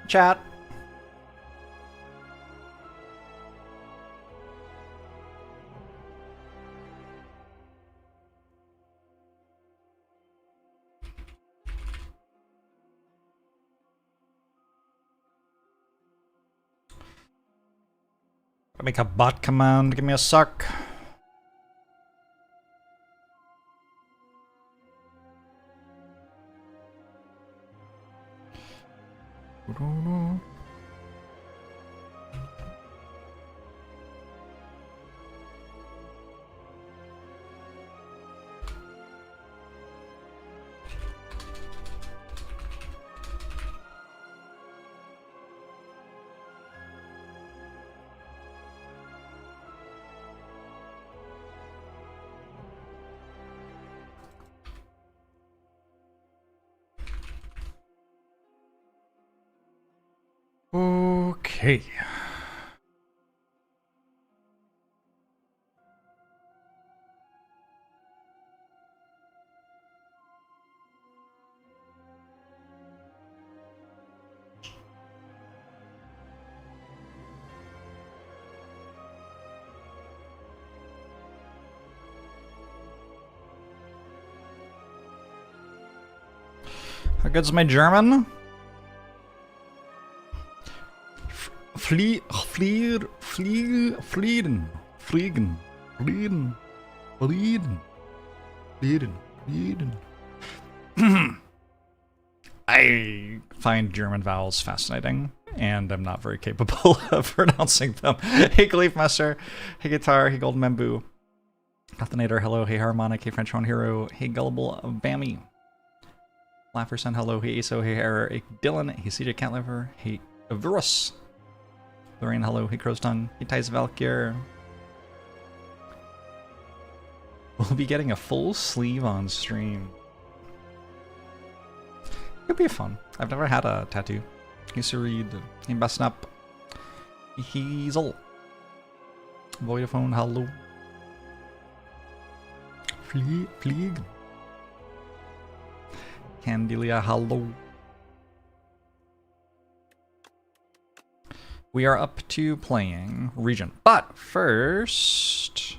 Chat. Make a bot command. Give me a suck. Okay. How good's my German? Fliegen. I find German vowels fascinating, and I'm not very capable of pronouncing them. Hey Gleefmaster, hey Guitar, hey Golden Bamboo, Athenator, hello, hey Harmonic, hey French Horn Hero, hey Gullible Bammy, Laugherson, hello, hey Aso, hey Error, hey Dylan, hey CJ Catliver, hey Virus, Lorraine, hello, hey Crow's Tongue, hey Ties Valkyr. We'll be getting a full sleeve on stream. Could be fun. I've never had a tattoo. Hey Sareed, hey Basnap, hey Hazel, Voidaphone, hello. Flieg. Candelia, hello. We are up to playing Regent, but first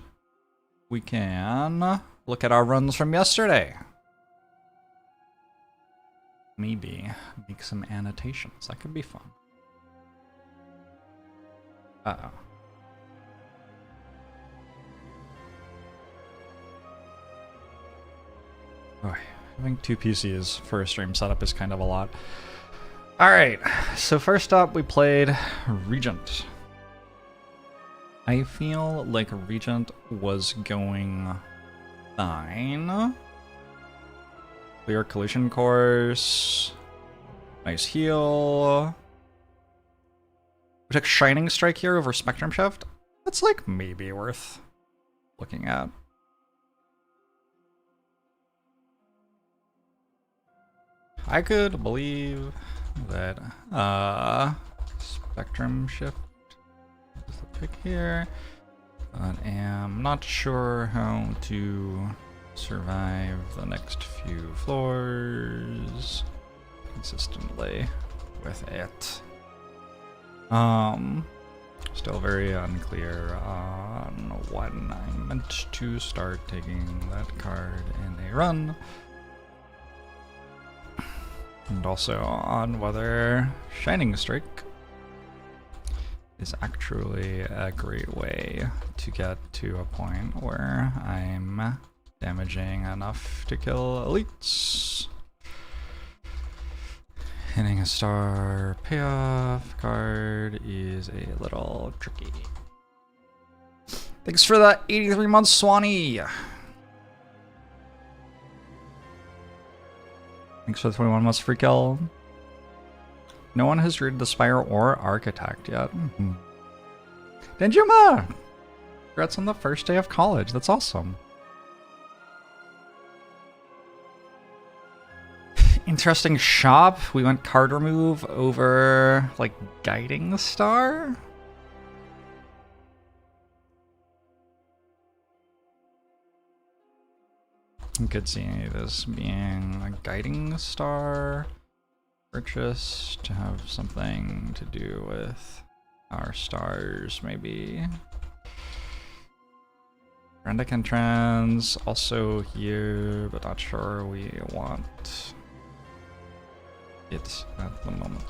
we can look at our runs from yesterday. Maybe make some annotations. That could be fun. Uh-oh. Oh, having two PCs for a stream setup is kind of a lot. Alright, so first up we played Regent. I feel like Regent was going fine. Clear collision course. Nice heal. We took Shining Strike here over Spectrum Shift. That's like maybe worth looking at. I could believe that Spectrum Shift is the pick here, but am not sure how to survive the next few floors consistently with it. Still very unclear on when I'm meant to start taking that card in a run. And also on whether Shining Strike is actually a great way to get to a point where I'm damaging enough to kill elites. Hitting a star payoff card is a little tricky. Thanks for the 83 months, Swanee! Thanks for the 21 months free kill. No one has read the Spire or Architect yet. Denjuma! Congrats on the first day of college. That's awesome. Interesting shop. We went card remove over, like, Guiding Star? I could see this being a Guiding Star Purchase to have something to do with our stars, maybe. Randic entrance, also here, but not sure we want it at the moment.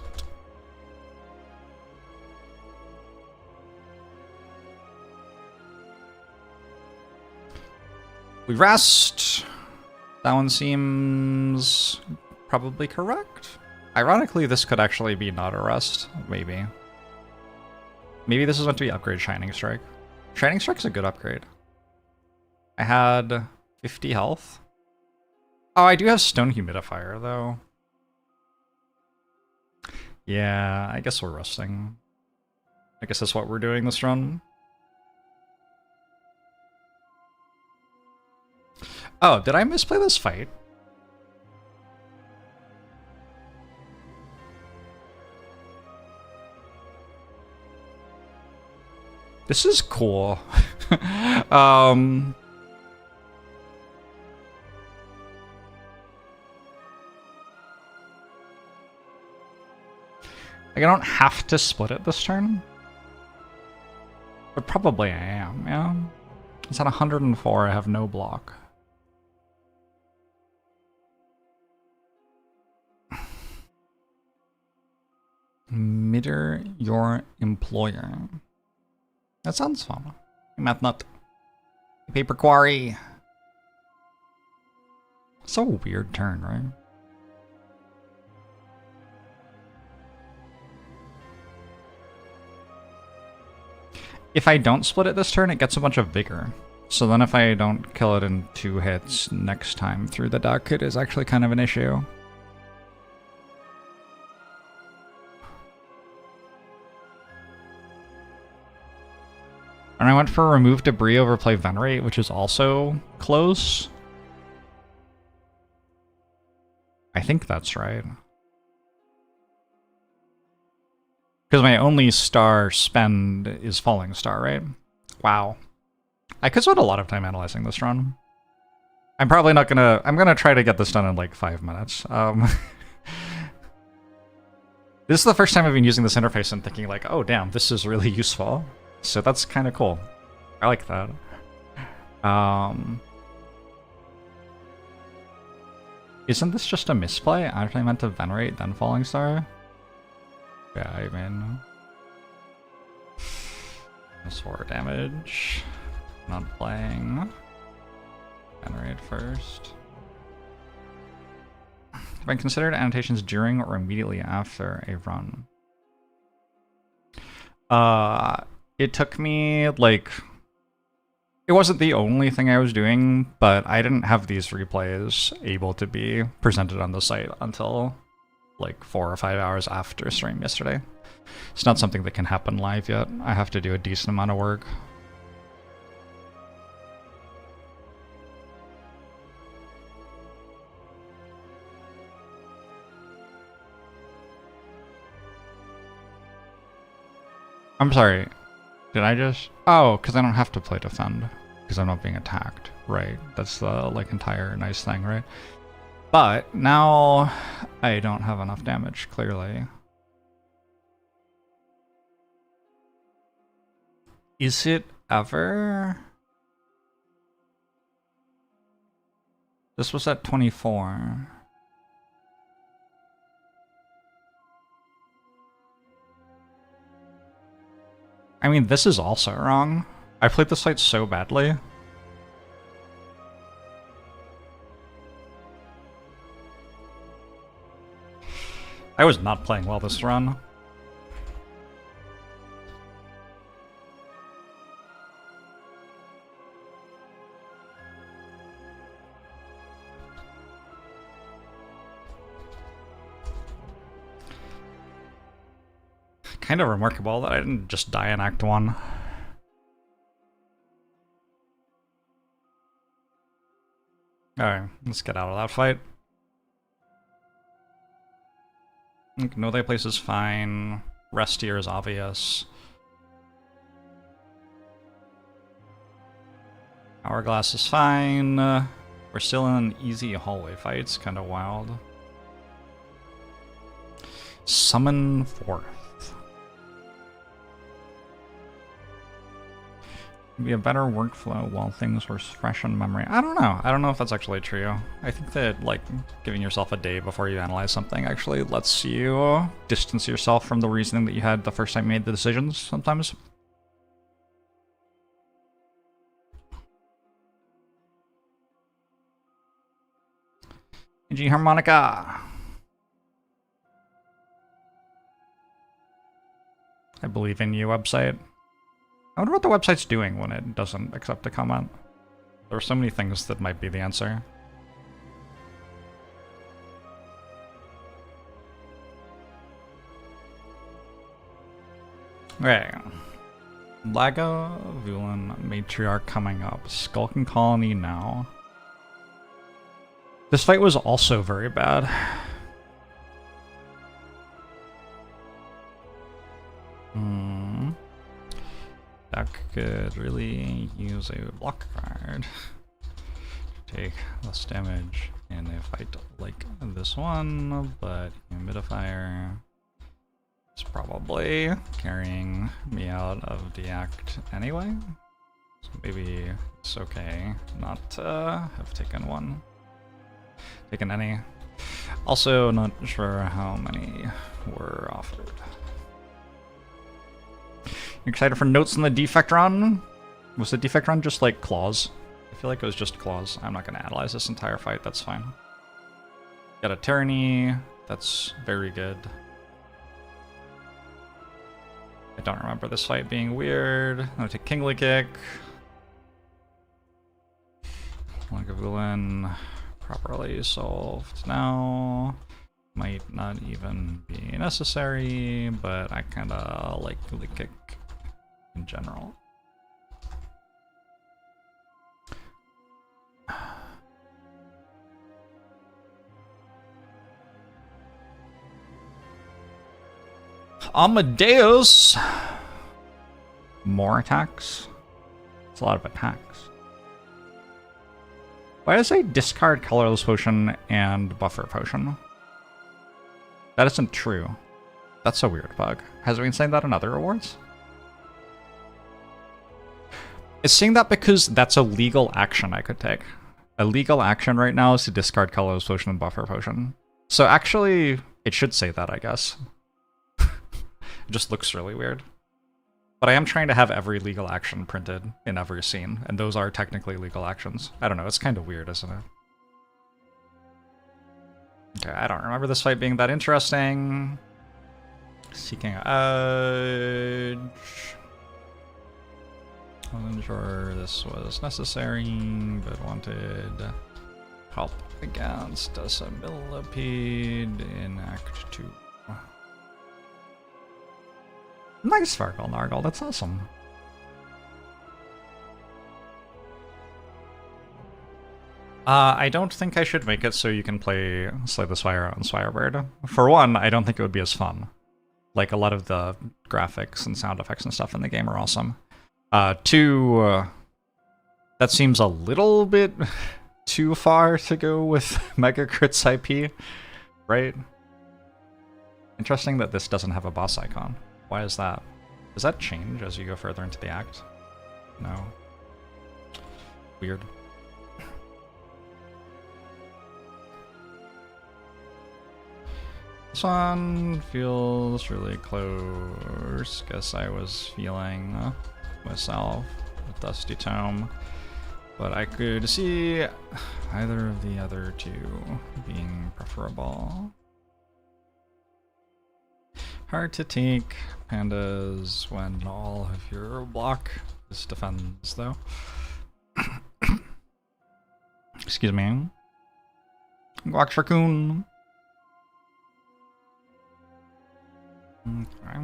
We rest. That one seems probably correct. Ironically, this could actually be not a rest. Maybe. Maybe this is meant to be upgrade Shining Strike. Shining Strike's a good upgrade. I had 50 health. Oh, I do have Stone Humidifier, though. Yeah, I guess we're resting. I guess that's what we're doing this run. Oh, did I misplay this fight? This is cool. Like, I don't have to split it this turn. But probably I am, yeah. It's at 104, I have no block. Mitter your employer. That sounds fun. Math nut. Paper quarry. So weird turn, right? If I don't split it this turn, it gets a bunch of vigor. So then if I don't kill it in 2 hits next time through the deck, it is actually kind of an issue. And I went for remove debris over play venerate, which is also close. I think that's right. Because my only star spend is falling star, right? Wow. I could spend a lot of time analyzing this run. I'm probably not gonna... I'm gonna try to get this done in like 5 minutes. This is the first time I've been using this interface and thinking like, oh damn, this is really useful. So that's kind of cool. I like that. Isn't this just a misplay? I actually meant to venerate, then falling star? Yeah, I mean... That's 4 damage. Not playing. Venerate first. Have I considered annotations during or immediately after a run? It took me, like... It wasn't the only thing I was doing, but I didn't have these replays able to be presented on the site until, like, 4 or 5 hours after stream yesterday. It's not something that can happen live yet. I have to do a decent amount of work. I'm sorry. Did I just... Oh, because I don't have to play defend. Because I'm not being attacked. Right. That's the, like, entire nice thing, right? But now I don't have enough damage, clearly. Is it ever? This was at 24. I mean, this is also wrong. I played this fight so badly. I was not playing well this run. Kind of remarkable that I didn't just die in Act 1. Alright, let's get out of that fight. No Thy Place is fine. Rest here is obvious. Hourglass is fine. We're still in an easy hallway fight. It's kind of wild. Summon forth. Be a better workflow while things were fresh in memory. I don't know. I don't know if that's actually true. I think that, like, giving yourself a day before you analyze something actually lets you distance yourself from the reasoning that you had the first time you made the decisions sometimes. G Harmonica. I believe in you, website. I wonder what the website's doing when it doesn't accept a comment. There are so many things that might be the answer. Okay. Lagavulin Matriarch coming up. Skulking Colony now. This fight was also very bad. That could really use a block card to take less damage in a fight like this one, but Humidifier is probably carrying me out of the act anyway. So maybe it's okay not to have taken one. Taken any. Also, not sure how many were offered. You excited for notes on the defect run? Was the defect run just like claws? I feel like it was just claws. I'm not going to analyze this entire fight, that's fine. Got a Tyranny, that's very good. I don't remember this fight being weird. I'm going to take Kingly Kick. Lagavulin properly solved now. Might not even be necessary, but I kind of like Kingly Kick in general. Amadeus! More attacks? It's a lot of attacks. Why does I discard colorless potion and buffer potion? That isn't true. That's a weird bug. Has it been saying that in other awards? It's saying that because that's a legal action I could take. A legal action right now is to discard colorless potion and buffer potion. So actually, it should say that, I guess. It just looks really weird. But I am trying to have every legal action printed in every scene, and those are technically legal actions. I don't know, it's kind of weird, isn't it? Okay, I don't remember this fight being that interesting. Seeking Edge. Wasn't sure this was necessary, but wanted help against a millipede in Act 2. Nice Farkle Nargle, that's awesome. I don't think I should make it so you can play Slay the Spire on Spirebird. For one, I don't think it would be as fun. Like, a lot of the graphics and sound effects and stuff in the game are awesome. Two, that seems a little bit too far to go with Mega Crit's IP, right? Interesting that this doesn't have a boss icon. Why is that? Does that change as you go further into the act? No. Weird. This one feels really close. Guess I was feeling myself with Dusty Tome. But I could see either of the other two being preferable. Hard to take pandas when all of your block is defends, though. Excuse me. Guac Raccoon. Okay.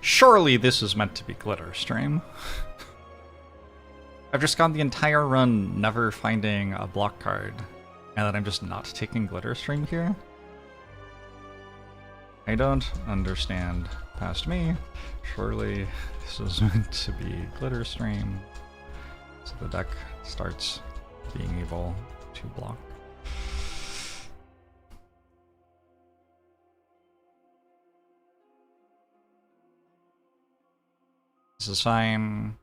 Surely this is meant to be Glitter Stream. I've just gone the entire run never finding a block card, and then I'm just not taking Glitter Stream here? I don't understand past me. Surely this is meant to be Glitter Stream, so the deck starts being able to block. This is fine.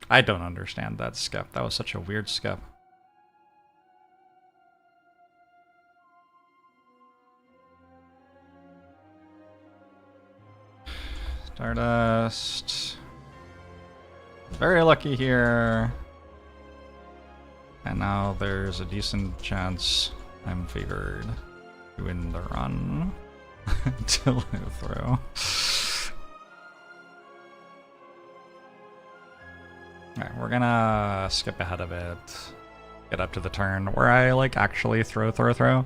I don't understand that skip. That was such a weird skip. Stardust. Very lucky here. And now there's a decent chance I'm favored to win the run until I throw. Alright, we're gonna skip ahead of it. Get up to the turn where I like actually throw. Throw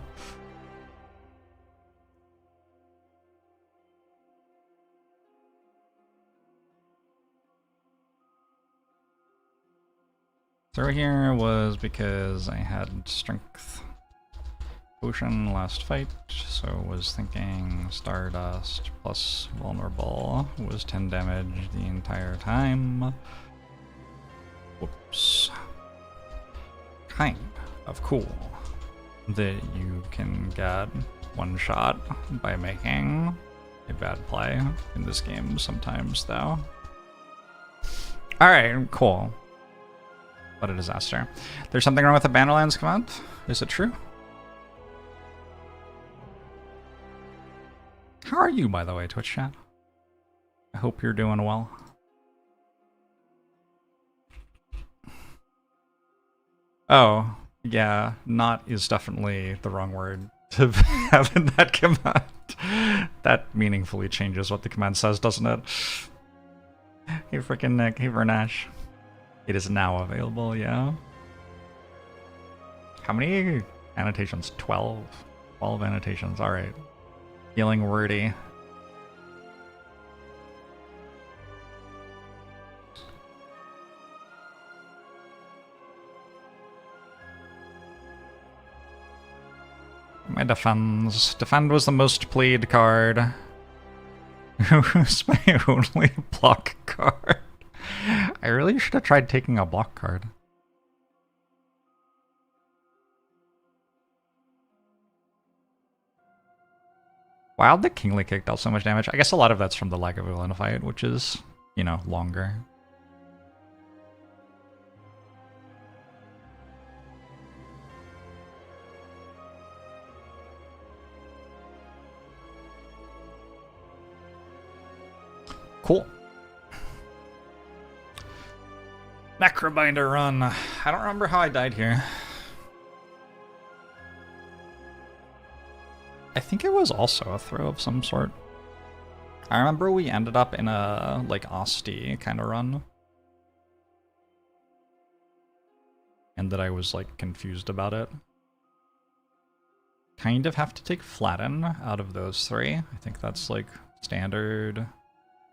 here was because I had strength potion last fight, so was thinking Stardust plus vulnerable was 10 damage the entire time. Whoops. Kind of cool that you can get one shot by making a bad play in this game sometimes though. Alright, cool. What a disaster. There's something wrong with the Bannerlands command? Is it true? How are you, by the way, Twitch chat? I hope you're doing well. Oh, yeah, not is definitely the wrong word to have in that command. That meaningfully changes what the command says, doesn't it? Hey frickin' Nick, hey Vernash. It is now available, yeah. How many annotations? 12. 12 annotations, alright. Feeling wordy. My defends. Defend was the most played card. It was my only block card. I really should have tried taking a block card. Wow, the Kingly Kick dealt so much damage. I guess a lot of that's from the lack of a fight, which is, you know, longer. Cool. Necrobinder run. I don't remember how I died here. I think it was also a throw of some sort. I remember we ended up in a, like, Asti kind of run. And that I was, like, confused about it. Kind of have to take Flatten out of those three. I think that's, like, standard.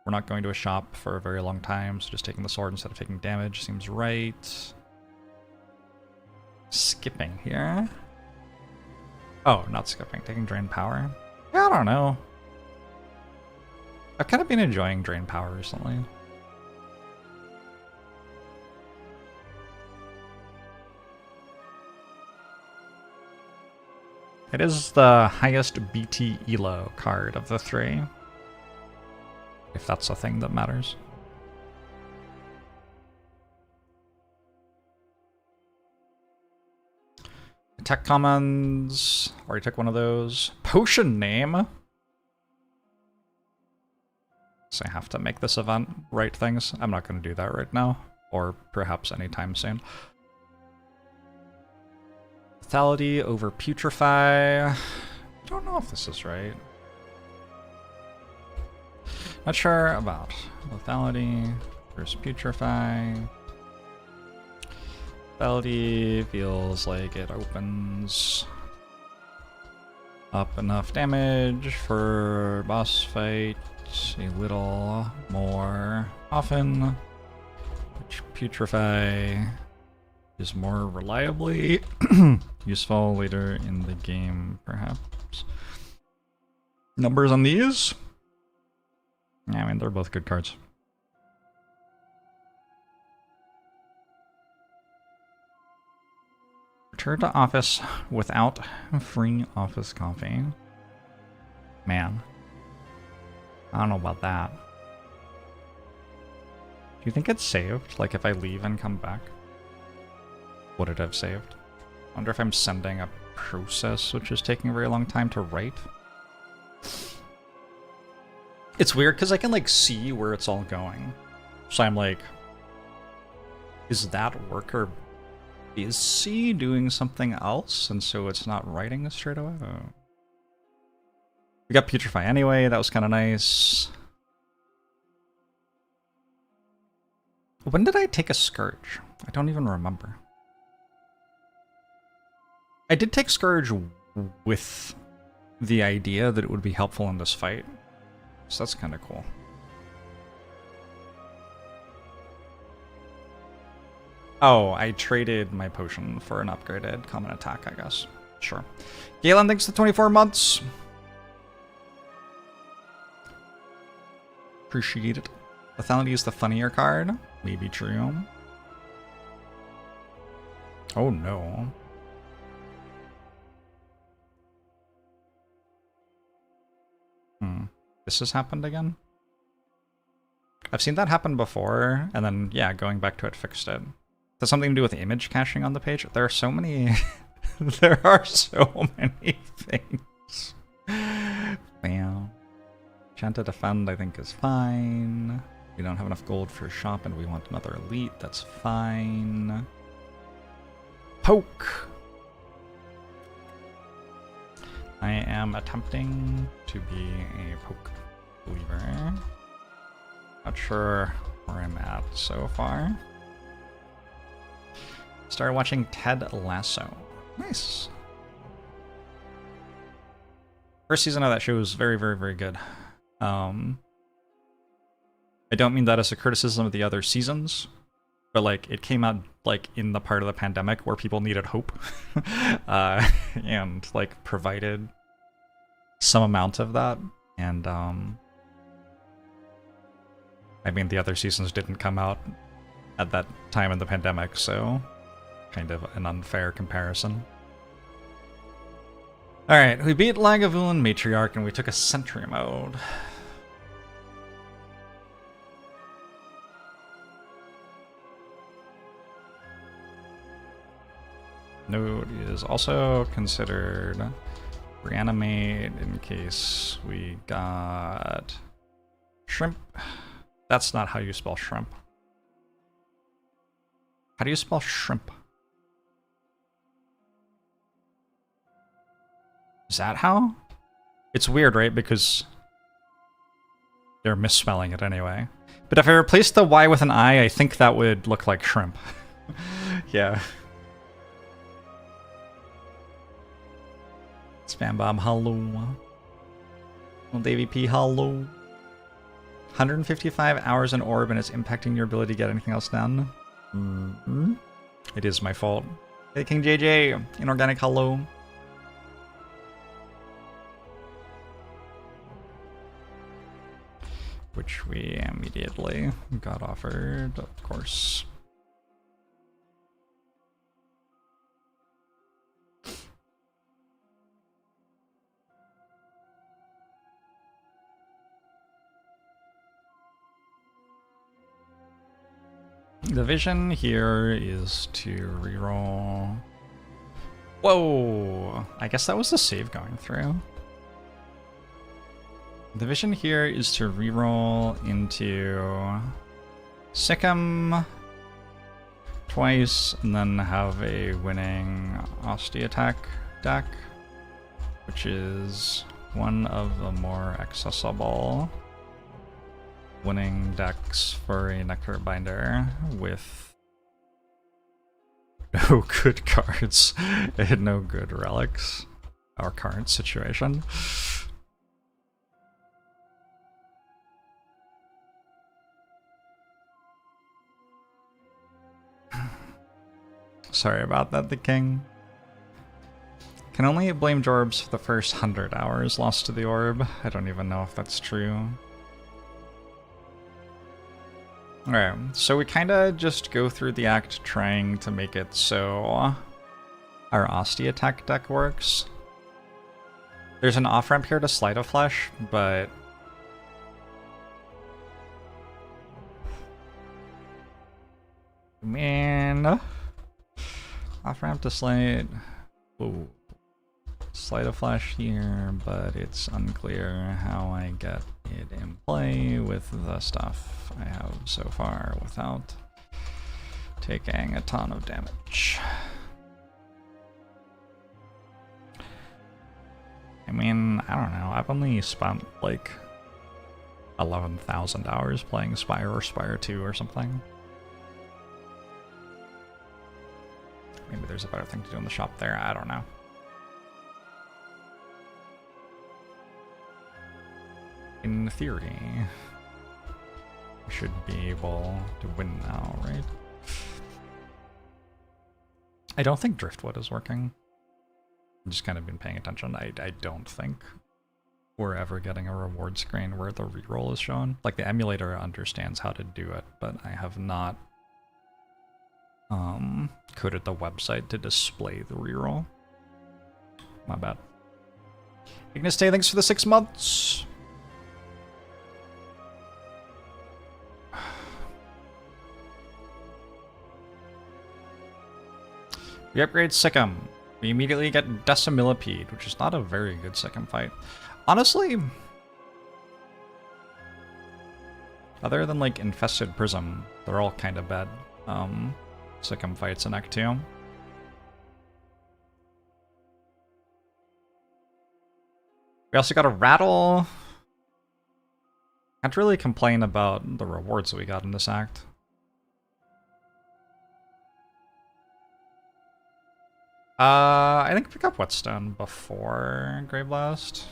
We're not going to a shop for a very long time, so just taking the sword instead of taking damage seems right. Skipping here. Oh, not skipping, taking Drain Power. Yeah, I don't know. I've kind of been enjoying Drain Power recently. It is the highest BT ELO card of the three. If that's a thing that matters. Attack commons. Already took one of those. Potion name. So I have to make this event write things. I'm not going to do that right now. Or perhaps anytime soon. Lethality over Putrefy. I don't know if this is right. Not sure about lethality versus Putrefy. Lethality feels like it opens up enough damage for boss fight a little more often, which Putrefy is more reliably useful later in the game, perhaps. Numbers on these? Yeah, I mean, they're both good cards. Return to office without free office coffee. Man. I don't know about that. Do you think it's saved? Like if I leave and come back? Would it have saved? I wonder if I'm sending a process which is taking a very long time to write. It's weird because I can like see where it's all going. So I'm like, is that worker busy doing something else? And so it's not writing straight away? Oh. We got Putrefy anyway, that was kind of nice. When did I take a Scourge? I don't even remember. I did take Scourge with the idea that it would be helpful in this fight. So that's kind of cool. Oh, I traded my potion for an upgraded common attack, I guess. Sure. Galen, thanks for 24 months. Appreciate it. Lethality is the funnier card. Maybe true. Oh no. This has happened again? I've seen that happen before, and then, yeah, going back to it fixed it. Has something to do with image caching on the page? There are so many... there are so many things. Wow. Chant to defend, I think, is fine. We don't have enough gold for shop, and we want another elite. That's fine. Poke! I am attempting to be a poke believer. Not sure where I'm at so far. Started watching Ted Lasso. Nice. First season of that show was very, very, very good. I don't mean that as a criticism of the other seasons, but like it came out like in the part of the pandemic where people needed hope, and like provided some amount of that. And I mean the other seasons didn't come out at that time in the pandemic, so kind of an unfair comparison. Alright, we beat Lagavulin Matriarch and we took a Sentry mode. Node is also considered reanimate in case we got shrimp. That's not how you spell shrimp. How do you spell shrimp? Is that how? It's weird, right? Because they're misspelling it anyway. But if I replaced the Y with an I, I think that would look like shrimp. Yeah. Spam Bomb, hello. Well, Davey P, hello. 155 hours in orb and it's impacting your ability to get anything else done. It is my fault. Hey, King JJ, inorganic, hello. Which we immediately got offered, of course. The vision here is to reroll. Whoa! I guess that was the save going through. The vision here is to reroll into Sikkim twice and then have a winning Osti attack deck, which is one of the more accessible winning decks for a Nectar Binder with no good cards and no good relics. Our current situation. Sorry about that, the king. Can only blame Jorbs for the first 100 hours lost to the orb. I don't even know if that's true. Alright, so we kinda just go through the act trying to make it so our Osti attack deck works. There's an off-ramp here to Sleight of Flesh, but Man. Off ramp to slate. Whoa. Sleight of flash here, but it's unclear how I get it in play with the stuff I have so far without taking a ton of damage. I mean, I don't know. I've only spent like 11,000 hours playing Spire or Spire 2 or something. Maybe there's a better thing to do in the shop there. I don't know. In theory, we should be able to win now, right? I don't think Driftwood is working. I've just kind of been paying attention. I don't think we're ever getting a reward screen where the reroll is shown. Like, the emulator understands how to do it, but I have not coded the website to display the reroll. My bad. Ignis Day, thanks for the 6 months. We upgrade Sikkim. We immediately get Decimillipede, which is not a very good Sikkim fight. Honestly, other than like Infested Prism, they're all kind of bad Sikkim fights in Act 2. We also got a Rattle. Can't really complain about the rewards that we got in this act. I think pick up Whetstone before Grave Blast.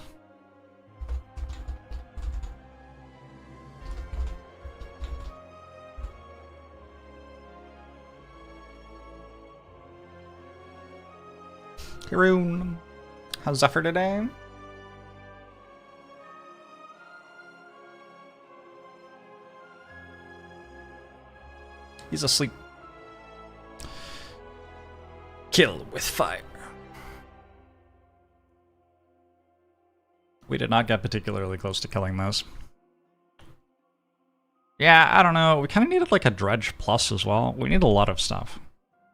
Hiroon, how's Zephyr today? He's asleep. Kill with fire. We did not get particularly close to killing those. Yeah, I don't know. We kind of needed like a Dredge Plus as well. We need a lot of stuff.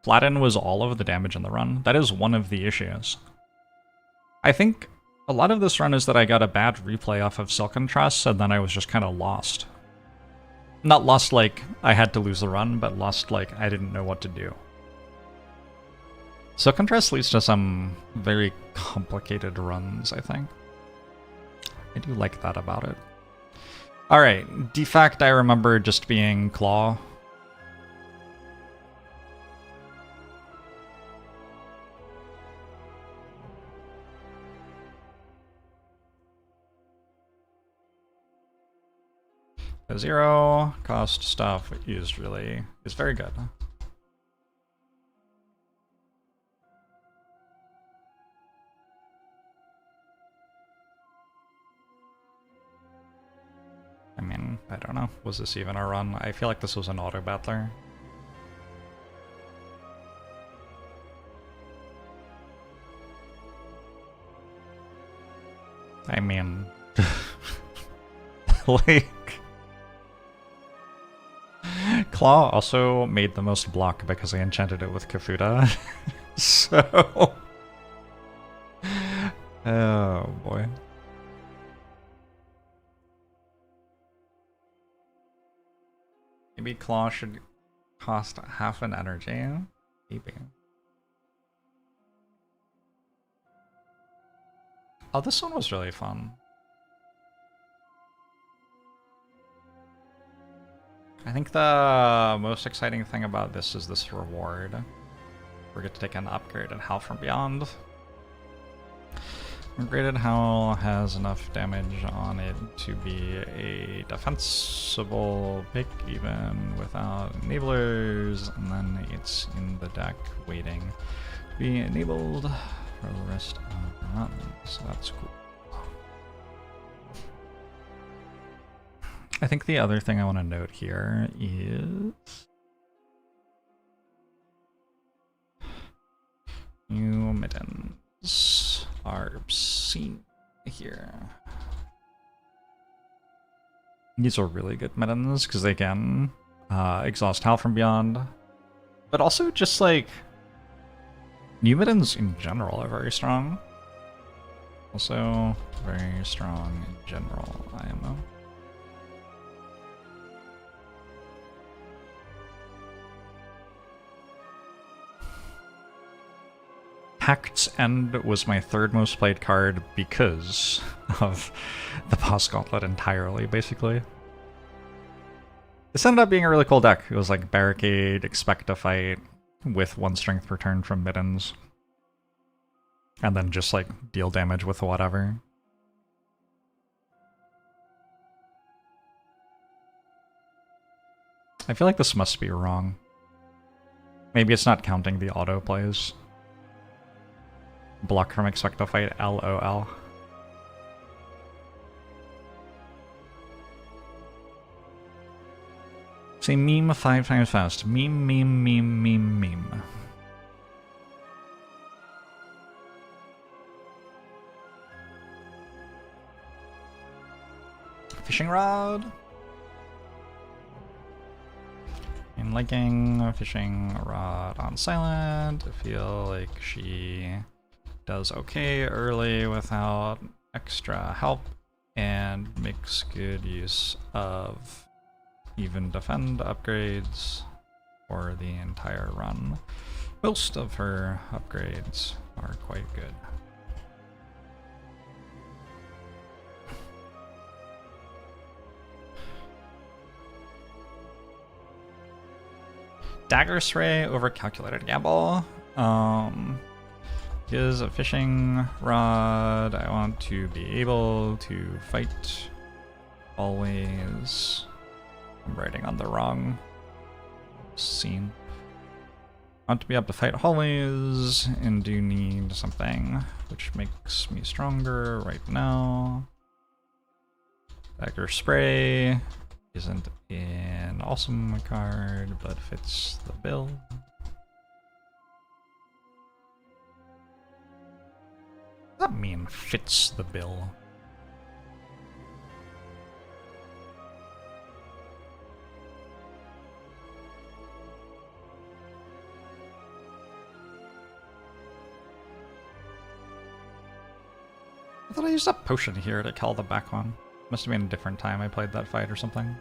Flatten was all of the damage in the run. That is one of the issues. I think a lot of this run is that I got a bad replay off of Silken Tress, and then I was just kind of lost. Not lost like I had to lose the run, but lost like I didn't know what to do. Silken Tress leads to some very complicated runs, I think. I do like that about it. Alright, Defact I remember just being Claw. The 0 cost stuff is very good. I mean, I don't know. Was this even a run? I feel like this was an auto-battler. I mean... like... Claw also made the most block because I enchanted it with Kafuta. So... oh boy. Maybe Claw should cost half an energy. Maybe. Oh, this one was really fun. I think the most exciting thing about this is this reward. We get to take an upgraded Howl from Beyond. Upgraded Howl has enough damage on it to be a defensible pick even without enablers, and then it's in the deck waiting to be enabled for the rest of the run, so that's cool. I think the other thing I want to note here is new middens are seen here. These are really good middens because they can exhaust Howl from Beyond, But also just like new middens in general are very strong. Also very strong in general, IMO. Pact's End was my third most played card because of the boss gauntlet entirely, basically. This ended up being a really cool deck. It was like Barricade, Expect to Fight, with 1 strength per turn from middens. And then just like deal damage with whatever. I feel like this must be wrong. Maybe it's not counting the auto plays. Block from Expect to Fight, LOL. Say meme 5 times fast. Meme, meme, meme, meme, meme. Fishing rod. In liking fishing rod on silent. I feel like she does okay early without extra help and makes good use of even defend upgrades for the entire run. Most of her upgrades are quite good. Dagger Spray over Calculated Gamble. Is a fishing rod. I want to be able to fight always. I'm writing on the wrong scene. I want to be able to fight always and do need something which makes me stronger right now. Dagger Spray isn't an awesome card, but fits the bill. What does that mean, fits the bill? I thought I used a potion here to kill the back one. Must have been a different time I played that fight or something.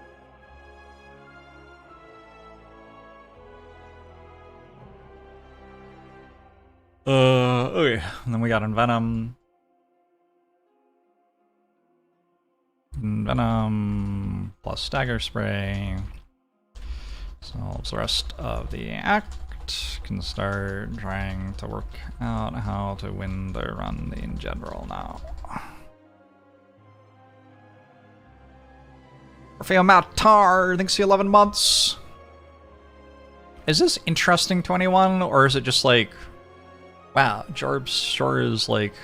Okay. And then we got Envenom. Venom plus Dagger Spray. Solves the rest of the act. Can start trying to work out how to win the run in general now. Rafael Matar, thanks for 11 months. Is this interesting to anyone, or is it just like, wow, Jorbs sure is like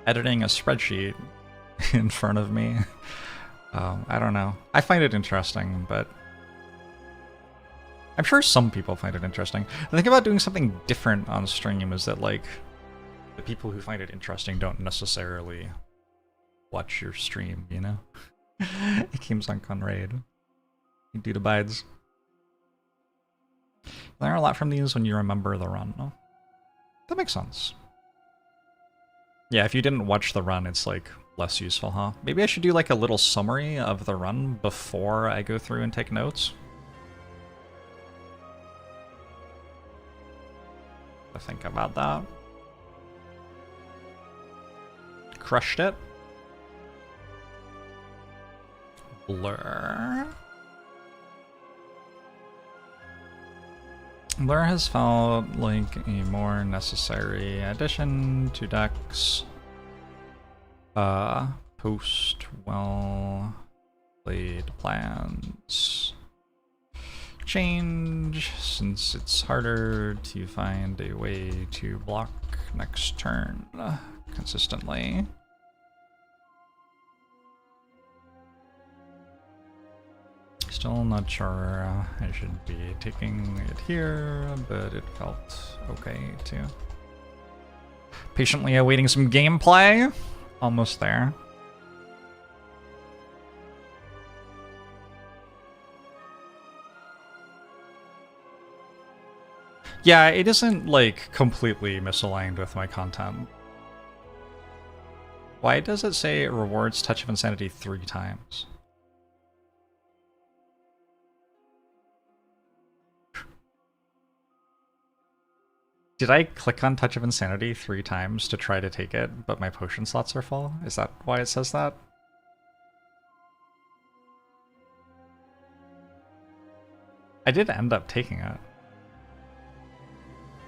editing a spreadsheet in front of me? I don't know. I find it interesting, but I'm sure some people find it interesting. The thing about doing something different on stream is that, like, the people who find it interesting don't necessarily watch your stream, you know? It keeps on Conraid. Dude abides. Learn a lot from these when you remember the run. No? That makes sense. Yeah, if you didn't watch the run, it's like less useful, huh? Maybe I should do like a little summary of the run before I go through and take notes. I think about that. Crushed it. Blur. Blur has felt like a more necessary addition to decks. Post well played plans change, since it's harder to find a way to block next turn consistently. Still not sure I should be taking it here, but it felt okay too. Patiently awaiting some gameplay. Almost there. Yeah, it isn't, like, completely misaligned with my content. Why does it say it rewards Touch of Insanity 3 times? Did I click on Touch of Insanity 3 times to try to take it, but my potion slots are full? Is that why it says that? I did end up taking it.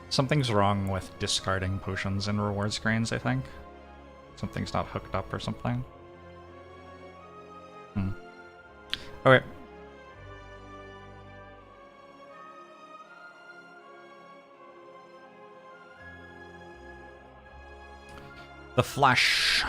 Something's wrong with discarding potions in reward screens, I think. Something's not hooked up or something. Okay. The Flash.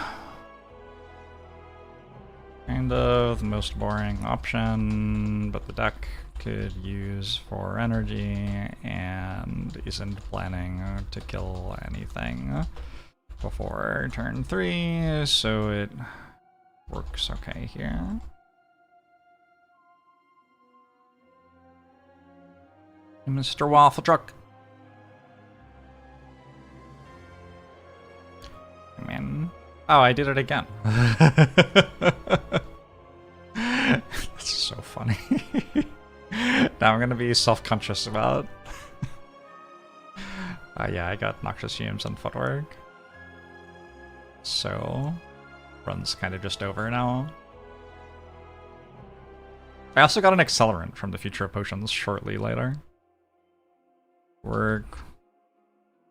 Kind of the most boring option, but the deck could use for energy and isn't planning to kill anything before turn 3, so it works okay here. Mr. Waffle Truck. Man. Oh, I did it again. That's so funny. Now I'm gonna be self-conscious about. Yeah, I got Noxious Fumes and Footwork. So, run's kind of just over now. I also got an Accelerant from the Future of Potions shortly later. Work.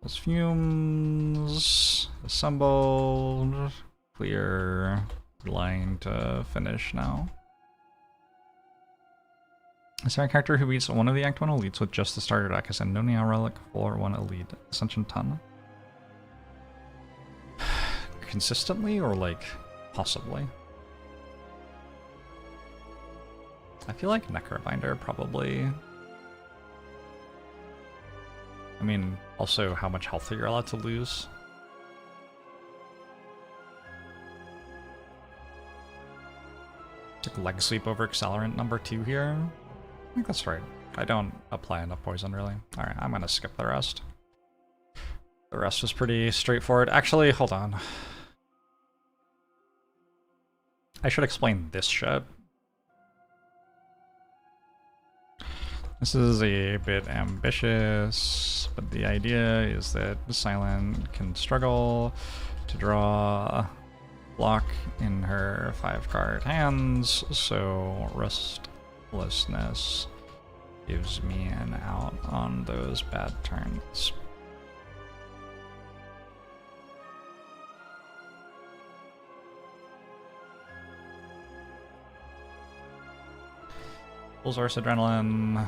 Those fumes. Assembled. Clear. Line to finish now. Is there a character who beats one of the Act 1 elites with just the starter deck as a Nonia Relic or one elite Ascension Ton? Consistently or like possibly? I feel like Necrobinder probably. I mean, also how much health you're allowed to lose. Took Leg Sweep over Accelerant number 2 here. I think that's right. I don't apply enough poison, really. Alright, I'm gonna skip the rest. The rest was pretty straightforward. Actually, hold on. I should explain this shit. This is a bit ambitious, but the idea is that Silent can struggle to draw block in her 5-card hands, so Restlessness gives me an out on those bad turns. Full source adrenaline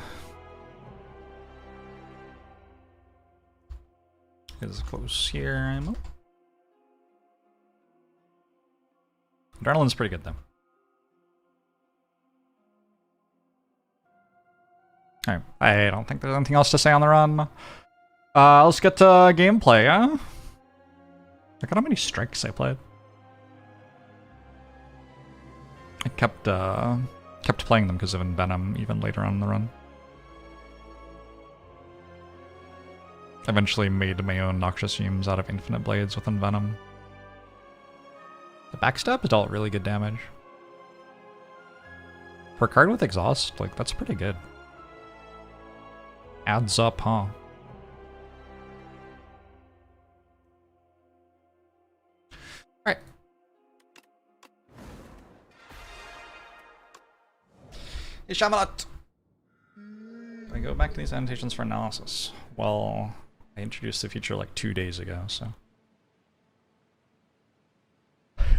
is close here. Adrenaline's pretty good though. Alright, I don't think there's anything else to say on the run. Let's get to gameplay, yeah? Look at how many strikes I played. I kept playing them because of Envenom even later on in the run. Eventually made my own Noxious Fumes out of Infinite Blades with Envenom. The backstab dealt really good damage. For a card with Exhaust, like, that's pretty good. Adds up, huh? Alright. Hey, Shamalat! I go back to these annotations for analysis. Well, I introduced the feature like 2 days ago, so.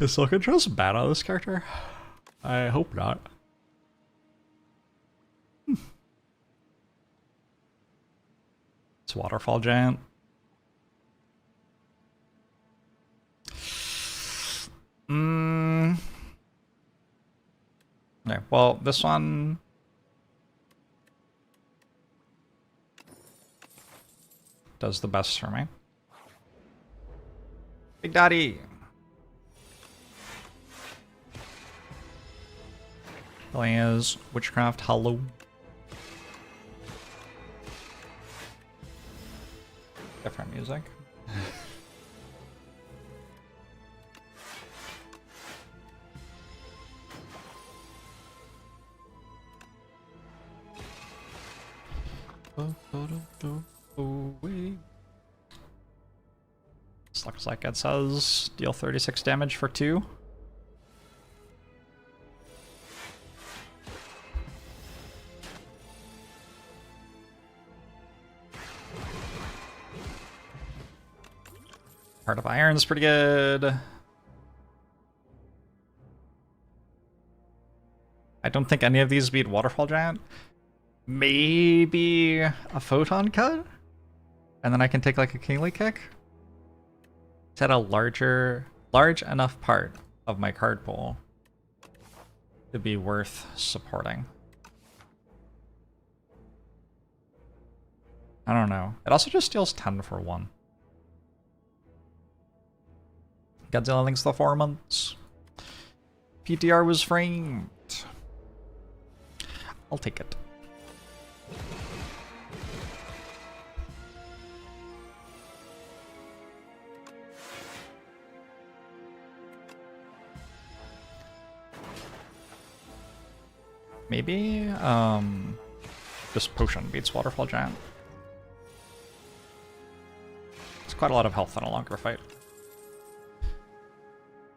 Is Silken Trust bad on this character? I hope not. It's Waterfall Giant. Okay, well, this one does the best for me. Big Daddy! Plays Witchcraft Hollow. Different music. This looks like it says deal 36 damage for 2. Heart of Iron's pretty good. I don't think any of these beat Waterfall Giant. Maybe a Photon Cut? And then I can take like a Kingly Kick? Is that a large enough part of my card pool to be worth supporting? I don't know. It also just steals 10 for 1. Godzilla links the 4 months. PTR was framed. I'll take it. Maybe just Potion beats Waterfall Giant. It's quite a lot of health in a longer fight.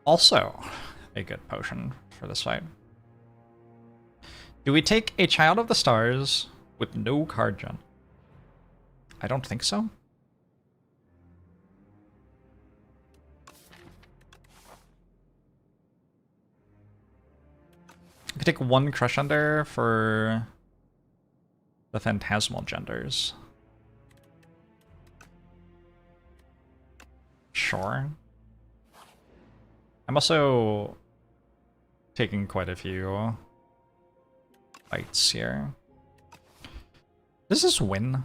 Also, a good potion for this fight. Do we take a Child of the Stars with no card gen? I don't think so. I could take 1 Crescender for the Phantasmal Genders. Sure. I'm also taking quite a few fights here. Does this win?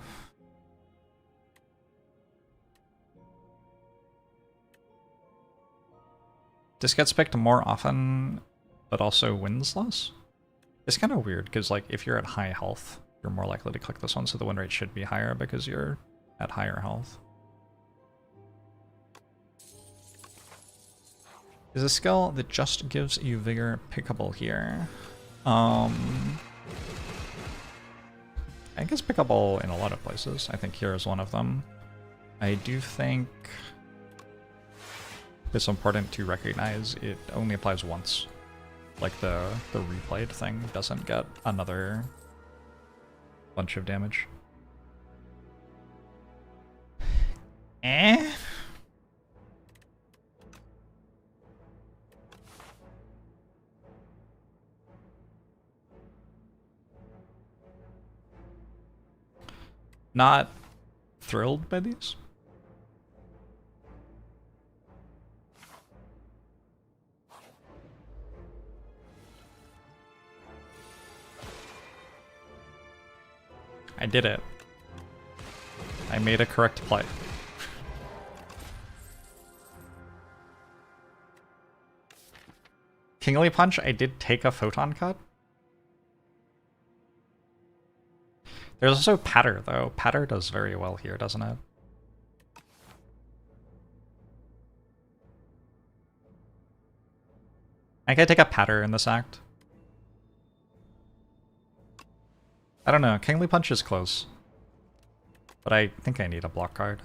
This gets picked more often, but also wins less? It's kind of weird, because like if you're at high health, you're more likely to click this one, so the win rate should be higher because you're at higher health. Is a skill that just gives you vigor pickable here? I guess pickable in a lot of places. I think here is one of them. I do think it's important to recognize it only applies once. Like the replayed thing doesn't get another bunch of damage. Eh? Not thrilled by these. I did it. I made a correct play. Kingly Punch, I did take a Photon Cut. There's also Patter, though. Patter does very well here, doesn't it? I could take a Patter in this act. I don't know, Kingly Punch is close. But I think I need a block card.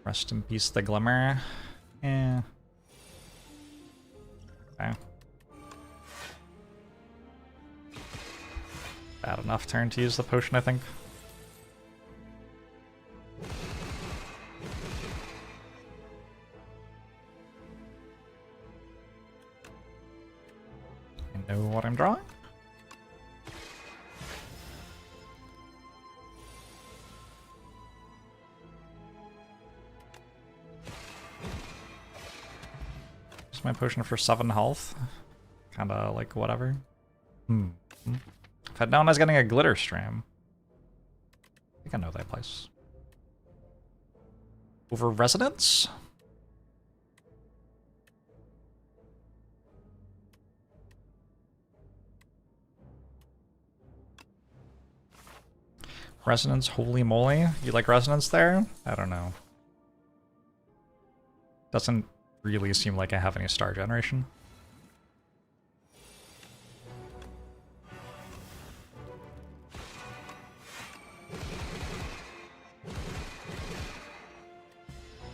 Rest in peace, the Glimmer. Yeah. Okay. Bad enough turn to use the potion, I think. I know what I'm drawing. Use my potion for 7 health. Kinda like whatever. If I'd known I was getting a Glitter Stream. I think I know that place. Over Resonance? Resonance, holy moly. You like resonance there? I don't know. Doesn't really seem like I have any star generation.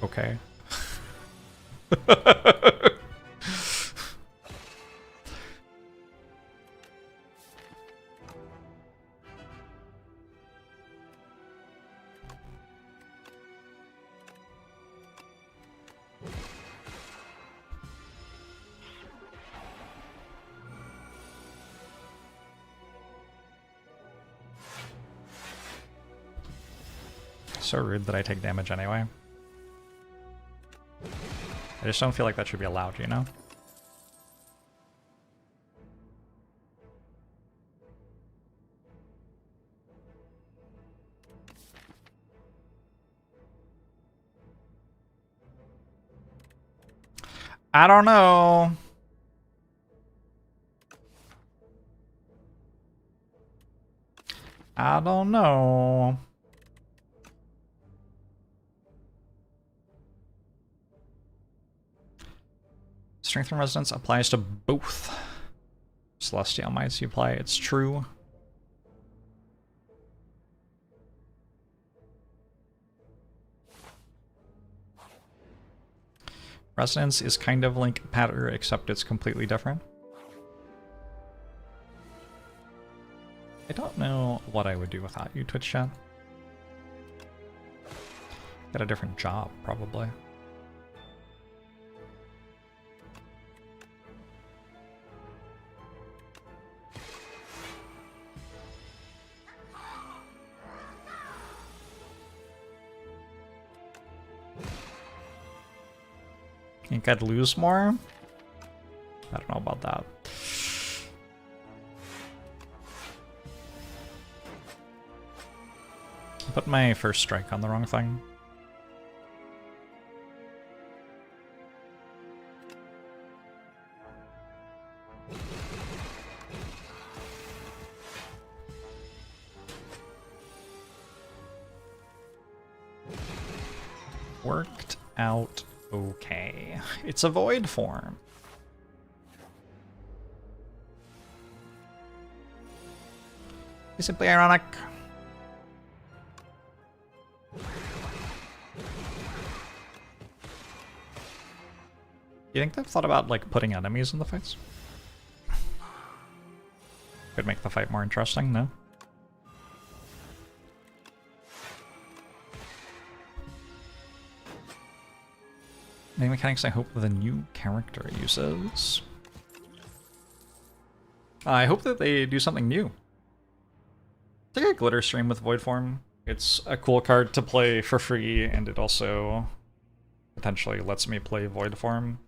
Okay. So rude that I take damage anyway. I just don't feel like that should be allowed, you know? I don't know. I don't know. Strength and Resonance applies to both Celestial Mights you apply. It's true. Resonance is kind of like Patter, except it's completely different. I don't know what I would do without you, Twitch chat. Get a different job, probably. Think I'd lose more? I don't know about that. I put my first strike on the wrong thing. Worked out okay. It's a void form. It's simply ironic. You think they've thought about, like, putting enemies in the fights? Could make the fight more interesting, no? Any mechanics I hope the new character uses? I hope that they do something new. Take a glitter stream with void form. It's a cool card to play for free, and it also potentially lets me play void form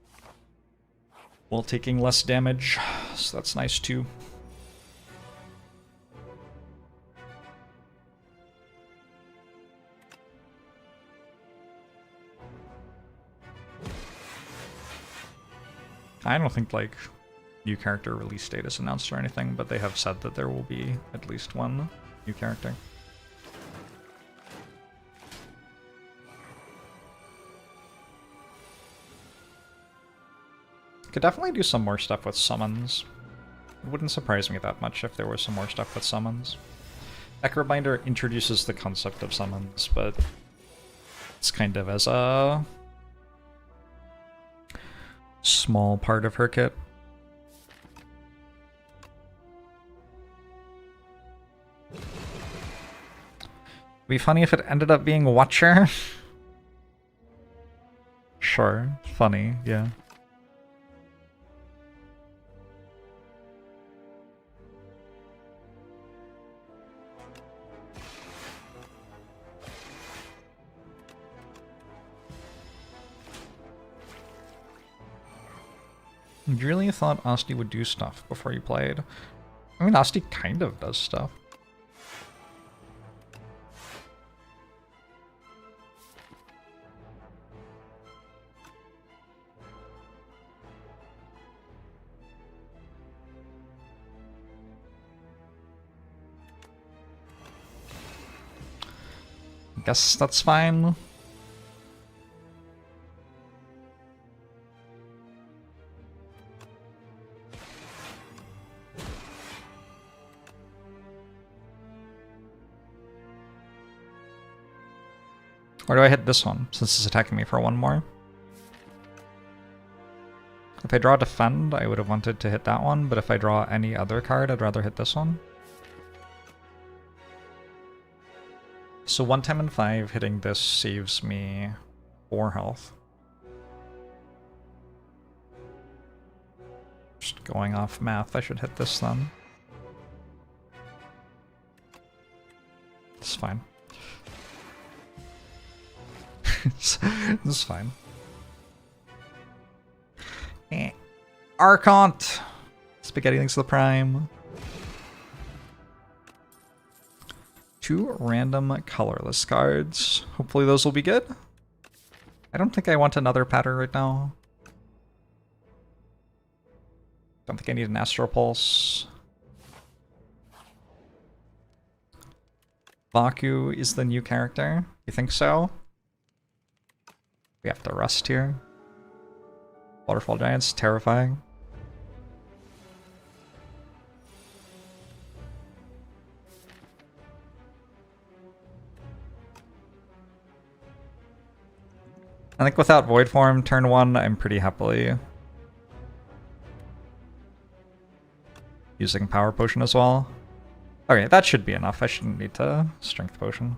while taking less damage, so that's nice too. I don't think, like, new character release date is announced or anything, but they have said that there will be at least one new character. Could definitely do some more stuff with summons. It wouldn't surprise me that much if there was some more stuff with summons. Necrobinder introduces the concept of summons, but it's kind of as a small part of her kit. It'd be funny if it ended up being Watcher. Sure, funny, yeah. You really thought Asti would do stuff before you played? I mean, Asti kind of does stuff. guess that's fine. Or do I hit this one, since it's attacking me for one more? If I draw Defend, I would have wanted to hit that one, but if I draw any other card, I'd rather hit this one. So 1 time in 5, hitting this saves me 4 health. Just going off math, I should hit this then. It's fine. This is fine. Archont! Spaghetti links to the prime. 2 random colorless cards. Hopefully those will be good. I don't think I want another pattern right now. Don't think I need an Astral Pulse. Vaku is the new character. You think so? We have to rust here. Waterfall Giants, terrifying. I think without Void Form, turn 1, I'm pretty happily using Power Potion as well. Okay, that should be enough. I shouldn't need to Strength Potion.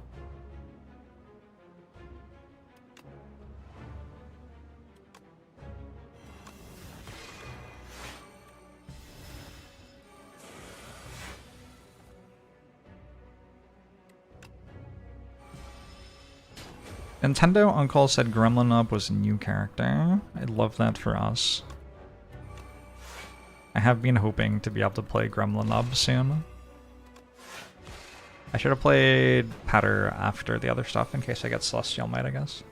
Nintendo Uncle said Gremlin Up was a new character. I love that for us. I have been hoping to be able to play Gremlin Up soon. I should have played Patter after the other stuff in case I get Celestial Might, I guess.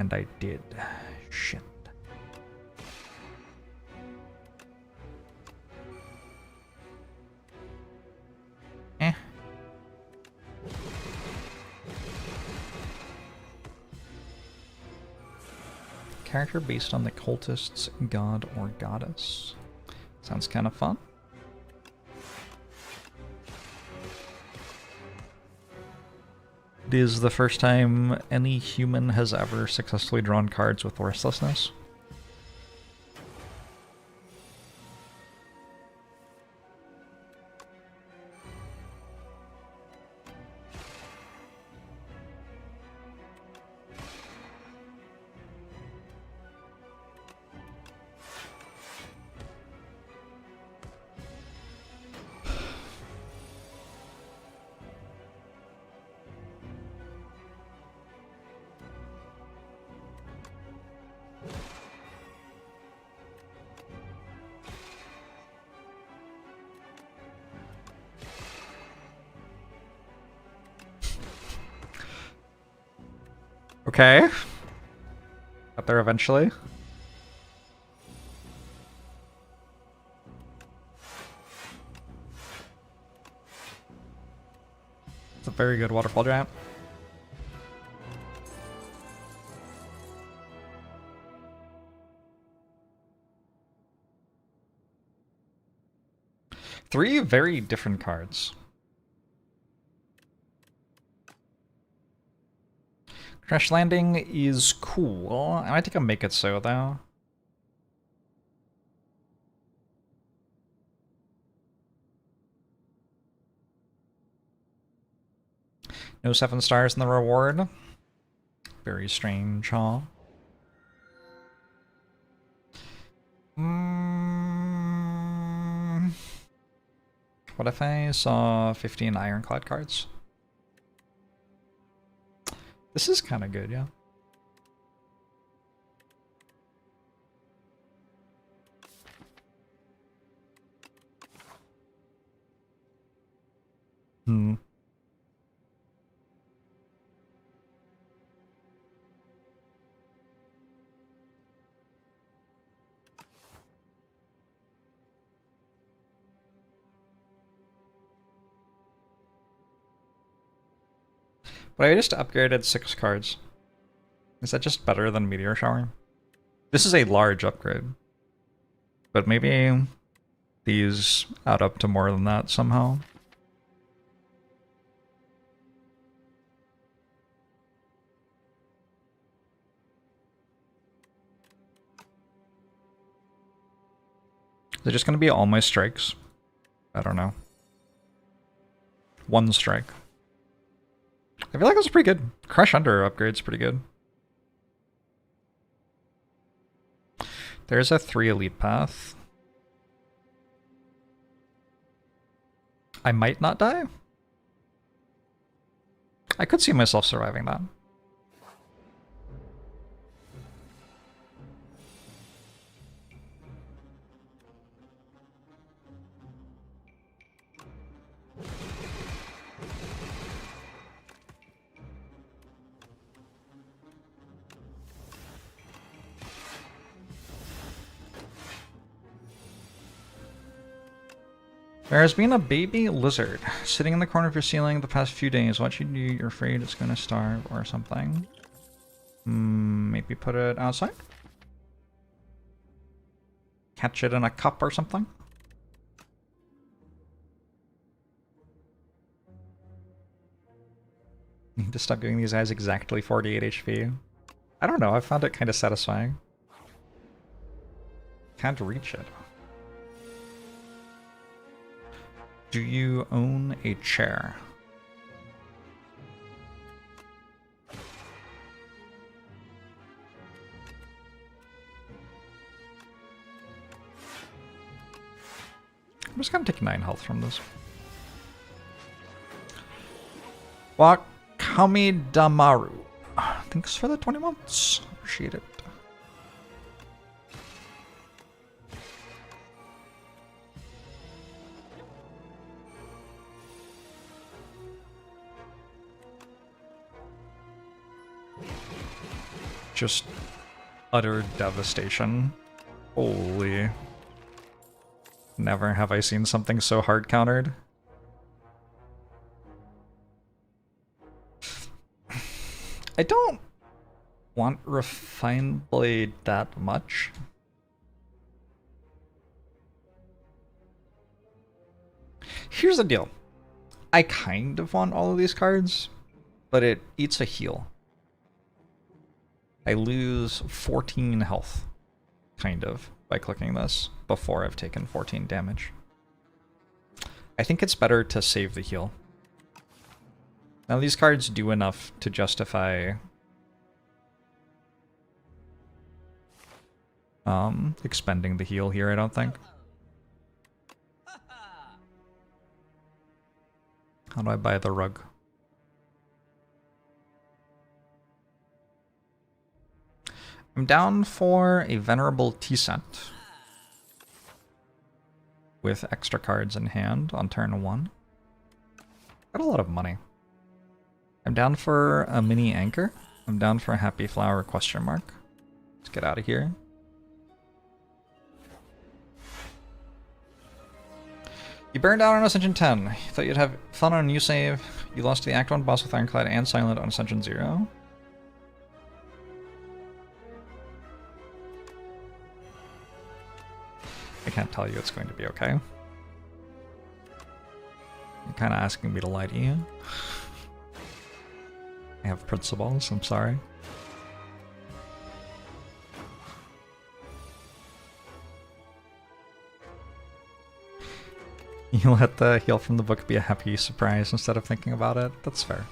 And I did. Shit. Eh. Character based on the cultist's god or goddess. Sounds kind of fun. It is the first time any human has ever successfully drawn cards with Restlessness. Okay. Got there eventually. It's a very good Waterfall Giant. Three very different cards. Crash Landing is cool. I might take a Make It So, though. No 7 stars in the reward. Very strange, huh? What if I saw 15 Ironclad cards? This is kind of good, yeah. Hmm. But I just upgraded 6 cards. Is that just better than Meteor Shower? This is a large upgrade. But maybe these add up to more than that somehow. Is it just going to be all my strikes? I don't know. 1 strike. I feel like that's pretty good. Crush Under upgrade's pretty good. There's a 3 elite path. I might not die. I could see myself surviving that. There has been a baby lizard sitting in the corner of your ceiling the past few days. What should you do? You're afraid it's gonna starve or something. Maybe put it outside? Catch it in a cup or something? Need to stop giving these guys exactly 48 HP. I don't know, I found it kind of satisfying. Can't reach it. Do you own a chair? I'm just gonna take 9 health from this. Wakami Damaru. Thanks for the 20 months. Appreciate it. Just utter devastation. Holy. Never have I seen something so hard countered. I don't want Refined Blade that much. Here's the deal. I kind of want all of these cards, but it eats a heal. I lose 14 health, kind of, by clicking this before I've taken 14 damage. I think it's better to save the heal. Now these cards do enough to justify expending the heal here, I don't think. How do I buy the rug? I'm down for a Venerable T-Cent with extra cards in hand on turn 1. Got a lot of money. I'm down for a Mini Anchor. I'm down for a Happy Flower question mark. Let's get out of here. You burned out on Ascension 10. You thought you'd have fun on a new save. You lost to the Act 1 boss with Ironclad and Silent on Ascension 0. I can't tell you it's going to be okay. You're kind of asking me to lie to you. I have principles, I'm sorry. You let the heal from the book be a happy surprise instead of thinking about it. That's fair.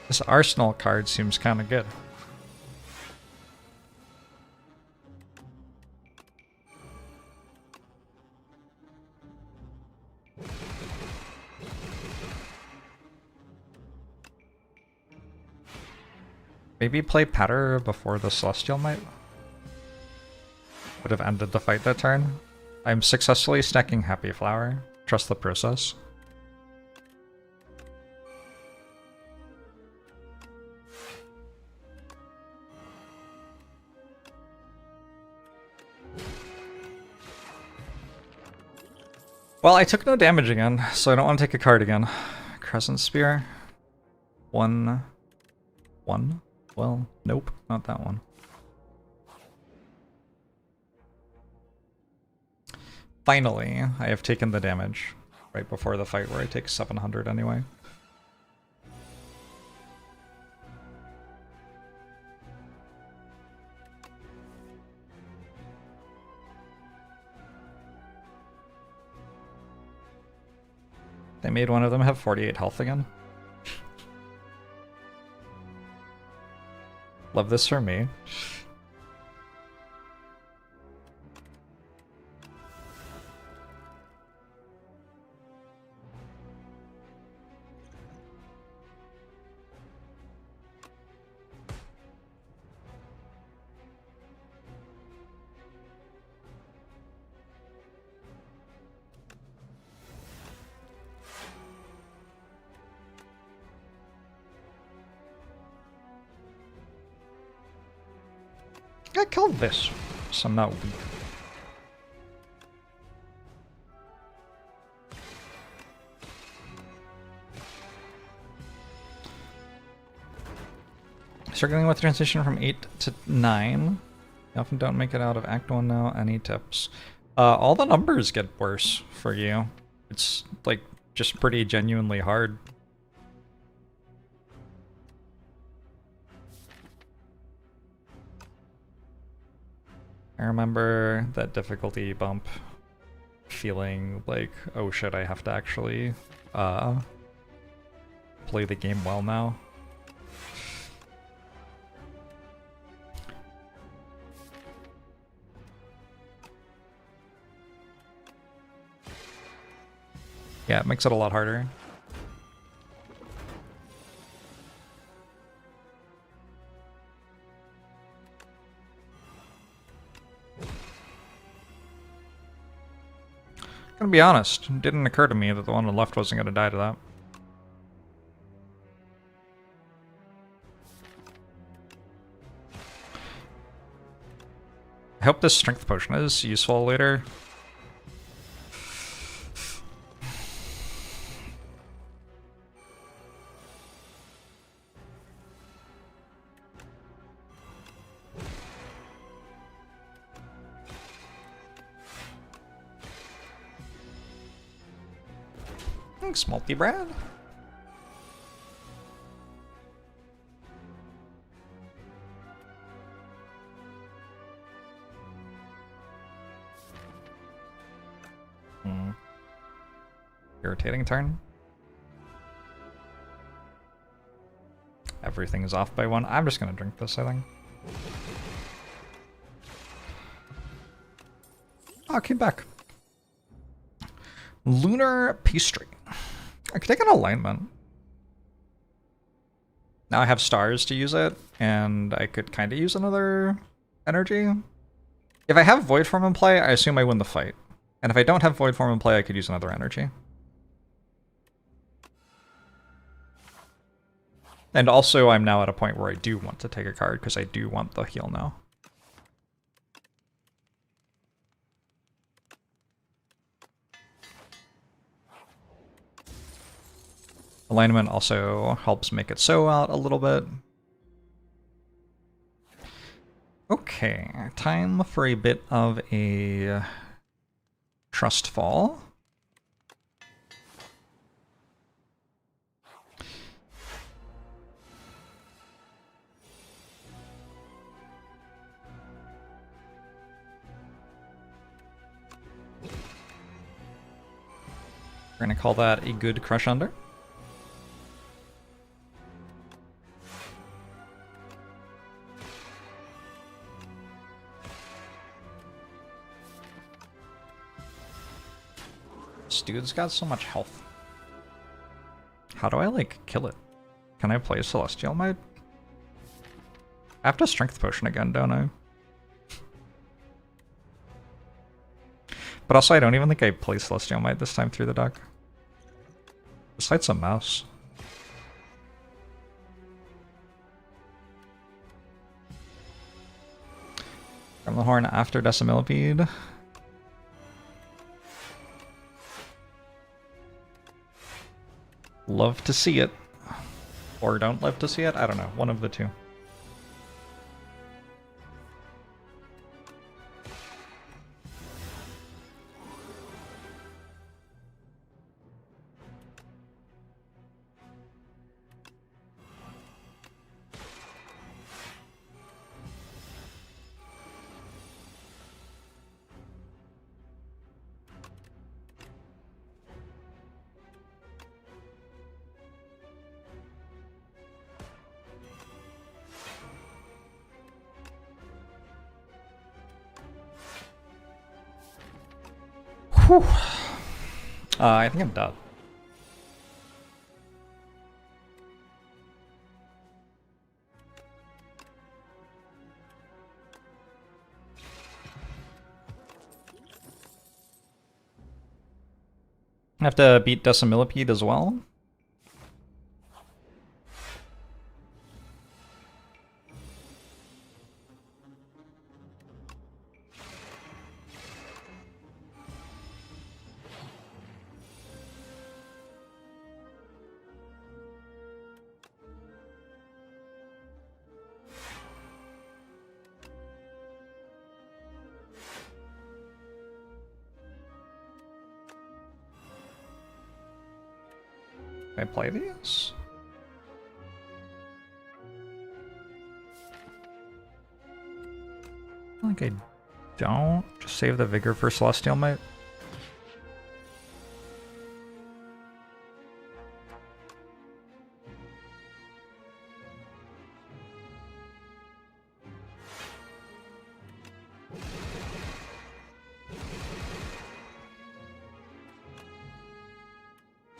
This Arsenal card seems kind of good. Maybe play Patter before the Celestial Might would have ended the fight that turn. I'm successfully stacking Happy Flower. Trust the process. Well, I took no damage again, so I don't want to take a card again. Crescent Spear. 1. Well, nope, not that one. Finally, I have taken the damage right before the fight where I take 700 anyway. They made one of them have 48 health again. Love this for me. I killed this, so I'm not weak. Struggling with transition from 8 to 9. You often don't make it out of Act 1 now. Any tips? All the numbers get worse for you. It's like just pretty genuinely hard. I remember that difficulty bump feeling like, oh shit, I have to actually play the game well now. Yeah, it makes it a lot harder. Gonna be honest, it didn't occur to me that the one on the left wasn't gonna die to that. I hope this strength potion is useful later. Thanks, Multi-Brad. Irritating turn. Everything is off by 1. I'm just gonna drink this, I think. Oh, I came back. Lunar Pastry. I could take an alignment. Now I have stars to use it, and I could kind of use another energy. If I have Void Form in play, I assume I win the fight. And if I don't have Void Form in play, I could use another energy. And also, I'm now at a point where I do want to take a card, because I do want the heal now. Alignment also helps make it so out a little bit. Okay, time for a bit of a trust fall. We're gonna call that a good crush under. This dude's got so much health. How do I, like, kill it? Can I play Celestial Might? I have to strength potion again, don't I? But also, I don't even think I play Celestial Might this time through the deck. Besides a mouse. From the horn after Decimillipede. Love to see it. Or don't love to see it? I don't know. One of the two. Whew. I think I'm done. I have to beat Decimillipede as well. Can I play these? I think I don't. Just save the Vigor for Celestial Might.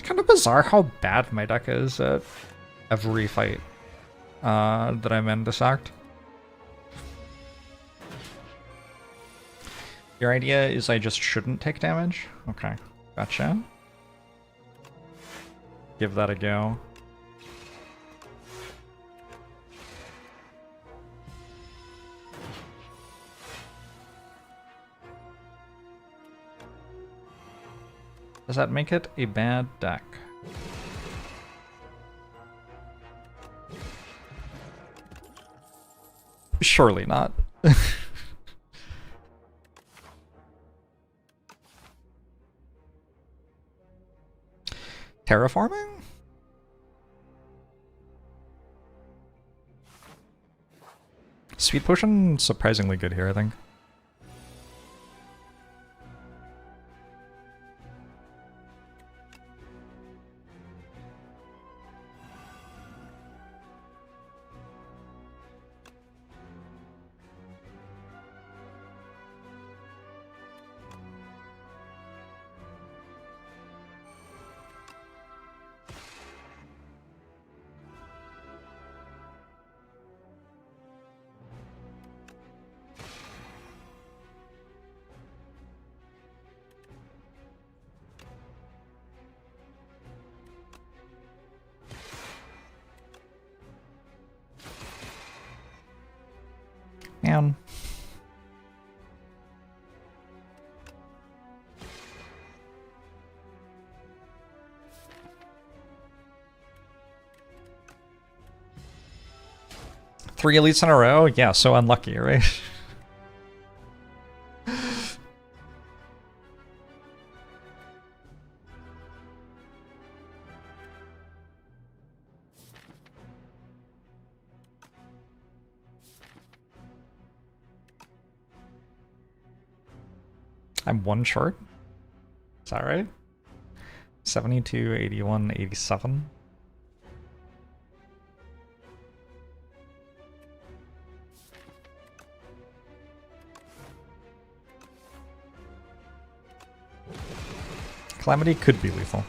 Kind of bizarre how bad my deck is at every fight that I'm in this act. Your idea is I just shouldn't take damage? Okay, gotcha. Give that a go. Does that make it a bad deck? Surely not. Terraforming? Sweet Potion, surprisingly good here, I think. Man. Three elites in a row? Yeah, so unlucky, right? I'm one short? Is that right? 72, 81, 87. Calamity could be lethal.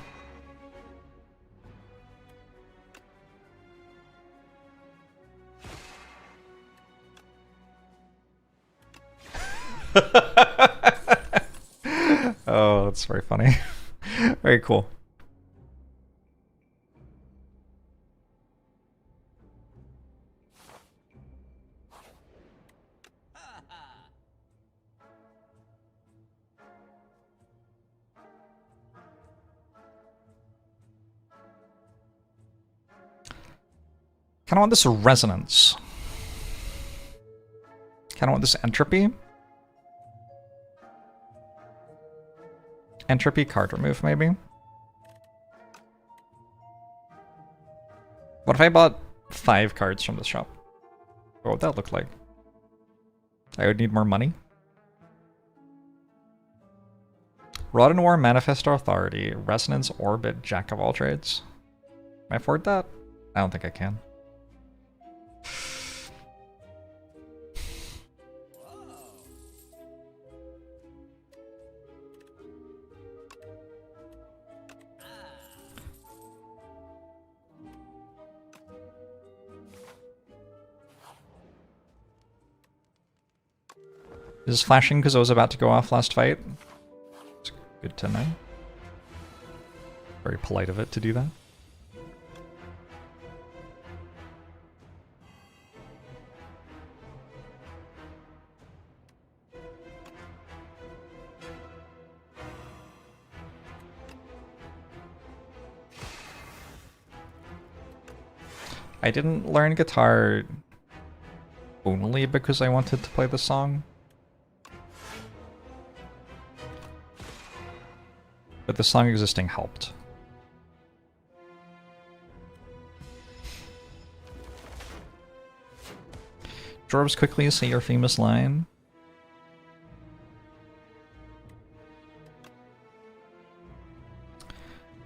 That's very funny. Very cool. Kind of want this resonance. Kind of want this entropy. Entropy card remove, maybe. What if I bought 5 cards from the shop? What would that look like? I would need more money. Rod and War, Manifest Authority, Resonance, Orbit, Jack of all trades. Can I afford that? I don't think I can. Is this flashing because I was about to go off last fight? It's good to know. Very polite of it to do that. I didn't learn guitar only because I wanted to play the song. But the song existing helped. Jorbs, quickly say your famous line.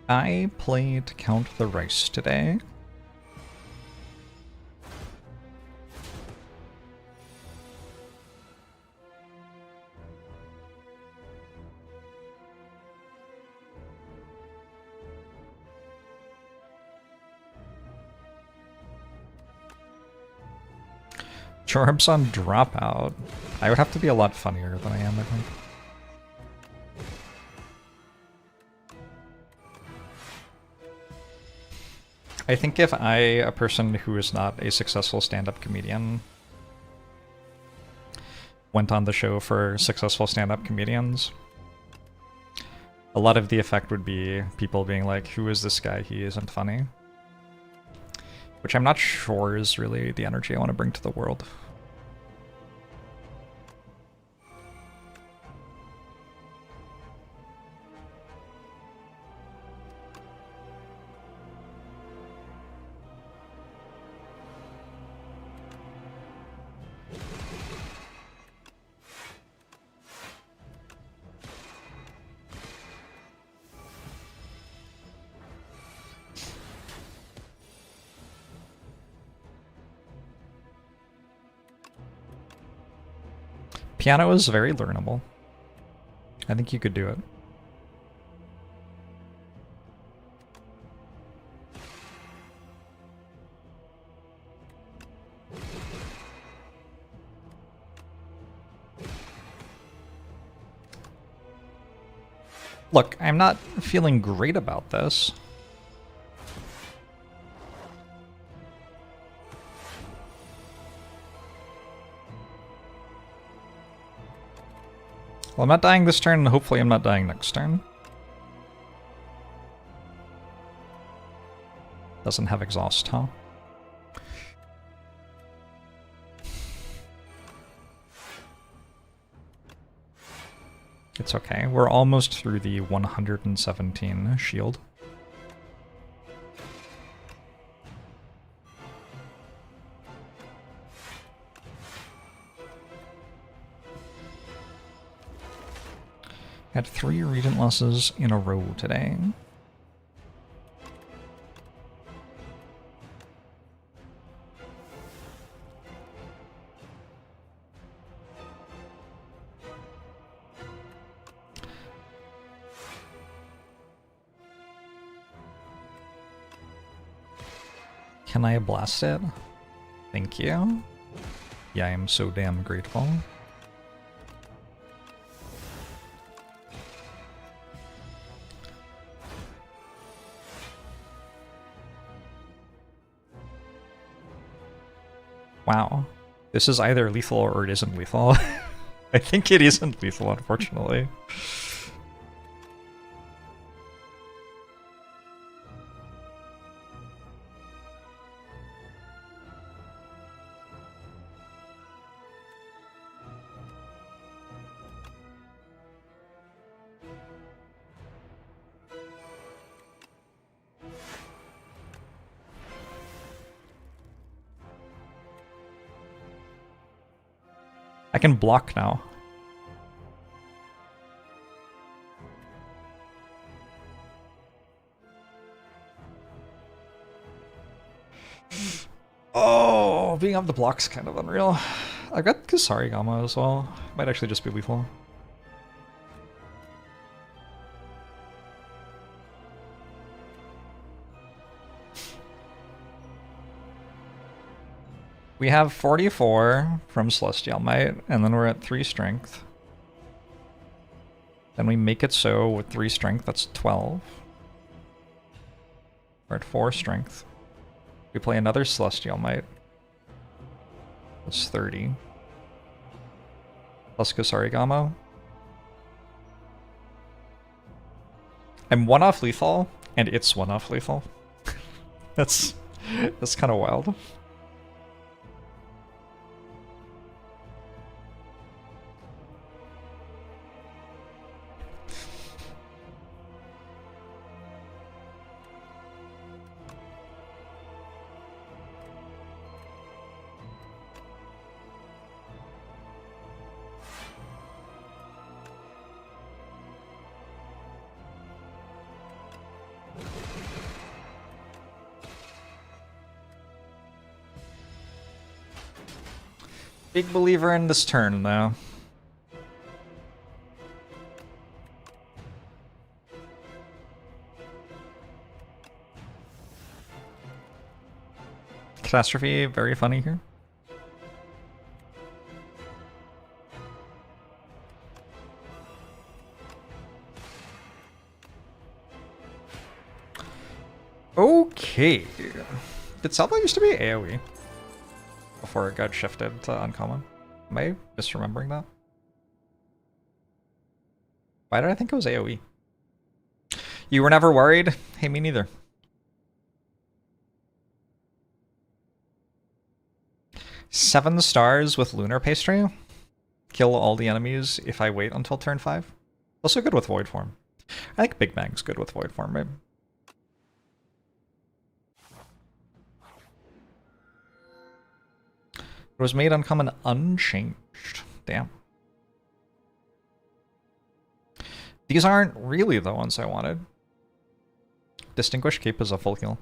I played Count the Rice today. Jorbs on Dropout. I would have to be a lot funnier than I am, I think. I think if I, a person who is not a successful stand-up comedian, went on the show for successful stand-up comedians, a lot of the effect would be people being like, who is this guy? He isn't funny. Which I'm not sure is really the energy I want to bring to the world. Piano is very learnable. I think you could do it. Look, I'm not feeling great about this. Well, I'm not dying this turn, and hopefully I'm not dying next turn. Doesn't have exhaust, huh? It's okay. We're almost through the 117 shield. Had 3 Regent losses in a row today. Can I blast it? Thank you. Yeah, I am so damn grateful. Wow. This is either lethal or it isn't lethal. I think it isn't lethal, unfortunately. I can block now. Oh, being up the block's kind of unreal. I've got Kusarigama as well. Might actually just be lethal. We have 44 from Celestial Might, and then we're at 3 strength. Then we make it so with 3 strength, that's 12. We're at 4 strength. We play another Celestial Might. That's 30. Plus Kusarigama. I'm 1 off lethal, and it's 1 off lethal. That's kind of wild. Big believer in this turn, though. Catastrophe, very funny here. Okay. Did Salvo used to be AoE? Before it got shifted to uncommon. Am I misremembering that? Why did I think it was AoE? You were never worried? Hey, me neither. Seven stars with Lunar Pastry. Kill all the enemies if I wait until turn 5. Also good with Void Form. I think Big Bang's good with Void Form, right? It was made uncommon unchanged. Damn. These aren't really the ones I wanted. Distinguished Cape is a full heal.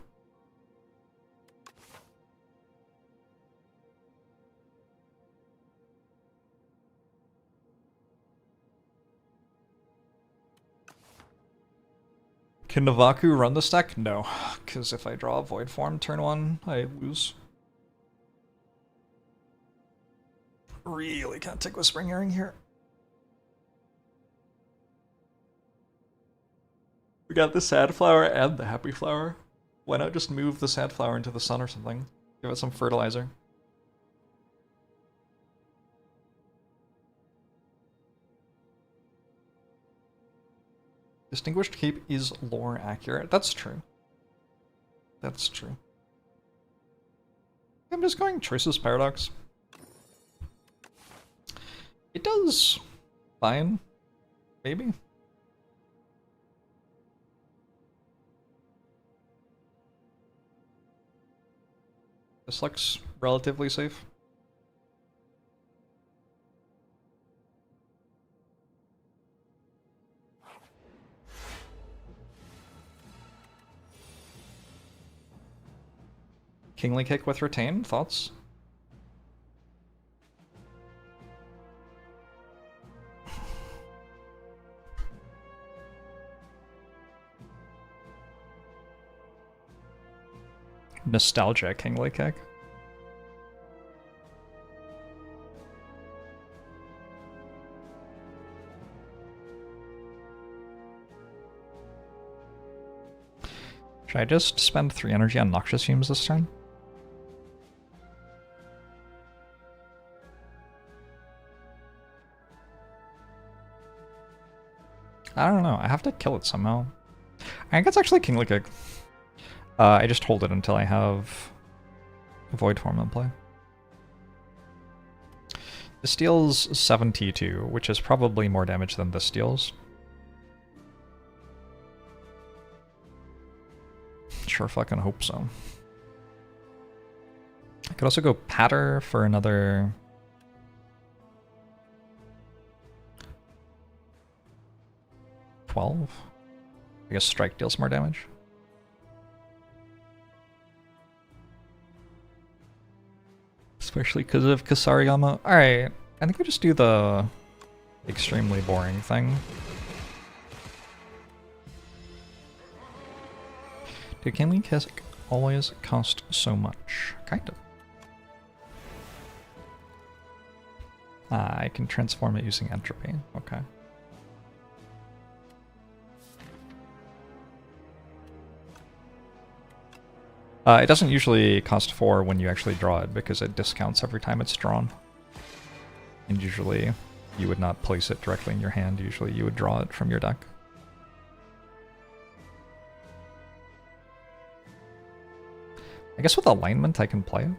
Can Navaku run this deck? No, because if I draw a Void Form turn 1, I lose. Really can't take Whispering Earring here. We got the Sad Flower and the Happy Flower. Why not just move the Sad Flower into the sun or something? Give it some fertilizer. Distinguished Cape is lore accurate. That's true. That's true. I'm just going Choices Paradox. It does fine, maybe. This looks relatively safe. Kingly Kick with Retain, thoughts? Nostalgia Kingly Kick. Should I just spend 3 energy on Noxious Fumes this turn? I don't know. I have to kill it somehow. I think it's actually King Lickig. I just hold it until I have Void Form in play. This deals 72, which is probably more damage than this deals. Sure fucking hope so. I could also go Patter for another... 12? I guess Strike deals more damage. Especially because of Kasariyama. Alright, I think we just do the extremely boring thing. Dude, can Link has always cost so much? Kind of. I can transform it using entropy. Okay. It doesn't usually cost 4 when you actually draw it because it discounts every time it's drawn. And usually you would not place it directly in your hand, usually you would draw it from your deck. I guess with alignment I can play it.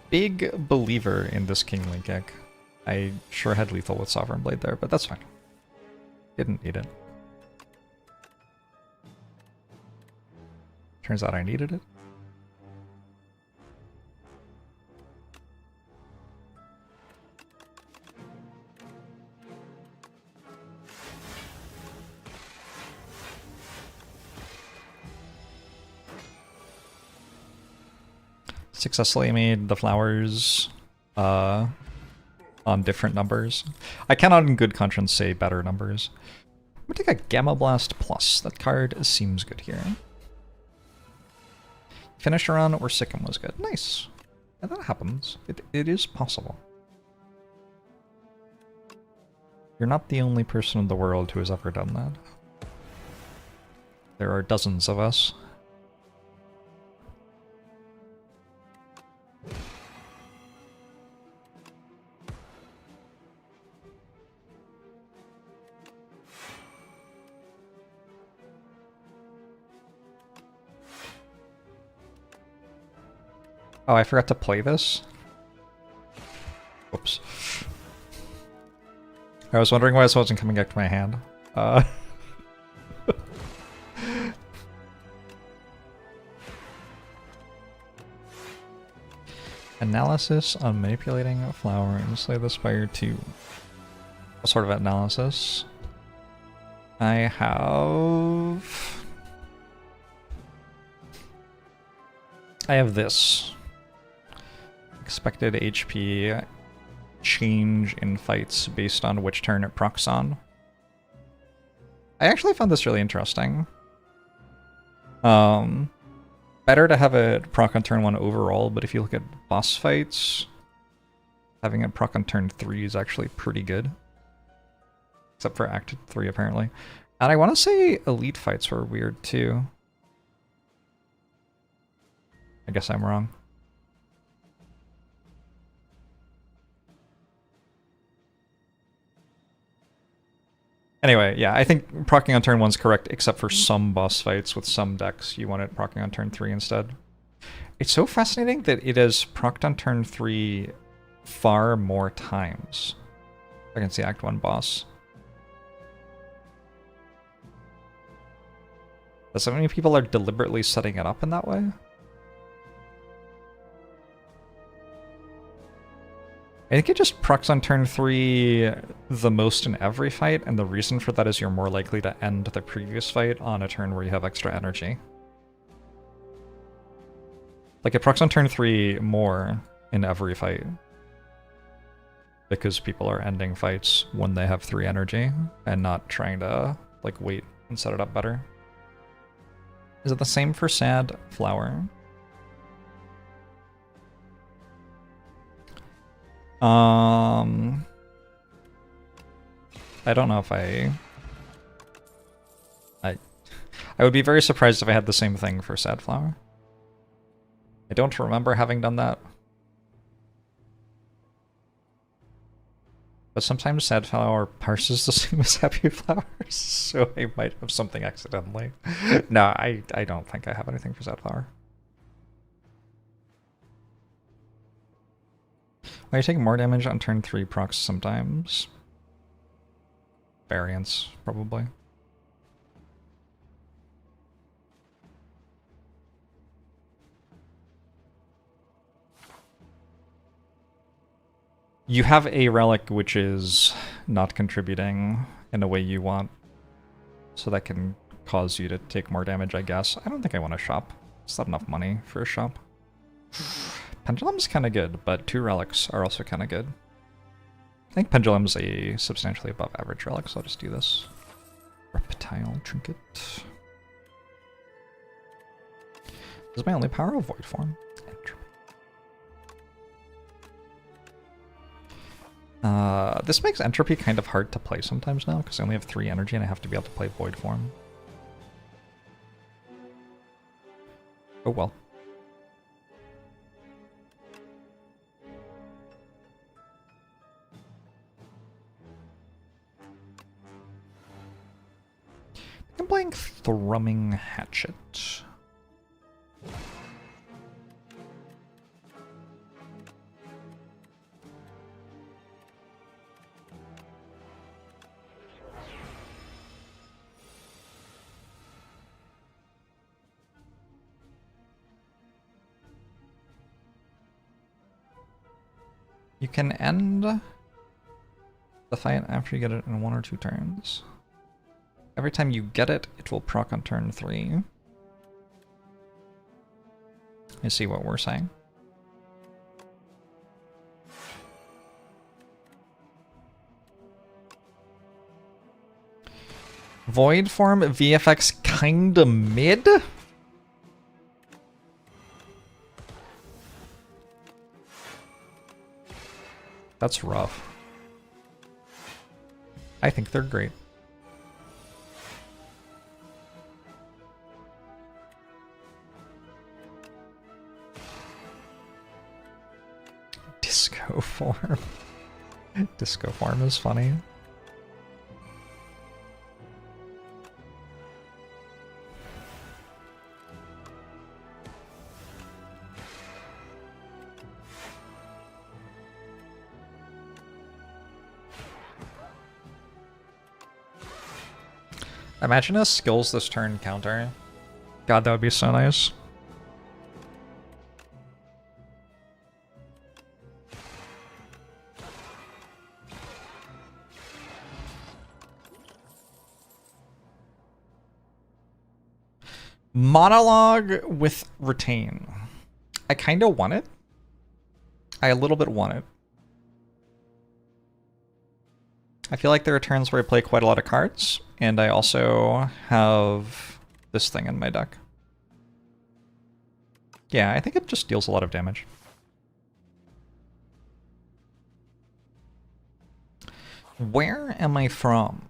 Big believer in this King Link deck. I sure had lethal with Sovereign Blade there, but that's fine. Didn't need it. Turns out I needed it. Successfully made the flowers on different numbers. I cannot in good conscience say better numbers. I'm gonna take a Gamma Blast Plus. That card seems good here. Finish a run or Sikkim was good. Nice. Yeah, that happens. It is possible. You're not the only person in the world who has ever done that. There are dozens of us. Oh, I forgot to play this? Oops. I was wondering why this wasn't coming back to my hand. Analysis on manipulating a flower and slay the spire 2. What sort of analysis? I have this. Expected HP change in fights based on which turn it procs on. I actually found this really interesting. Better to have it proc on turn 1 overall, but if you look at boss fights, having it proc on turn 3 is actually pretty good. Except for Act 3, apparently. And I want to say elite fights were weird, too. I guess I'm wrong. Anyway, yeah, I think proccing on turn 1's correct, except for some boss fights with some decks. You want it proccing on turn 3 instead. It's so fascinating that it has procced on turn 3 far more times against the Act 1 boss. Does so many people are deliberately setting it up in that way? I think it just procs on turn 3 the most in every fight, and the reason for that is you're more likely to end the previous fight on a turn where you have extra energy. Like, it procs on turn 3 more in every fight. Because people are ending fights when they have 3 energy, and not trying to, like, wait and set it up better. Is it the same for Sad Flower? I don't know if I would be very surprised if I had the same thing for Sad Flower. I don't remember having done that. But sometimes sad flower parses the same as happy flowers, so I might have something accidentally. No, I don't think I have anything for sad flower. Well, you take more damage on turn 3 procs sometimes. Variance, probably. You have a relic which is not contributing in a way you want, so that can cause you to take more damage, I guess. I don't think I want to shop. It's not enough money for a shop. Pendulum's kind of good, but 2 relics are also kind of good. I think Pendulum's a substantially above average relic, so I'll just do this. Reptile Trinket. This is my only power of Void Form. This makes Entropy kind of hard to play sometimes now, because I only have 3 energy and I have to be able to play Void Form. Oh well. I'm playing Thrumming Hatchet. You can end the fight after you get it in 1 or 2 turns. Every time you get it, it will proc on turn 3. You see what we're saying? Void Form VFX kinda mid? That's rough. I think they're great. Disco Form. Disco Form is funny. Imagine a skills this turn counter. God, that would be so nice. Monologue with retain. I kind of want it. I a little bit want it. I feel like there are turns where I play quite a lot of cards, and I also have this thing in my deck. Yeah, I think it just deals a lot of damage. Where am I from?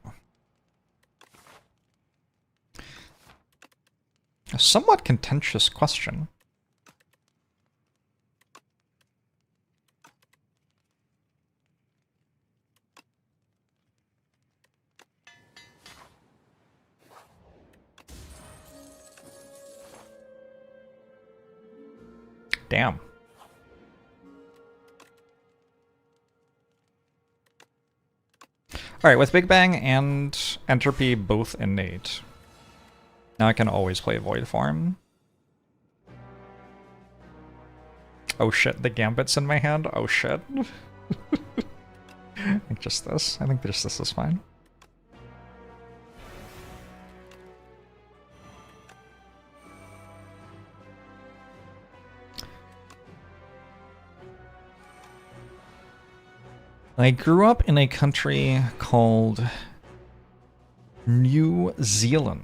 A somewhat contentious question. Damn. Alright, with Big Bang and Entropy both innate, now I can always play Void Form. Oh shit, the Gambit's in my hand? Oh shit. I think just this. I think just this is fine. I grew up in a country called New Zealand.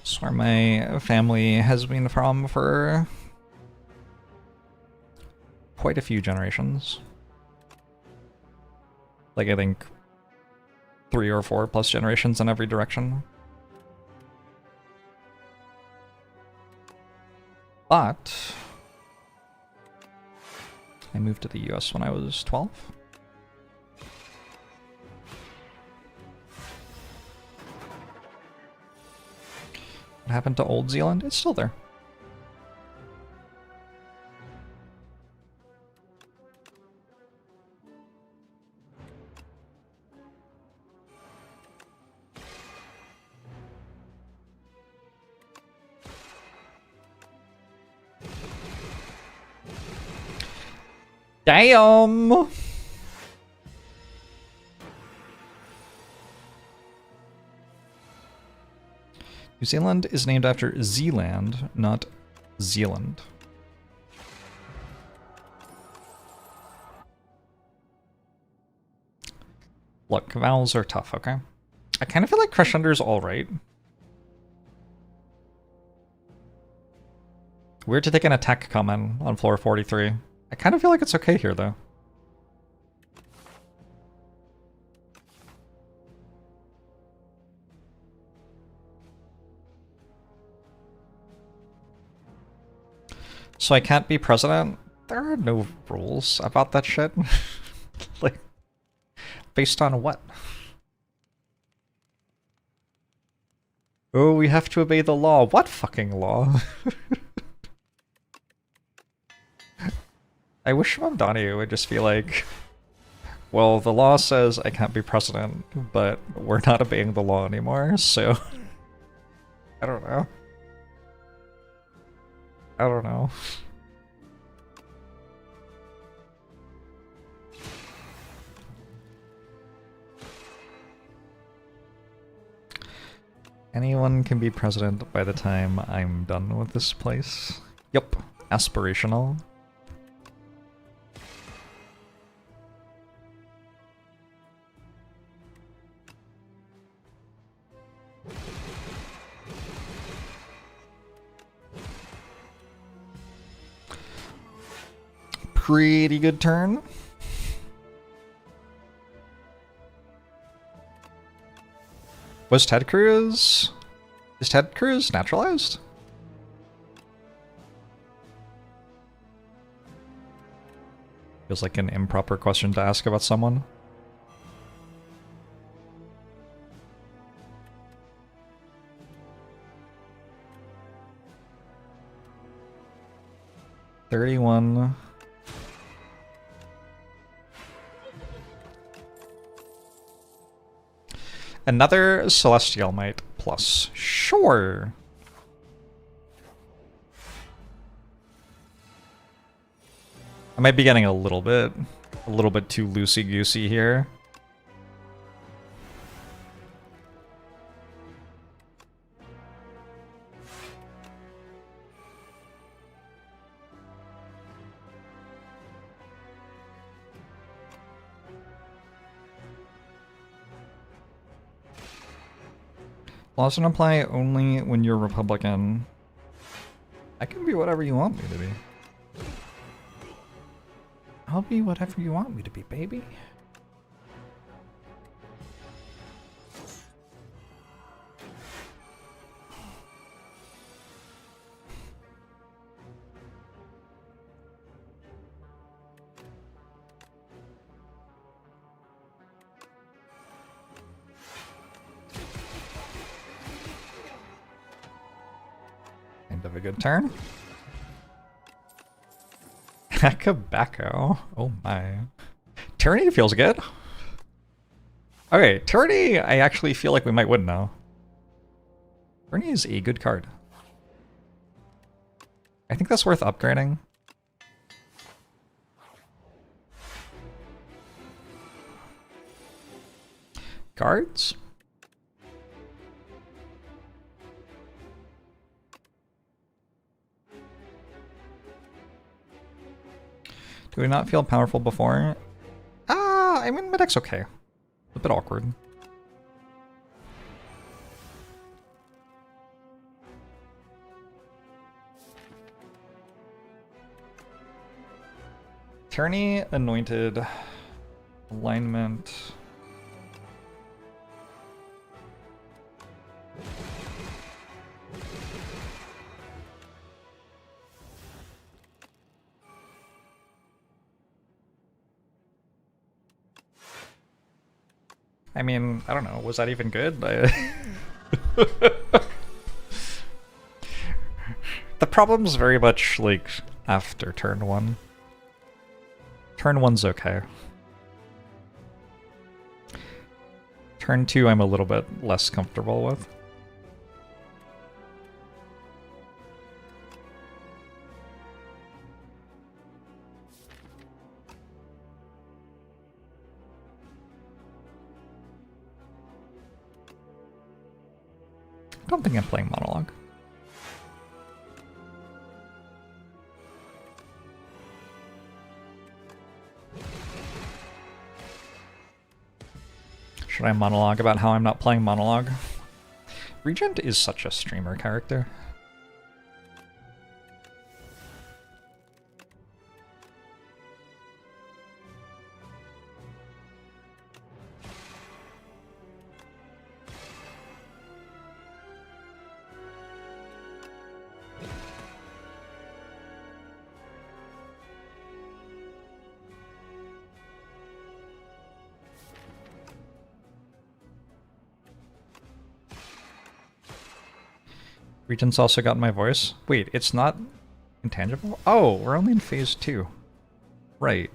It's where my family has been from for quite a few generations. Like, I think 3 or 4 plus generations in every direction. But I moved to the US when I was 12. What happened to Old Zealand? It's still there. Damn! New Zealand is named after Zealand, not Zealand. Look, vowels are tough, okay? I kind of feel like Crescendo's alright. Weird to take an attack comment on floor 43. I kind of feel like it's okay here, though. So I can't be president? There are no rules about that shit. Like, based on what? Oh, we have to obey the law. What fucking law? I wish Mamdani would just be like, well, the law says I can't be president, but we're not obeying the law anymore, so... I don't know. I don't know. Anyone can be president by the time I'm done with this place. Yup, aspirational. Pretty good turn. Was Ted Cruz... Is Ted Cruz naturalized? Feels like an improper question to ask about someone. $31. Another Celestial Might plus. Sure. I might be getting a little bit too loosey-goosey here. Laws don't apply only when you're Republican. I can be whatever you want me to be. I'll be whatever you want me to be, baby. End of a good turn. Akabako. Oh my. Tyranny feels good. Okay, Tyranny, I actually feel like we might win now. Tyranny is a good card. I think that's worth upgrading. Guards? Do we not feel powerful before? I mean, my deck's okay. A bit awkward. Tyranny, Anointed. Alignment. I mean, I don't know, was that even good? The problem's very much, like, after turn 1. Turn 1's okay. Turn 2 I'm a little bit less comfortable with. I don't think I'm playing monologue. Should I monologue about how I'm not playing monologue? Regent is such a streamer character. Regent's also got my voice. Wait, it's not intangible? Oh, we're only in phase 2. Right.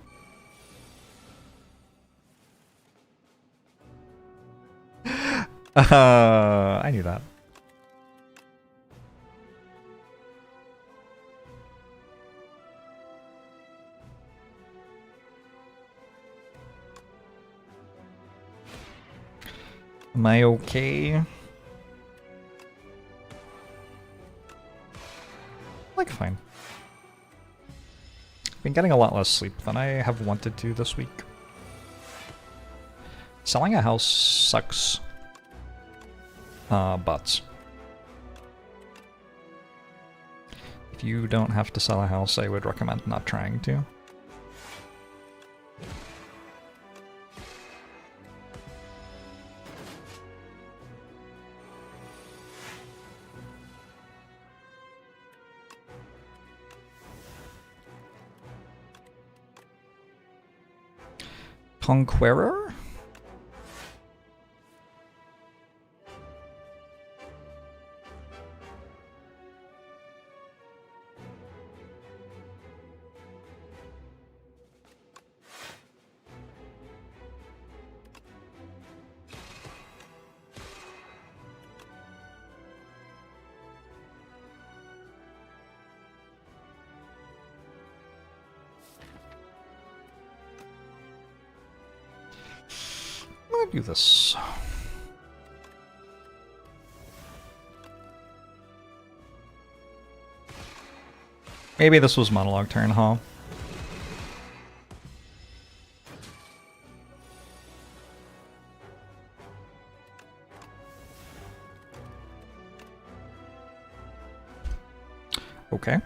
I knew that. Am I okay? Like, fine. Been getting a lot less sleep than I have wanted to this week. Selling a house sucks. But if you don't have to sell a house, I would recommend not trying to. Conqueror? I'm gonna do this. Maybe this was monologue turn, huh? Okay.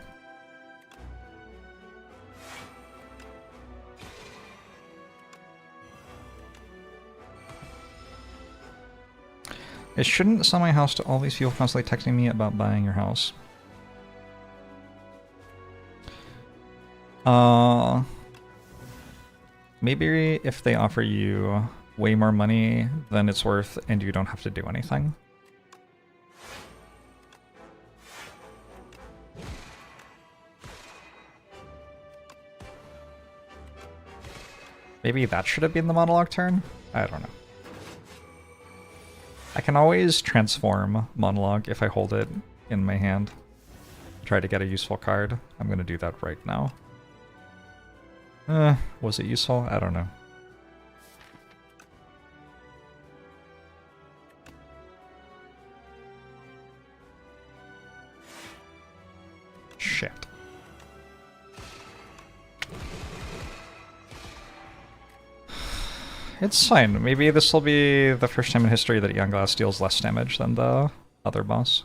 It shouldn't sell my house to all these people constantly texting me about buying your house. Maybe if they offer you way more money than it's worth and you don't have to do anything. Maybe that should have been the monologue turn? I don't know. I can always transform monologue if I hold it in my hand. Try to get a useful card. I'm gonna do that right now. Was it useful? I don't know. Shit. It's fine. Maybe this will be the first time in history that Young Glass deals less damage than the other boss.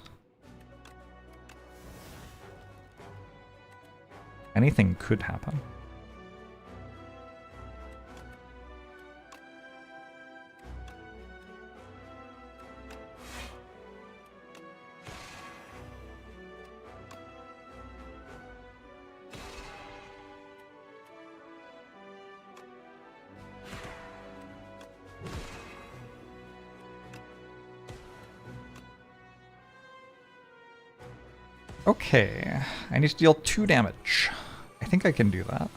Anything could happen. Okay, I need to deal 2 damage. I think I can do that.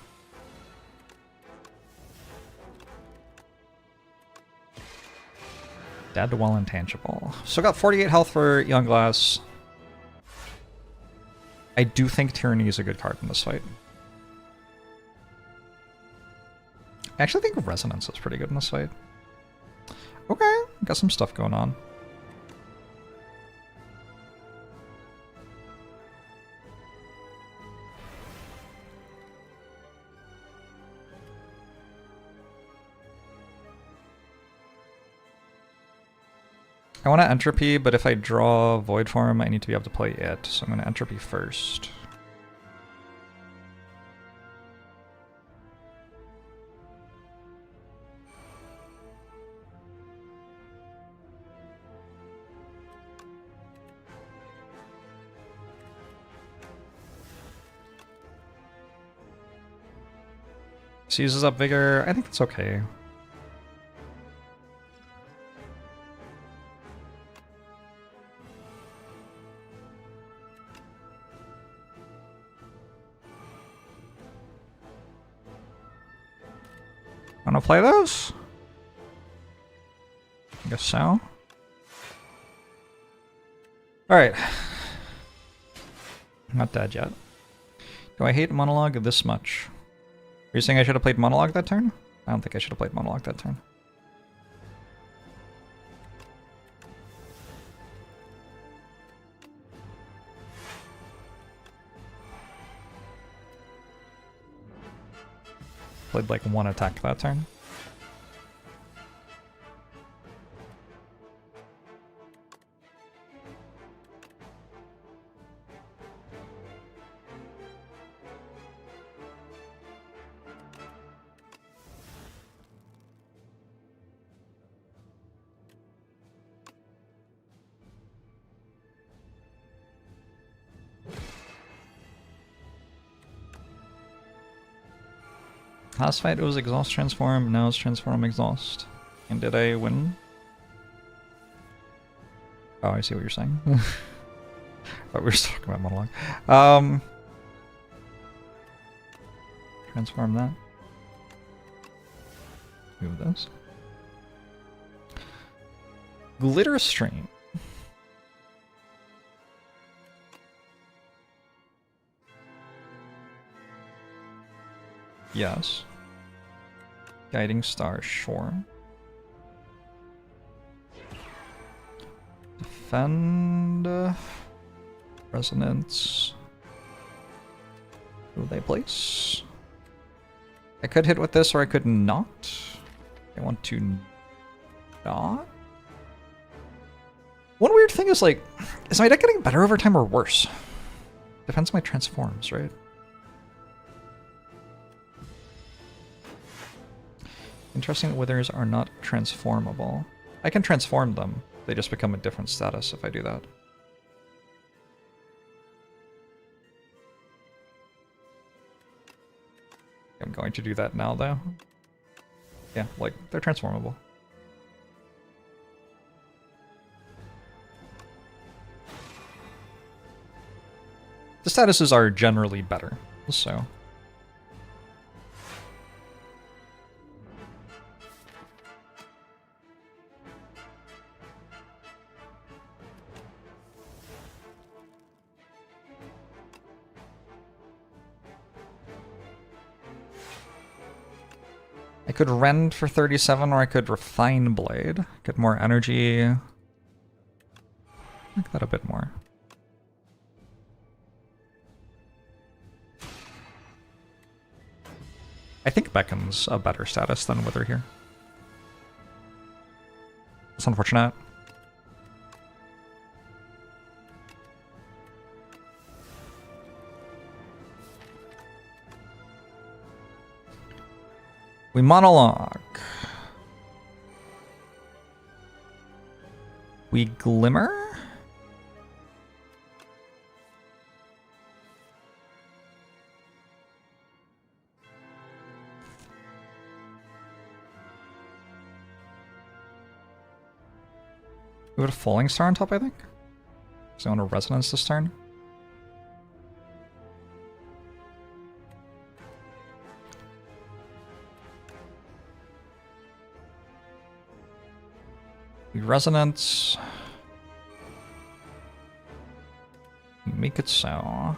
Dead while intangible. So got 48 health for Young Glass. I do think Tyranny is a good card in this fight. I actually think Resonance is pretty good in this fight. Okay, got some stuff going on. I want to Entropy, but if I draw Void Form, I need to be able to play it, so I'm going to Entropy first. This uses up Vigor. I think that's okay. Wanna play those? I guess so. Alright. Not dead yet. Do I hate Monologue this much? Are you saying I should have played Monologue that turn? I don't think I should have played Monologue that turn. Played like 1 attack that turn. Last fight it was Exhaust Transform, now it's Transform Exhaust. And did I win? Oh, I see what you're saying. But we're still talking about Monologue. Transform that. Move this. Glitter Stream. Yes. Guiding Star, sure. Defend. Resonance. Who they place? I could hit with this or I could not. I want to not. One weird thing is like, is my deck getting better over time or worse? Depends on my transforms, right? Interesting that withers are not transformable. I can transform them. They just become a different status if I do that. I'm going to do that now though. Yeah, like, they're transformable. The statuses are generally better, so... I could Rend for 37, or I could Refine Blade. Get more energy. Make that a bit more. I think Beckon's a better status than Wither here. It's unfortunate. We monologue. We glimmer. We have a Falling Star on top, I think. So I want to Resonance this turn. Resonance. Make it so.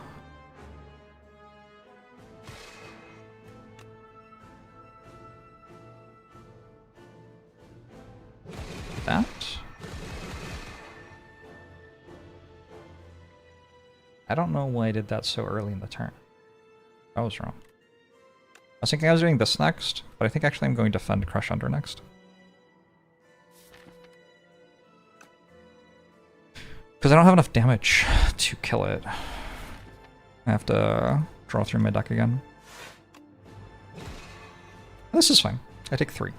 That. I don't know why I did that so early in the turn. I was wrong. I was thinking I was doing this next, but I think actually I'm going to defend Crush Under next. Because I don't have enough damage to kill it. I have to draw through my deck again. This is fine. I take 3.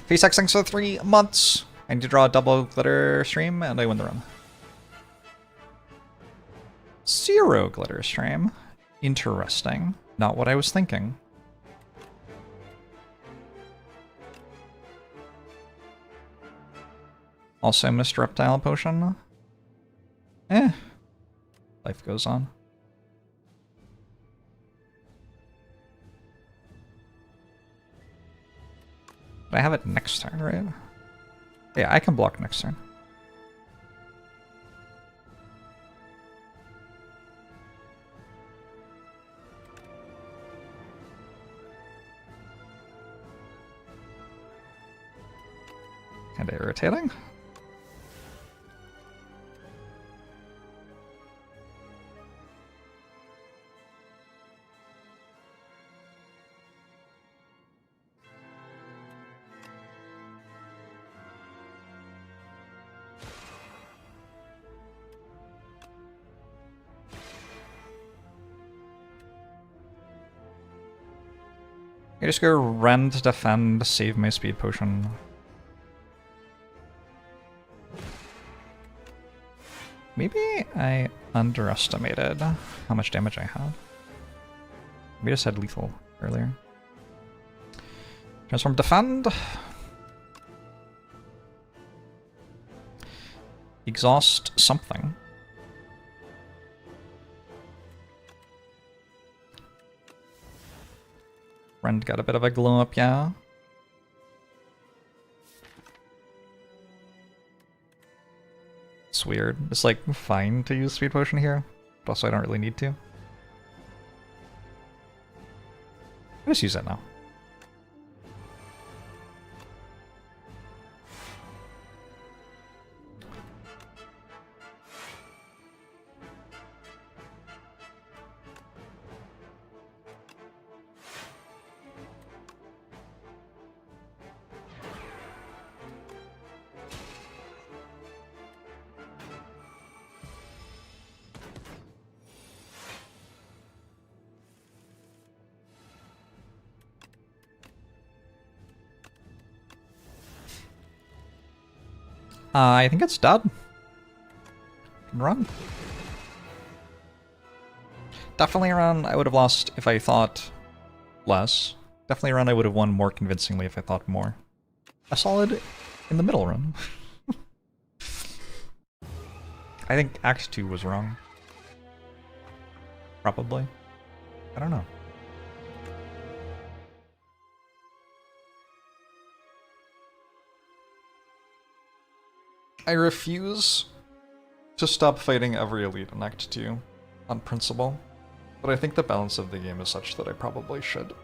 Face Xing for 3 months. I need to draw a double glitter stream and I win the run. 0 glitter stream. Interesting. Not what I was thinking. Also missed Reptile Potion. Life goes on. But I have it next turn, right? Yeah, I can block next turn. Kinda irritating. I just go rend, defend, save my speed potion. Maybe I underestimated how much damage I had. We just had lethal earlier. Transform, defend. Exhaust something. Rend got a bit of a glow up, yeah. It's weird. It's like fine to use speed potion here, but also I don't really need to. I just use that now. I think it's dead. Run. Definitely a run I would have lost if I thought less. Definitely a run I would have won more convincingly if I thought more. A solid in the middle run. I think Act 2 was wrong. Probably. I don't know. I refuse to stop fighting every elite in Act 2 on principle, but I think the balance of the game is such that I probably should.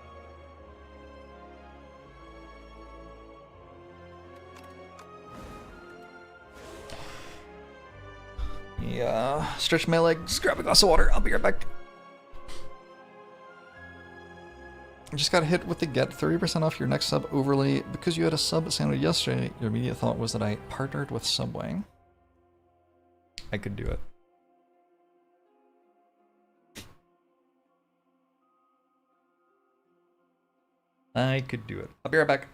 Yeah, stretch my legs, grab a glass of water, I'll be right back. I just got hit with the get 30% off your next sub overlay. Because you had a sub sounded yesterday, your immediate thought was that I partnered with Subway. I could do it. I could do it. I'll be right back.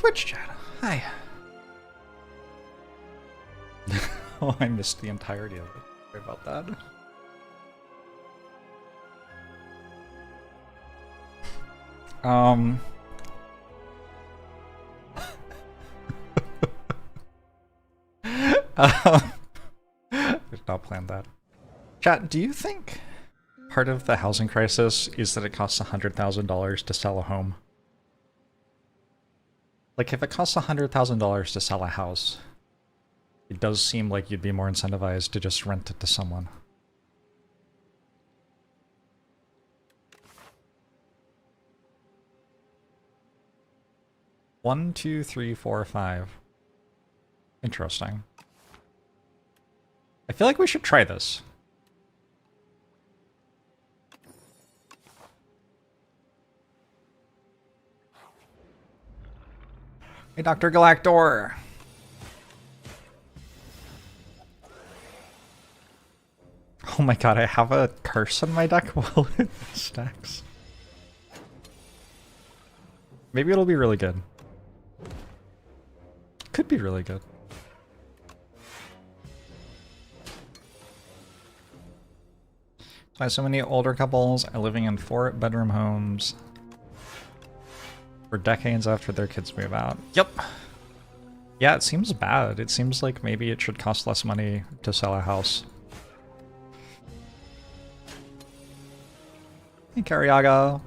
Twitch chat. Hi. Oh, I missed the entirety of it. Sorry about that. Did not plan that. Chat, do you think part of the housing crisis is that it costs $100,000 to sell a home? Like, if it costs $100,000 to sell a house, it does seem like you'd be more incentivized to just rent it to someone. One, two, three, four, five. Interesting. I feel like we should try this. Hey, Dr. Galactor! Oh my god, I have a curse in my deck while it stacks. Maybe it'll be really good. Could be really good. Why so many older couples are living in 4-bedroom homes for decades after their kids move out. Yep. Yeah, it seems bad. It seems like maybe it should cost less money to sell a house. Hey, Cariaga.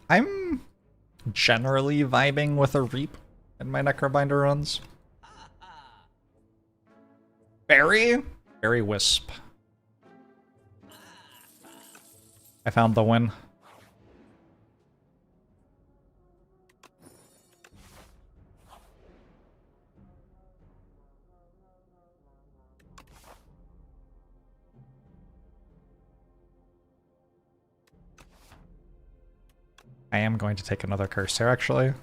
I'm generally vibing with a Reap in my Necrobinder runs. Berry Wisp. I found the win. I am going to take another curse here, actually.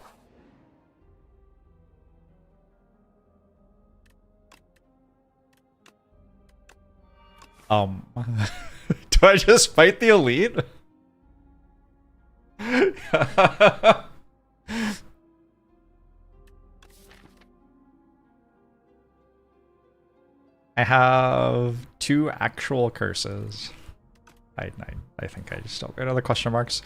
Do I just fight the elite? I have 2 actual curses. I think I just don't go to the question marks.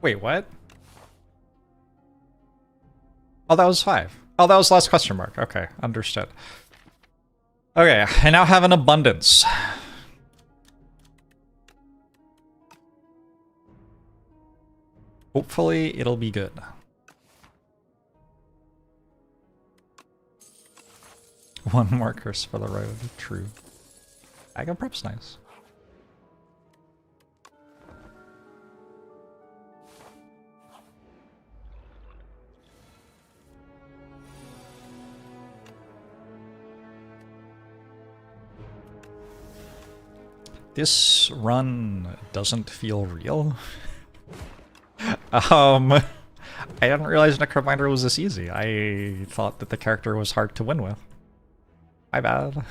Wait, what? Oh, that was 5. Oh, that was last question mark. Okay, understood. Okay, I now have an abundance. Hopefully, it'll be good. One more curse for the road. True. Aga prep's nice. This run doesn't feel real. I didn't realize Necrobinder was this easy. I thought that the character was hard to win with. My bad.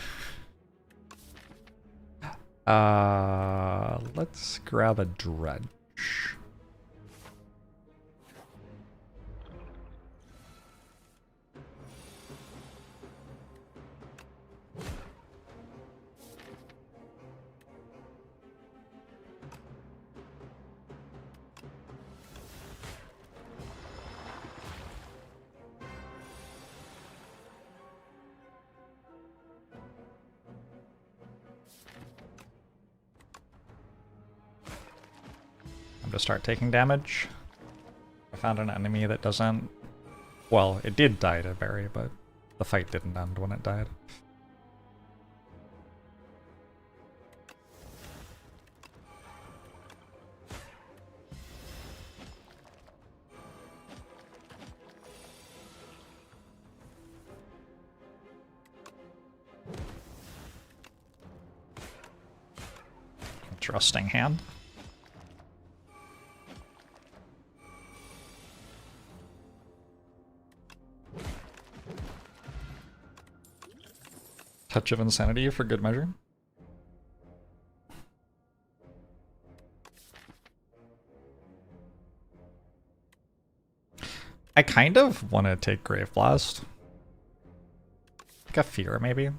Let's grab a dredge. I'm gonna start taking damage. I found an enemy that doesn't... Well, it did die to Barry, but the fight didn't end when it died. interesting hand. Touch of Insanity for good measure. I kind of want to take Grave Blast. Like a Fear, maybe.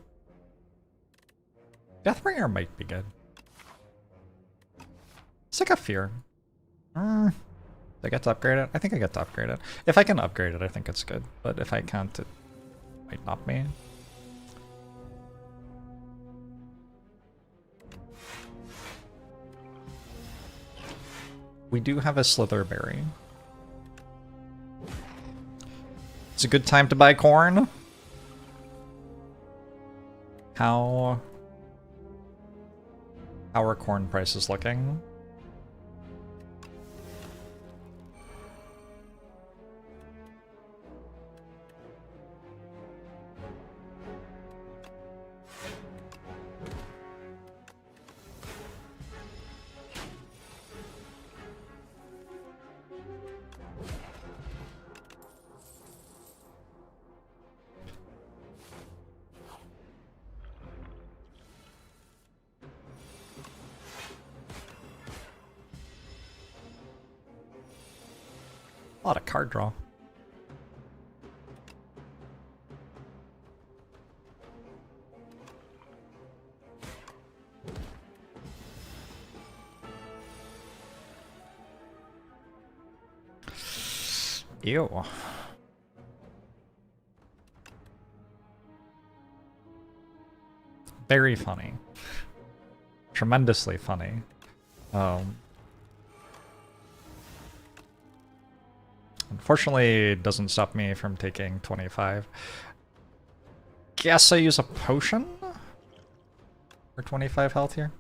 Deathbringer might be good. It's like a Fear. Do I get to upgrade it? I think I get to upgrade it. If I can upgrade it, I think it's good. But if I can't, it might not be. We do have a Slitherberry. It's a good time to buy corn. How are corn prices looking? A lot of card draw. Ew. Very funny. Tremendously funny. Unfortunately, it doesn't stop me from taking 25. Guess I use a potion? For 25 health here.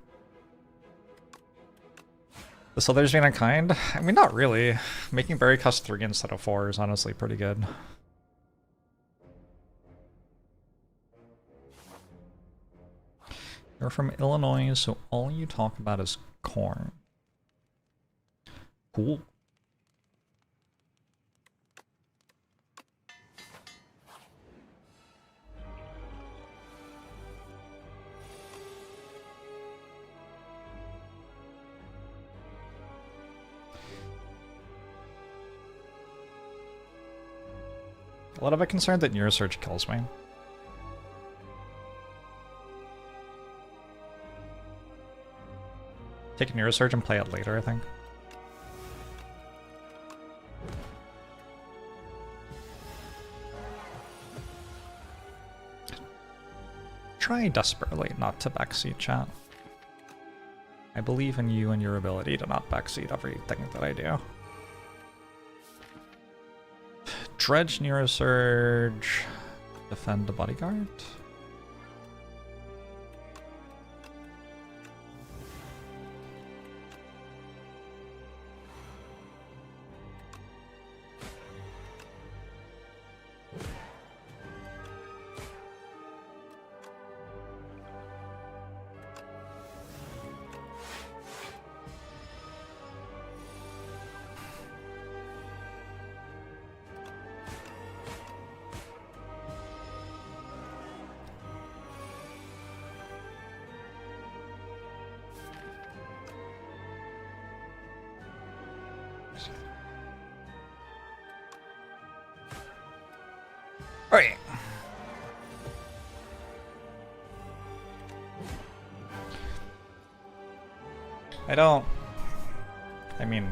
This other's being unkind? I mean, not really. Making Berry cost 3 instead of 4 is honestly pretty good. You're from Illinois, so all you talk about is corn. Cool. A little bit concerned that Neurosurge kills me. Take a Neurosurge and play it later, I think. Try desperately not to backseat, chat. I believe in you and your ability to not backseat everything that I do. Dredge, Neurosurge, defend the bodyguard. Alright. I mean,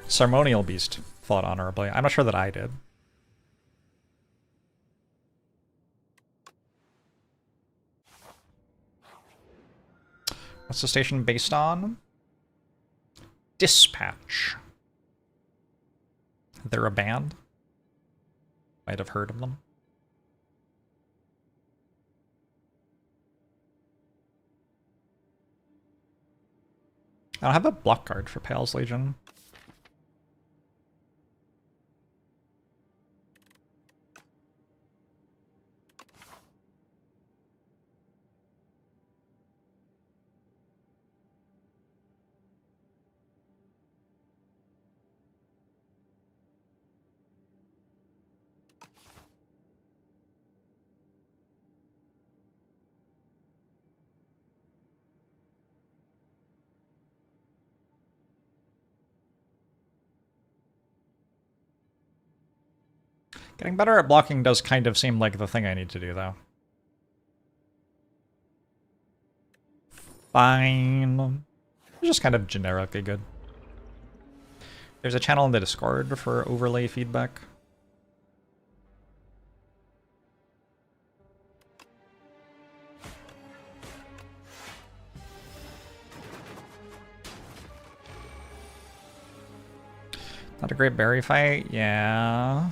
Ceremonial Beast fought honorably. I'm not sure that I did. What's the station based on? Dispatch. They're a band. Might have heard of them. I don't have a block card for Pale's Legion. Getting better at blocking does kind of seem like the thing I need to do, though. Fine. Just kind of generically good. There's a channel in the Discord for overlay feedback. Not a great berry fight? Yeah.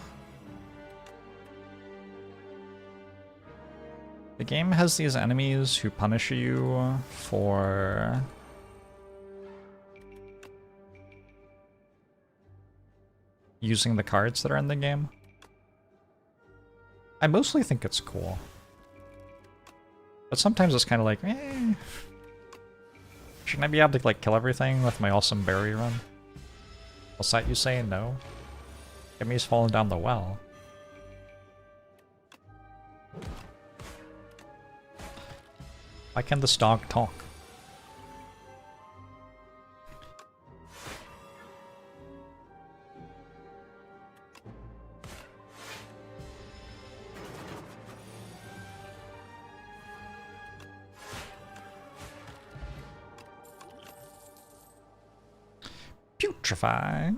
The game has these enemies who punish you for using the cards that are in the game. I mostly think it's cool. But sometimes it's kind of like, eh. Shouldn't I be able to like kill everything with my awesome berry run? What's that you say? No? Enemy's falling down the well. Why can't this dog talk? Putrefy.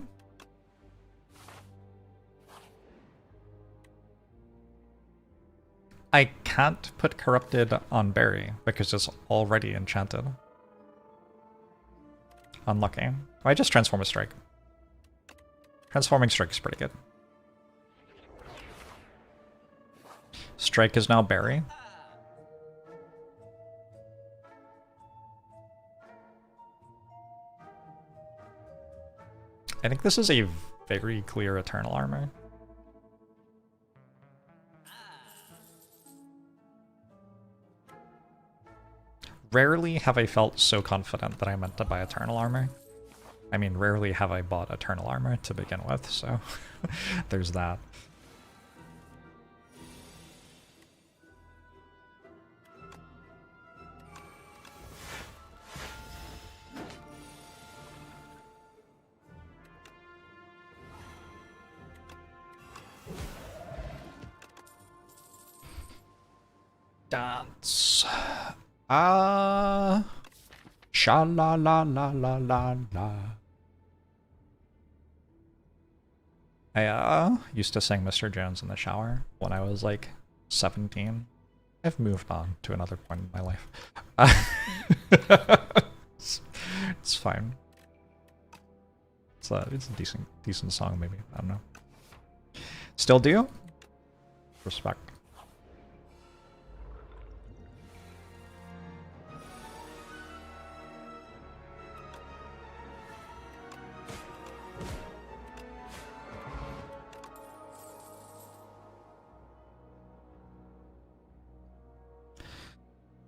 I can't put Corrupted on Berry because it's already enchanted. Unlucky. I just transform a Strike. Transforming Strike is pretty good. Strike is now Berry. I think this is a very clear Eternal Armor. Rarely have I felt so confident that I meant to buy Eternal Armor. I mean, rarely have I bought Eternal Armor to begin with, so there's that. Dance. Sha la la la la la la. I used to sing Mr. Jones in the shower when I was like 17. I've moved on to another point in my life. It's fine. It's a decent song maybe. I don't know. Still do? Respect.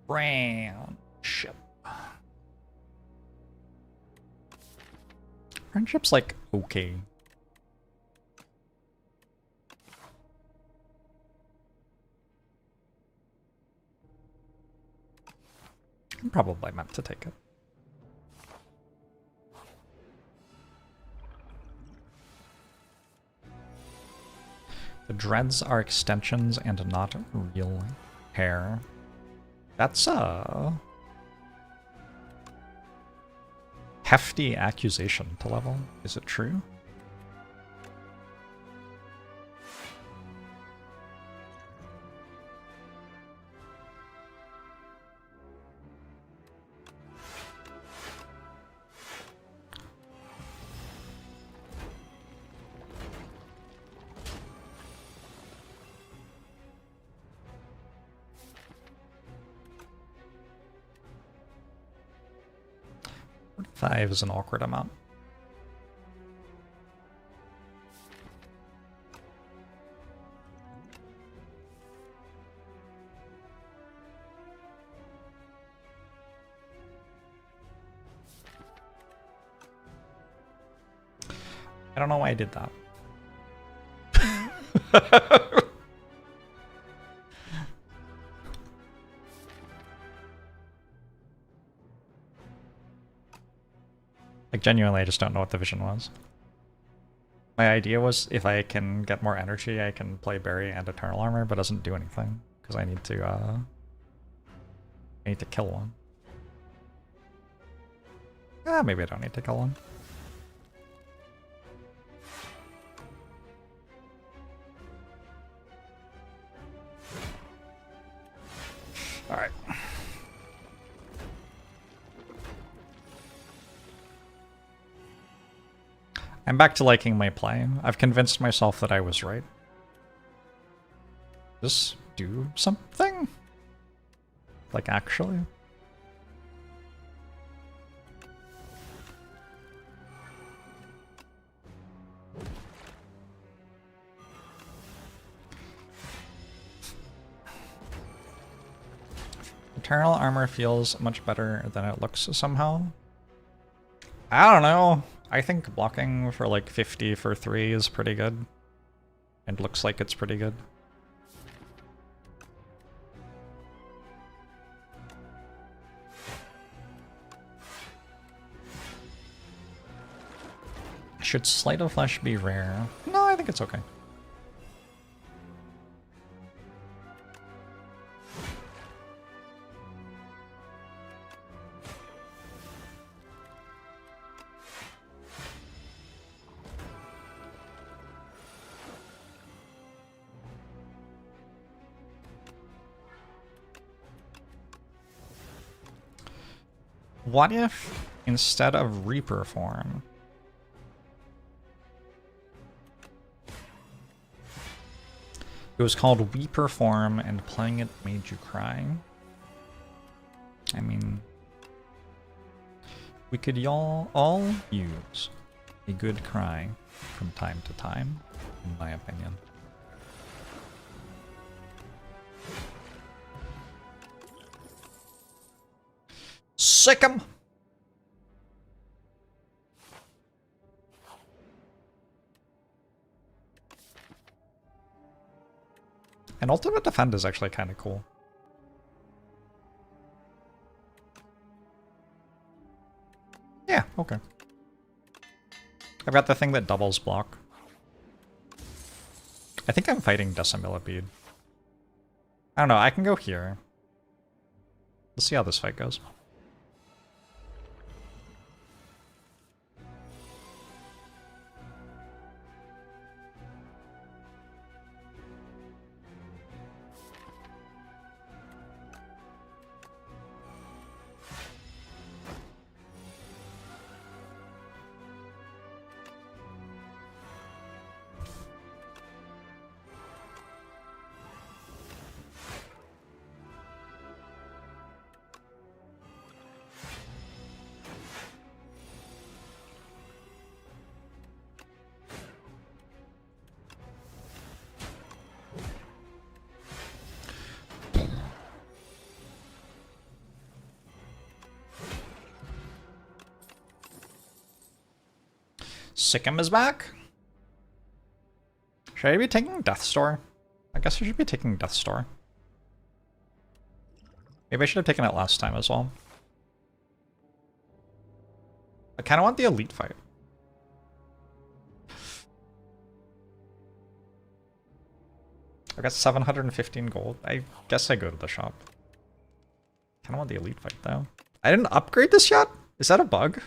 Friendship. Friendship's like okay. I probably meant to take it. The dreads are extensions and not real hair. That's a hefty accusation to level. Is it true? Five is an awkward amount. I don't know why I did that. Like, genuinely, I just don't know what the vision was. My idea was if I can get more energy, I can play Berry and Eternal Armor, but it doesn't do anything because I need to kill one. Ah, maybe I don't need to kill one. All right. I'm back to liking my play. I've convinced myself that I was right. Just do something? Like, actually? Eternal Armor feels much better than it looks somehow. I don't know. I think blocking for like 50 for 3 is pretty good. And looks like it's pretty good. Should Sleight of Flesh be rare? No, I think it's okay. What if, instead of Reaper form, it was called Weeper form and playing it made you cry? I mean, we could all use a good cry from time to time, in my opinion. Sick 'em! And Ultimate Defend is actually kind of cool. Yeah, okay. I've got the thing that doubles block. I think I'm fighting Decimillipede. I don't know, I can go here. Let's see how this fight goes. Sikkim is back? Should I be taking Death Store? I guess I should be taking Death Store. Maybe I should have taken it last time as well. I kind of want the elite fight. I got 715 gold. I guess I go to the shop. Kind of want the elite fight though. I didn't upgrade this yet? Is that a bug?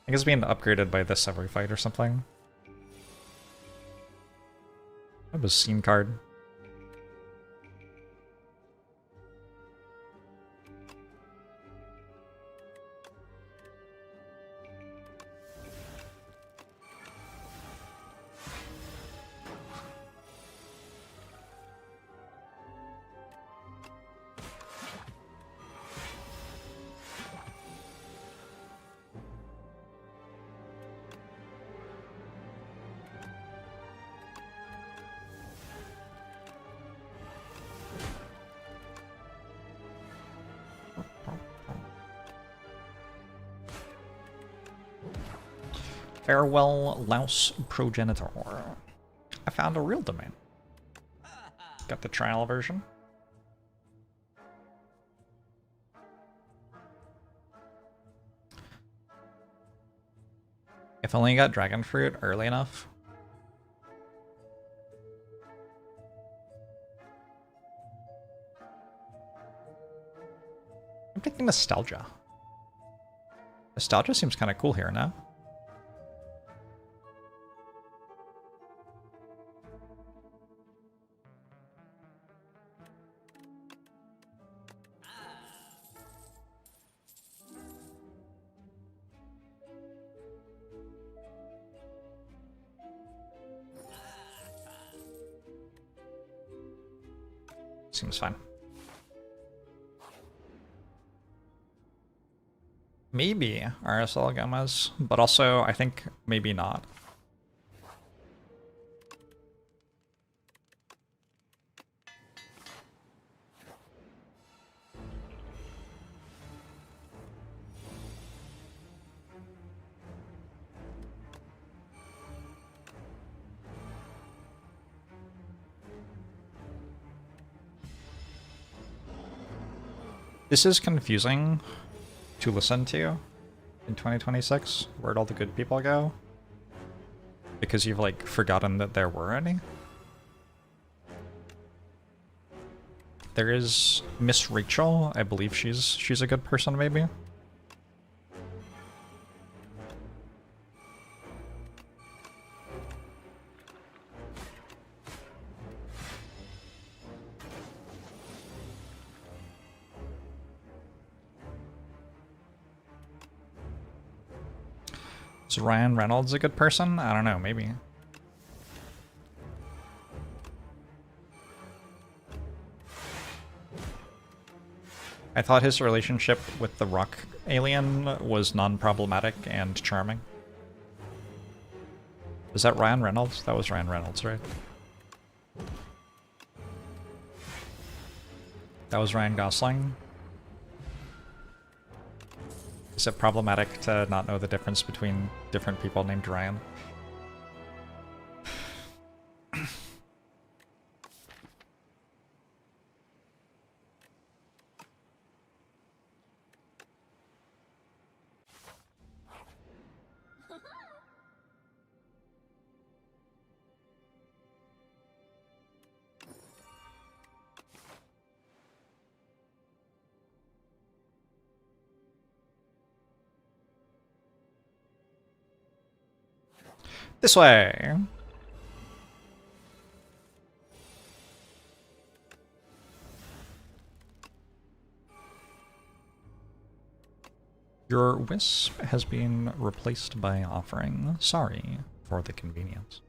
I guess being upgraded by this every fight or something. That was scene card. Farewell, Louse Progenitor. I found a real domain. Got the trial version. If only you got dragon fruit early enough. I'm thinking nostalgia. Nostalgia seems kind of cool here now. Seems fine. Maybe RSL gammas, but also I think maybe not. This is confusing to listen to in 2026. Where'd all the good people go? Because you've like forgotten that there were any. There is Miss Rachel. I believe she's a good person, maybe. Is Ryan Reynolds a good person? I don't know, maybe. I thought his relationship with the rock alien was non-problematic and charming. Is that Ryan Reynolds? That was Ryan Reynolds, right? That was Ryan Gosling. Is it problematic to not know the difference between different people named Ryan? This way. Your wisp has been replaced by offering. Sorry for the convenience.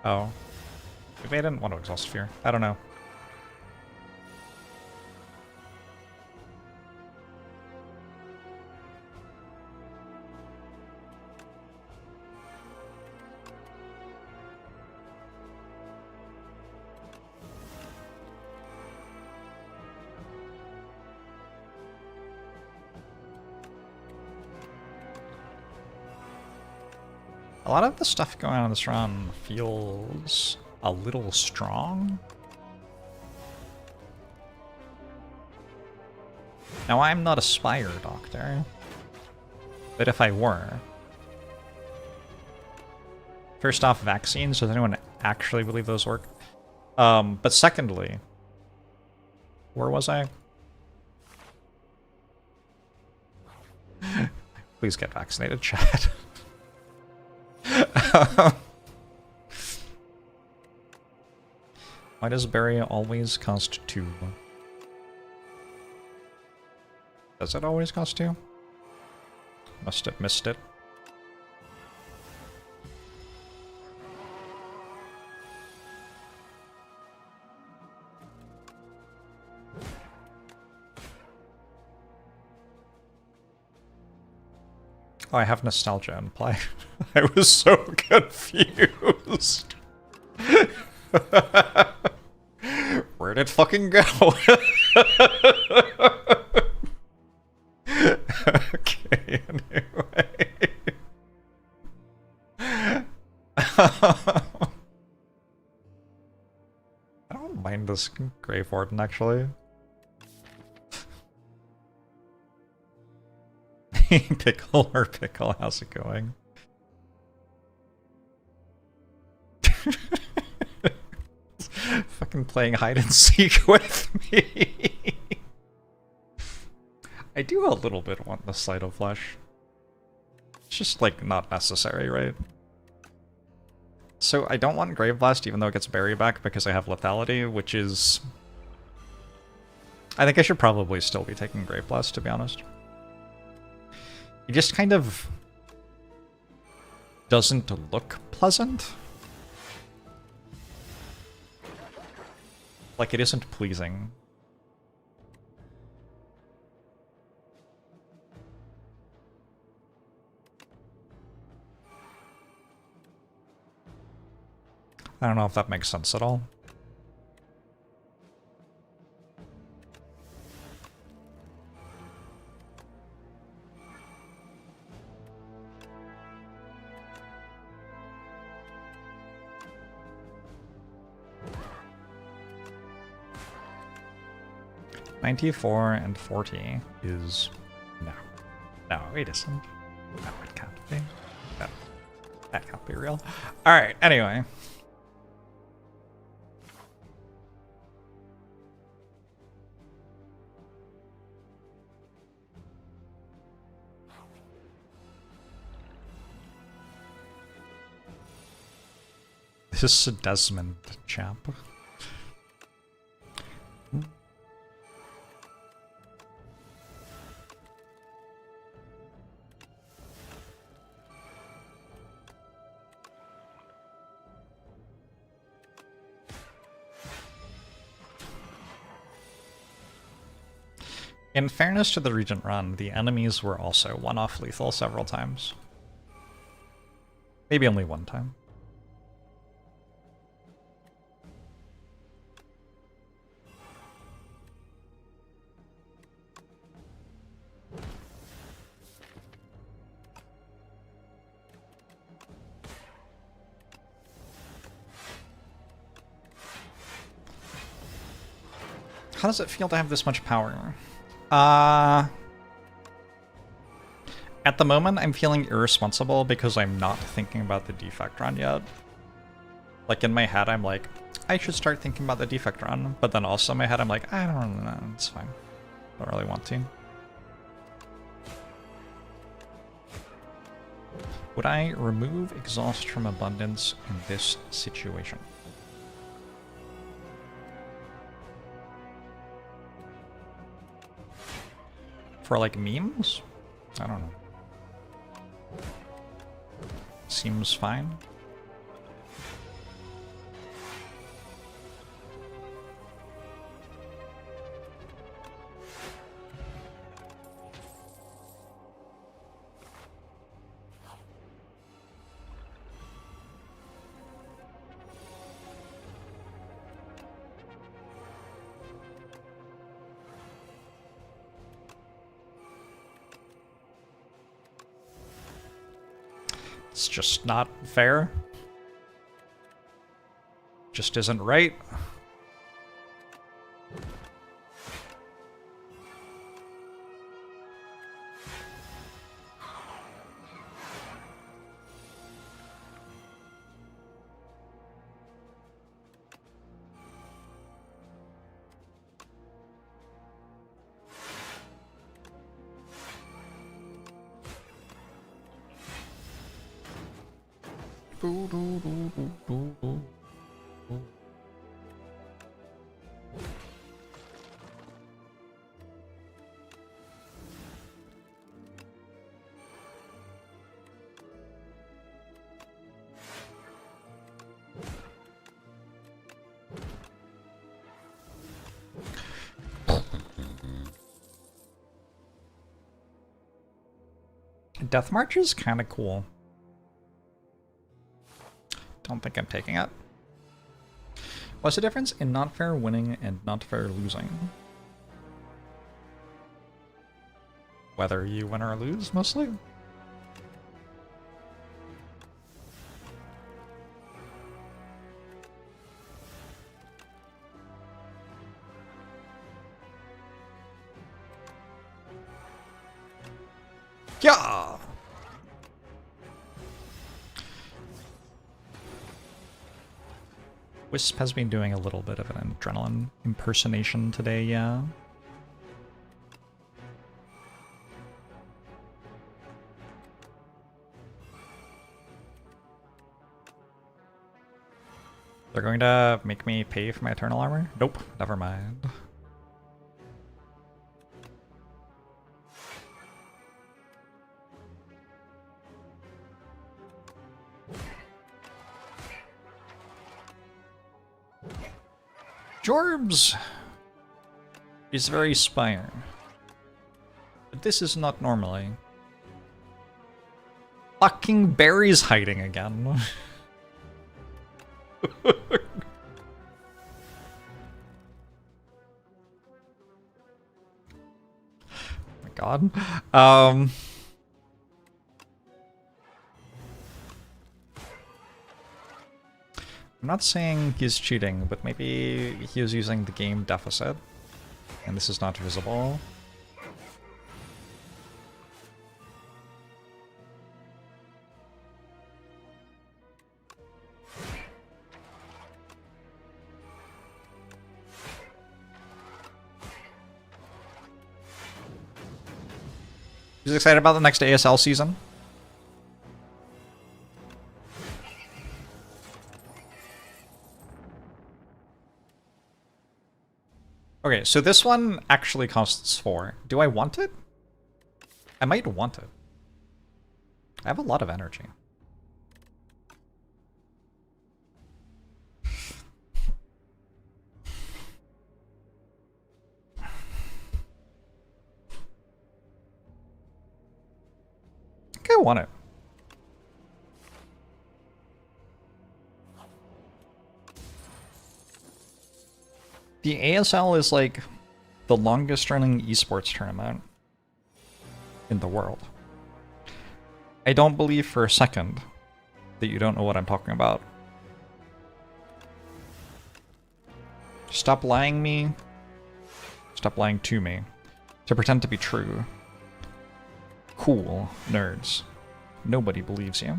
Oh. Maybe I didn't want to exhaust fear. I don't know. A lot of the stuff going on in this run feels a little strong. Now, I'm not a spire doctor, but if I were... First off, vaccines, does anyone actually believe those work? But secondly, where was I? Please get vaccinated, chat. Why does berry always cost 2? Does it always cost 2? Must have missed it. Oh, I have nostalgia in play. I was so confused. Where did it fucking go? Okay, anyway. I don't mind this Grave Warden, actually. Pickle or Pickle, how's it going? Fucking playing hide and seek with me. I do a little bit want the Sleight of Flesh. It's just, like, not necessary, right? So I don't want Grave Blast even though it gets Berry back because I have Lethality, which is... I think I should probably still be taking Grave Blast, to be honest. It just kind of doesn't look pleasant. Like, it isn't pleasing. I don't know if that makes sense at all. $94 and $40 is no. No, it isn't. No, it can't be. No, that can't be real. Alright, anyway. This is a Desmond champ. In fairness to the Regent run, the enemies were also one-off lethal several times. Maybe only one time. How does it feel to have this much power? At the moment, I'm feeling irresponsible because I'm not thinking about the defect run yet. Like, in my head, I'm like, I should start thinking about the defect run, but then also in my head, I'm like, I don't know, it's fine. Don't really want to. Would I remove Exhaust from Abundance in this situation? For, like, memes? I don't know. Seems fine. It's just not fair. Just isn't right. Death March is kind of cool. Don't think I'm taking it. What's the difference in not fair winning and not fair losing? Whether you win or lose, mostly? Yeah! Wisp has been doing a little bit of an adrenaline impersonation today, yeah. They're going to make me pay for my Eternal Armor? Nope, never mind. Jorbs is very spire. But this is not normally. Fucking Barry's hiding again. Oh my god. I'm not saying he's cheating, but maybe he is using the game deficit, and this is not visible. He's excited about the next ASL season. Okay, so this one actually costs 4. Do I want it? I might want it. I have a lot of energy. Okay, I want it. The ASL is like the longest running esports tournament in the world. I don't believe for a second that you don't know what I'm talking about. Stop lying me. Stop lying to me. To pretend to be true. Cool, nerds. Nobody believes you.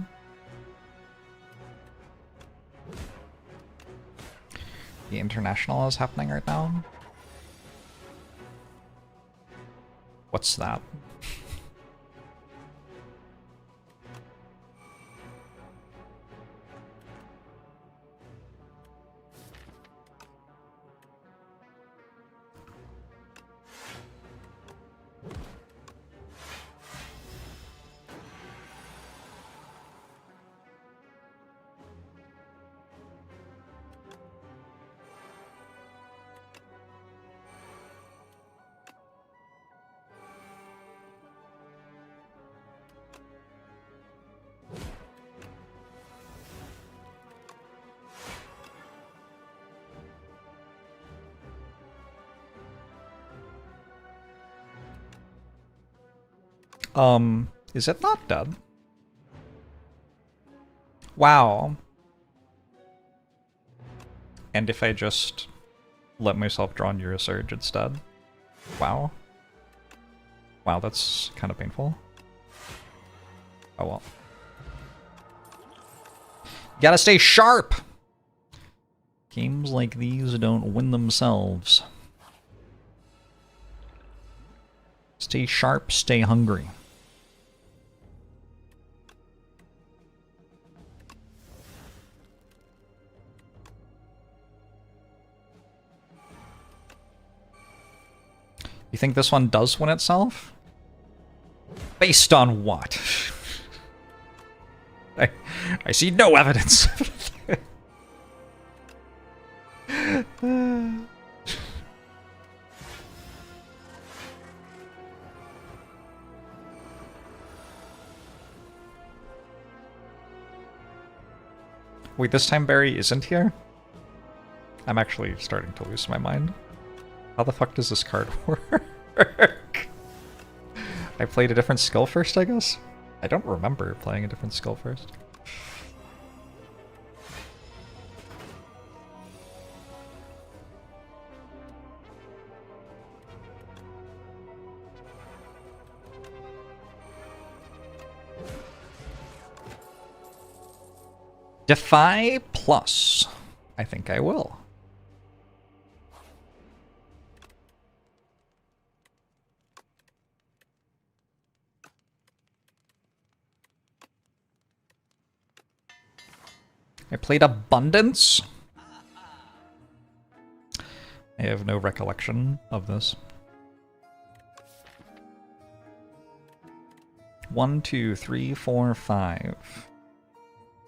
The international is happening right now. What's that? Is it not dead? Wow. And if I just let myself draw Neurosurge instead? Wow. Wow, that's kind of painful. Oh well. You gotta stay sharp! Games like these don't win themselves. Stay sharp, stay hungry. You think this one does win itself? Based on what? I see no evidence. Wait, this time Barry isn't here? I'm actually starting to lose my mind. How the fuck does this card work? I played a different skill first, I guess? I don't remember playing a different skill first. Defy plus. I think I will. I played Abundance. I have no recollection of this. 1, 2, 3, 4, 5.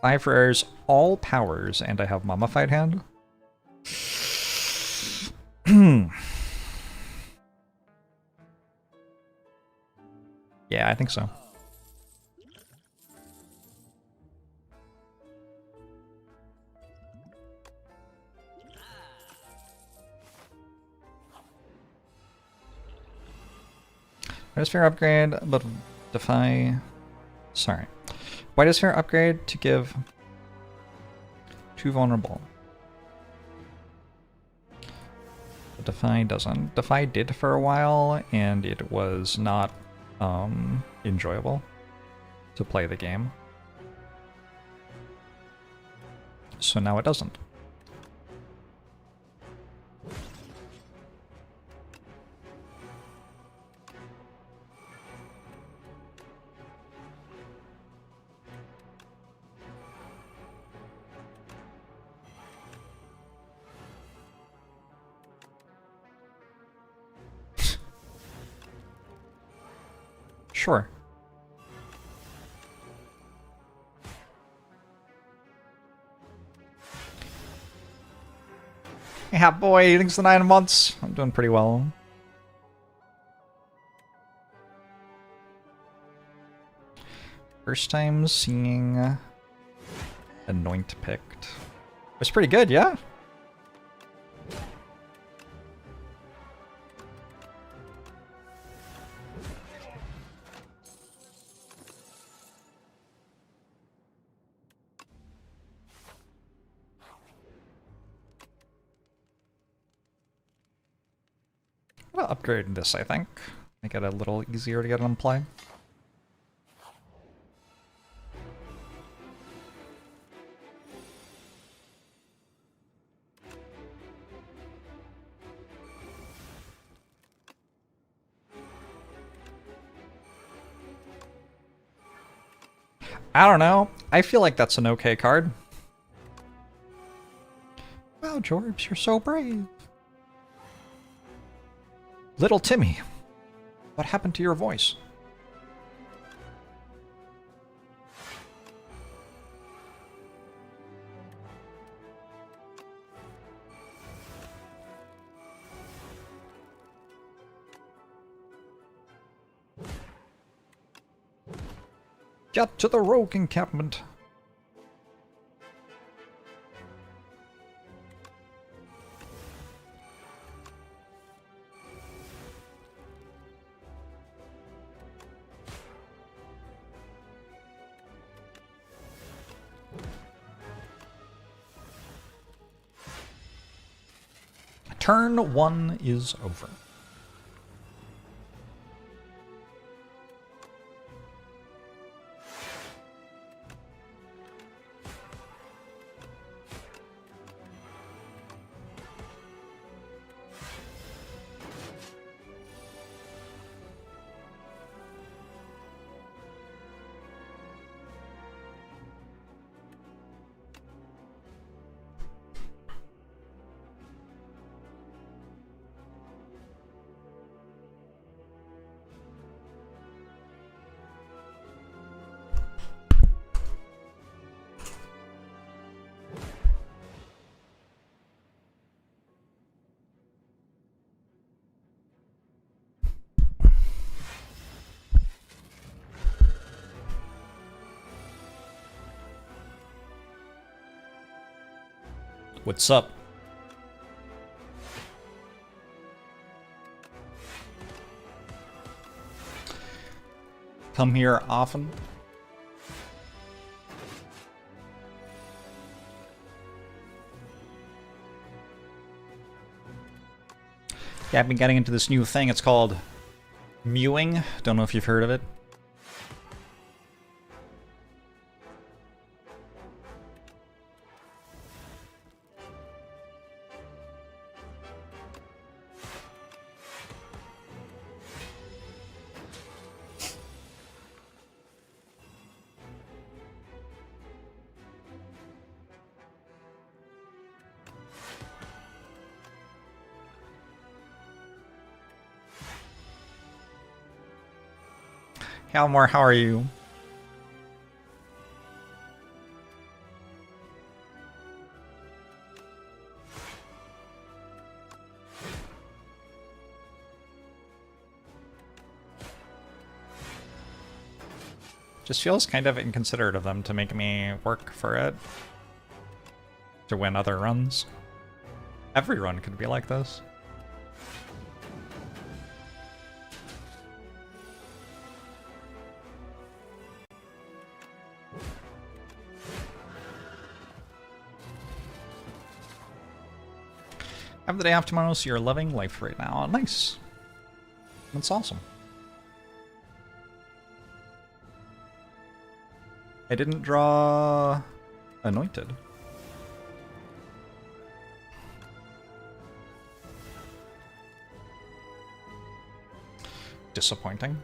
5 rares, all powers, and I have Mummified Hand. Yeah, I think so. Why does Fair upgrade, but Defy... Sorry. Why does Fair upgrade to give 2 vulnerable? But Defy doesn't. Defy did for a while, and it was not enjoyable to play the game. So now it doesn't. Sure. Yeah, boy, thanks for the 9 months. I'm doing pretty well. First time seeing Anoint picked. It was pretty good, yeah? I'll upgrade this, I think. Make it a little easier to get on play. I don't know. I feel like that's an okay card. Wow, Jorbs, you're so brave. Little Timmy, what happened to your voice? Get to the rogue encampment. Turn 1 is over. What's up? Come here often. Yeah, I've been getting into this new thing. It's called mewing. Don't know if you've heard of it. Halmore, how are you? Just feels kind of inconsiderate of them to make me work for it to win other runs. Every run could be like this. Have the day off tomorrow, so you're loving life right now. Nice. That's awesome. I didn't draw Anointed. Disappointing.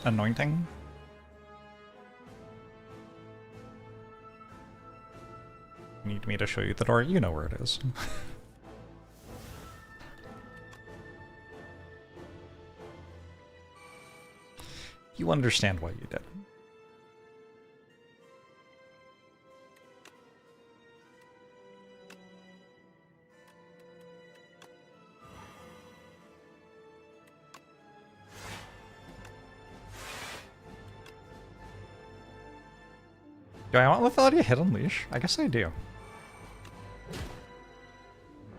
Anointing. You need me to show you the door? You know where it is. You understand what you did. Do I want Lethality hit Unleash? I guess I do.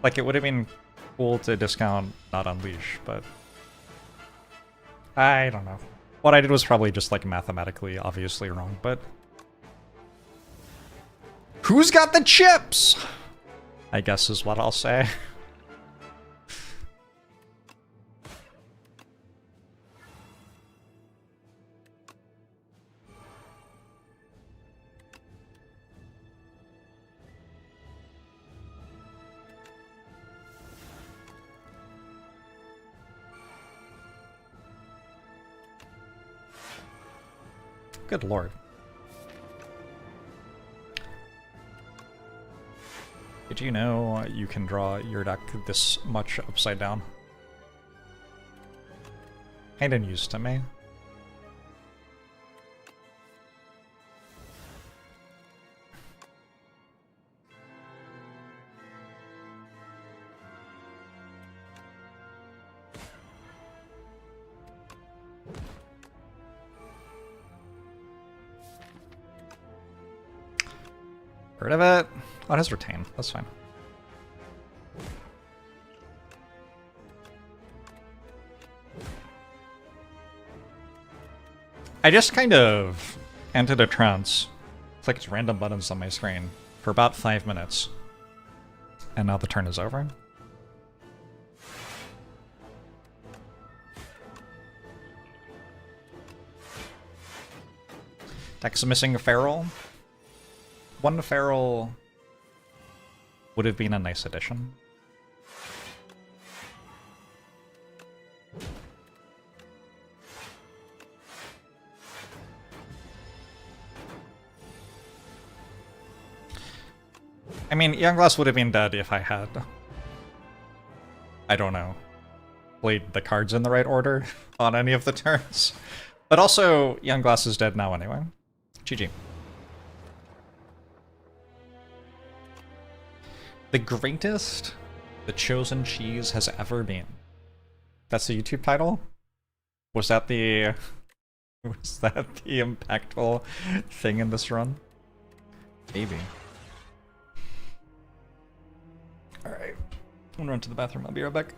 Like, it would have been cool to discount not Unleash, but I don't know. What I did was probably just, like, mathematically obviously wrong, but who's got the chips? I guess is what I'll say. Good lord. Did you know you can draw your deck this much upside down? Kinda news to me. Rid of it. Oh, it has retain. That's fine. I just kind of entered a trance, clicked random buttons on my screen for about 5 minutes, and now the turn is over. Deck's missing a feral. One feral would have been a nice addition. I mean, Youngglass would have been dead if I had, I don't know, played the cards in the right order on any of the turns. But also, Youngglass is dead now anyway. GG. The greatest the chosen cheese has ever been. That's the YouTube title? Was that the impactful thing in this run? Maybe. Alright. I'm gonna run to the bathroom. I'll be right back.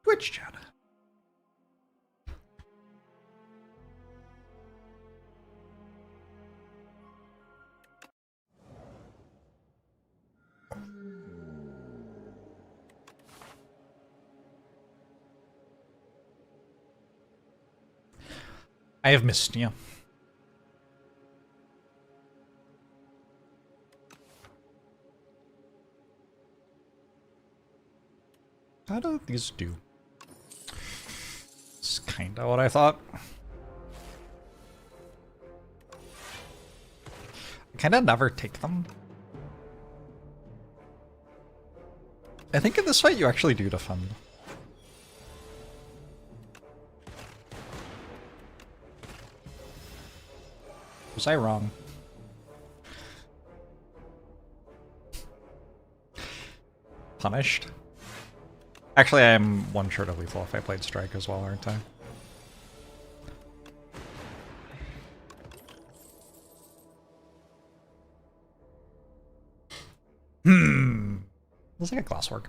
Twitch chat. I have missed you. How do these do? It's kind of what I thought. I kind of never take them. I think in this fight you actually do defend. Was I wrong? Punished? Actually, I am one short of lethal if I played strike as well, aren't I? Looks like a glasswork.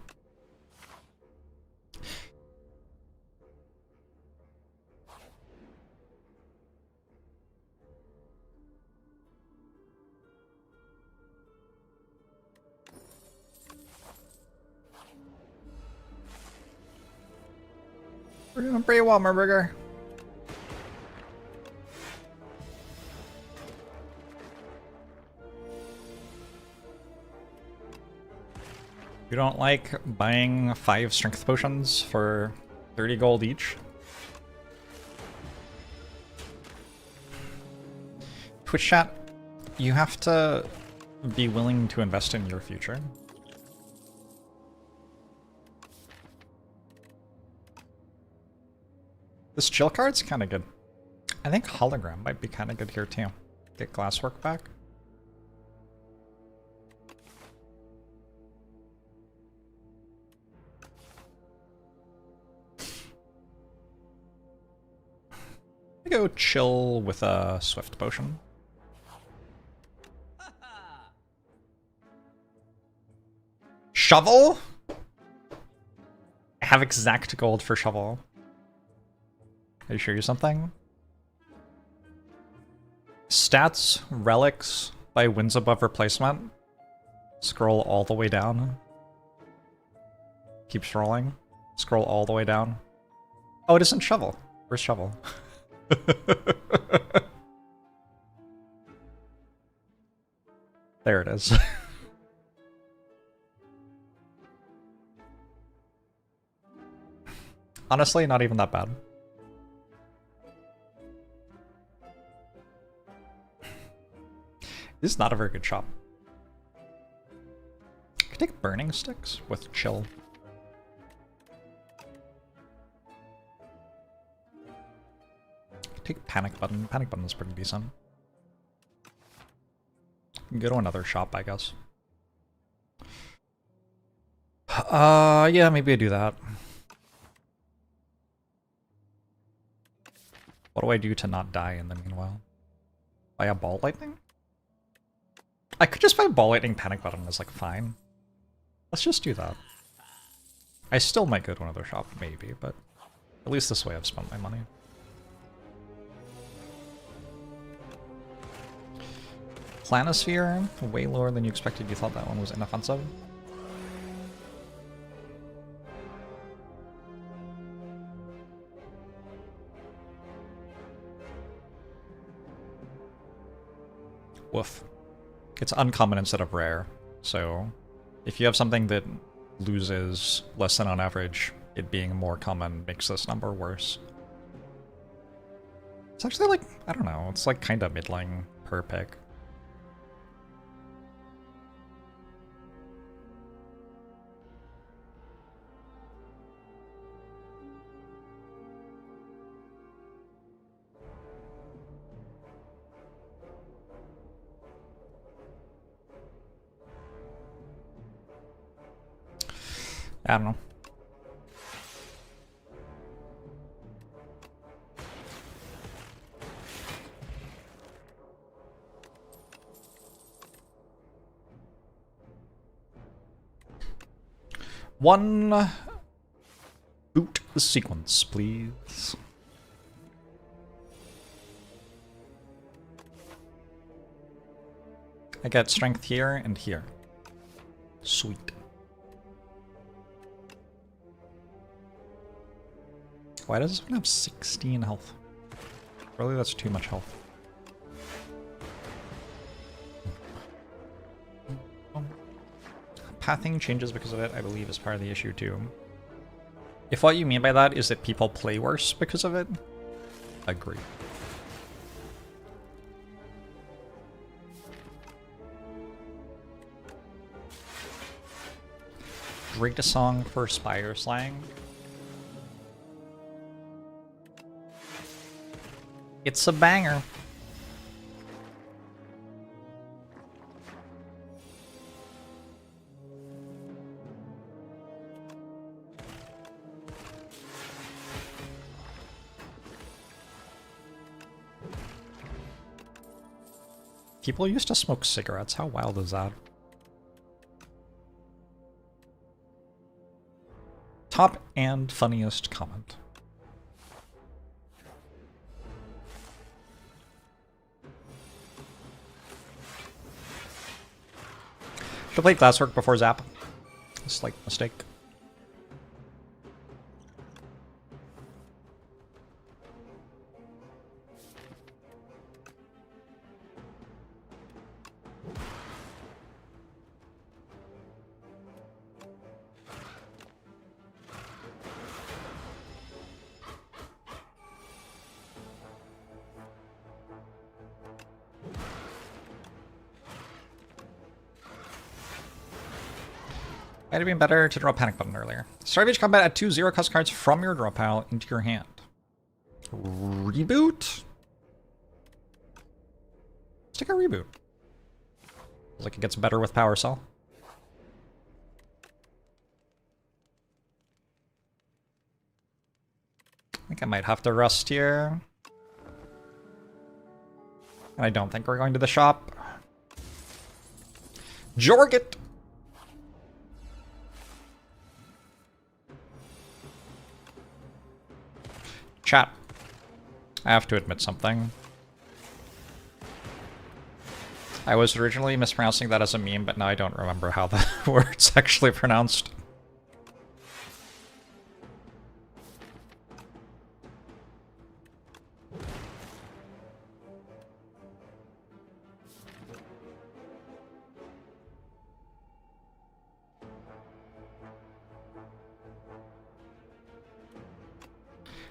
We're doing pretty well, Murburger. You don't like buying 5 strength potions for 30 gold each? Twitch chat, you have to be willing to invest in your future. This chill card's kind of good. I think hologram might be kind of good here too. Get glasswork back. I go chill with a swift potion. Shovel? I have exact gold for shovel. Can I show you something? Stats, relics by wins above replacement. Scroll all the way down. Keep scrolling. Scroll all the way down. Oh, it isn't shovel. Where's shovel? There it is. Honestly, not even that bad. This is not a very good shop. I could take burning sticks with chill. Take panic button. Panic button is pretty decent. Go to another shop, I guess. Yeah, maybe I do that. What do I do to not die in the meanwhile? Buy a ball lightning? I could just buy ball lightning panic button as like fine. Let's just do that. I still might go to another shop, maybe, but at least this way I've spent my money. Planisphere, way lower than you expected. You thought that one was inoffensive? Woof. It's uncommon instead of rare, so if you have something that loses less than on average, it being more common makes this number worse. It's actually like, I don't know, it's like kind of middling per pick. I don't know. One boot the sequence, please. I get strength here and here. Sweet. Why does this one have 16 health? Really, that's too much health. Pathing changes because of it, I believe, is part of the issue too. If what you mean by that is that people play worse because of it, agree. Great a song for spire slang. It's a banger. People used to smoke cigarettes. How wild is that? Top and funniest comment. Should play Glasswork before Zap. Slight mistake. Might have been better to draw a panic button earlier. Start of each combat, add 2 0-cost cards from your draw pile into your hand. Reboot? Let's take a reboot. Feels like it gets better with Power Cell. I think I might have to rust here. And I don't think we're going to the shop. Jorget! Chat. I have to admit something. I was originally mispronouncing that as a meme, but now I don't remember how the word's actually pronounced.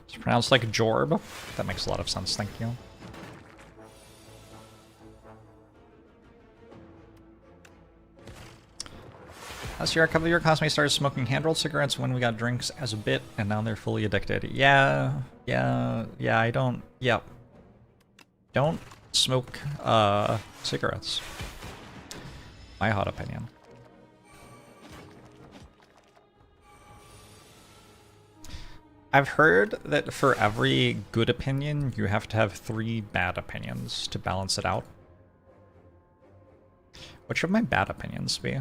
It's pronounced like Jorb. That makes a lot of sense, thank you. Last year, a couple of your classmates started smoking hand-rolled cigarettes when we got drinks as a bit, and now they're fully addicted. Yeah, I don't, Don't smoke, cigarettes. My hot opinion. I've heard that for every good opinion, you have to have 3 bad opinions to balance it out. What should my bad opinions be?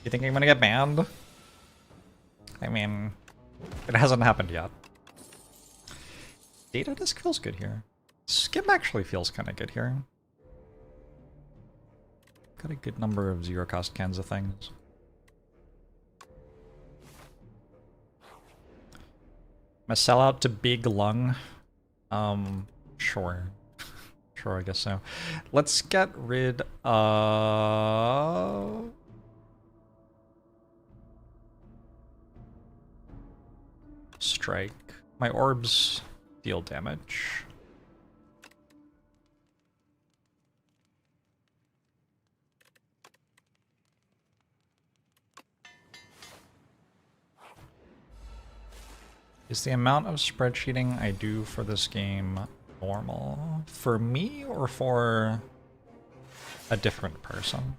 You think I'm gonna get banned? I mean, it hasn't happened yet. Data disk feels good here. Skim actually feels kind of good here. Got a good number of 0-cost cans of things. I'm gonna sell out to Big Lung. Sure. Sure, I guess so. Let's get rid of... Strike. My orbs deal damage. Is the amount of spreadsheeting I do for this game normal? For me or for a different person?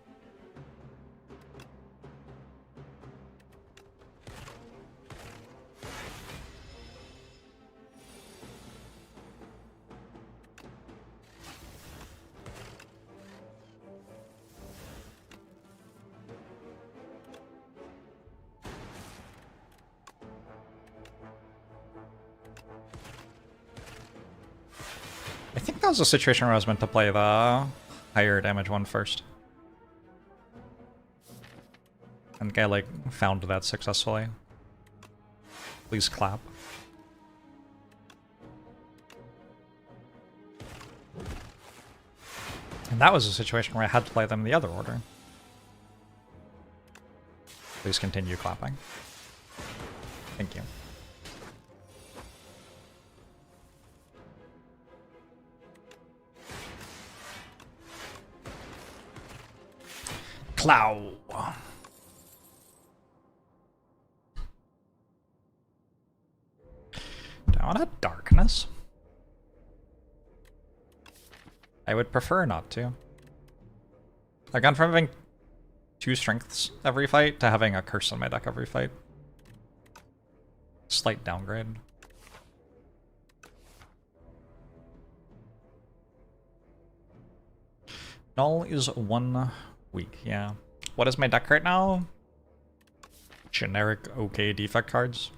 think that was a situation where I was meant to play the higher damage one first. And the guy, like, found that successfully. Please clap. And that was a situation where I had to play them in the other order. Please continue clapping. Thank you. Clow. Down at darkness. I would prefer not to. I've gone from having 2 strengths every fight to having a curse on my deck every fight. Slight downgrade. Null is 1 week, yeah. What is my deck right now? Generic okay defect cards.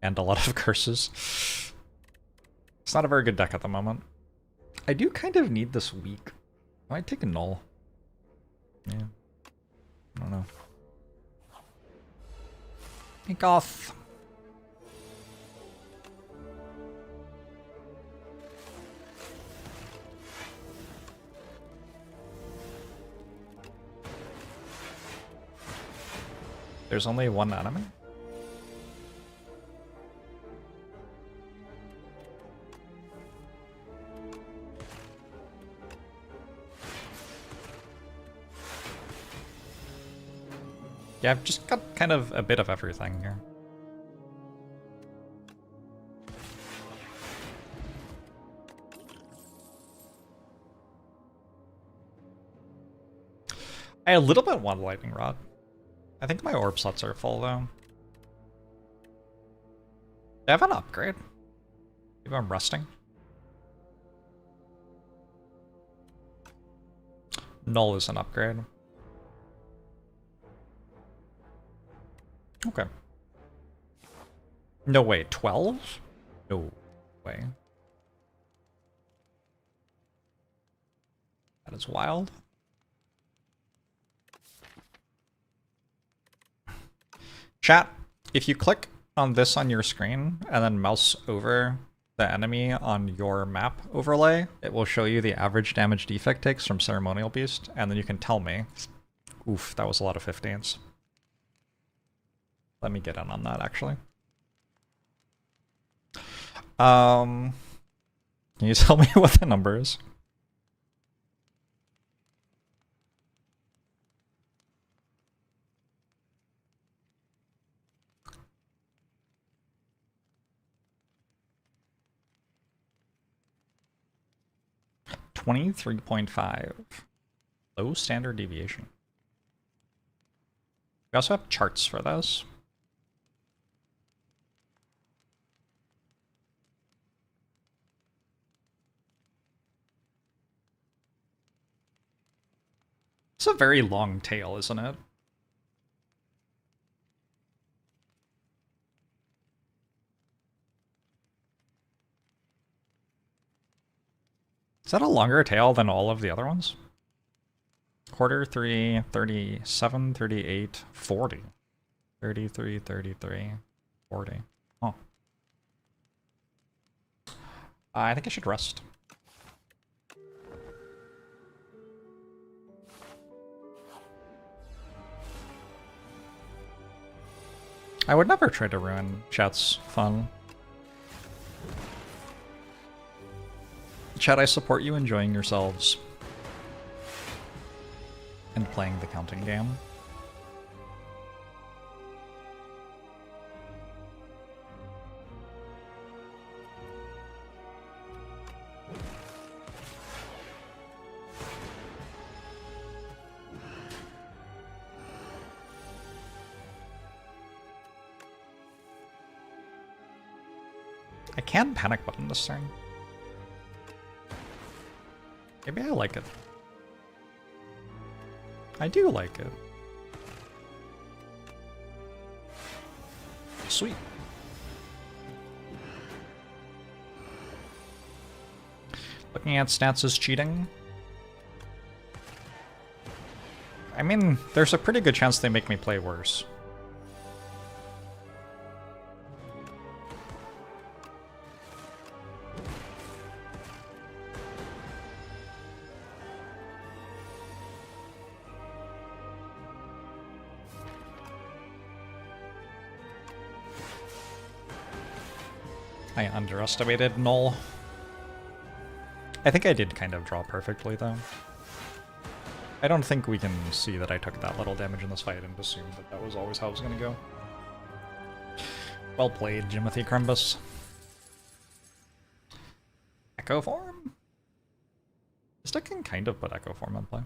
And a lot of curses. It's not a very good deck at the moment. I do kind of need this week. I might take a null. Yeah. I don't know. Take off. There's only 1 enemy? Yeah, I've just got kind of a bit of everything here. I a little bit want lightning rod. I think my orb slots are full though. They have an upgrade. Maybe I'm rusting. Null is an upgrade. Okay. No way, 12? No way. That is wild. Chat, if you click on this on your screen and then mouse over the enemy on your map overlay, it will show you the average damage defect takes from Ceremonial Beast, and then you can tell me. Oof, that was a lot of 15s. Let me get in on that, actually. Can you tell me what the number is? $23.5. Low standard deviation. We also have charts for this. It's a very long tail, isn't it? Is that a longer tail than all of the other ones? Quarter 3, 37, 38, 40. 33, 33, 40. Oh. I think I should rest. I would never try to ruin chat's fun. Chat, I support you enjoying yourselves and playing the counting game. I can panic button this turn. Maybe I like it. I do like it. Sweet. Looking at stats is cheating. I mean, there's a pretty good chance they make me play worse. I underestimated Null. I think I did kind of draw perfectly, though. I don't think we can see that I took that little damage in this fight and assume that that was always how it was going to go. Well played, Jimothy Crumbus. Echo Form? This deck can kind of put Echo Form in play.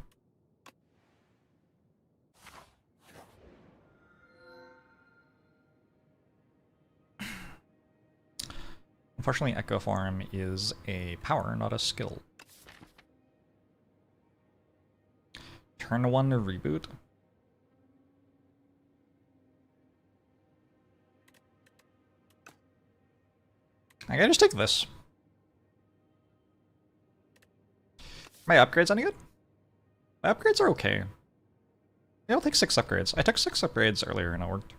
Unfortunately, Echo Form is a power, not a skill. Turn 1 to reboot. I gotta just take this. My upgrades any good? My upgrades are okay. Yeah, I'll take 6 upgrades. I took 6 upgrades earlier and it worked.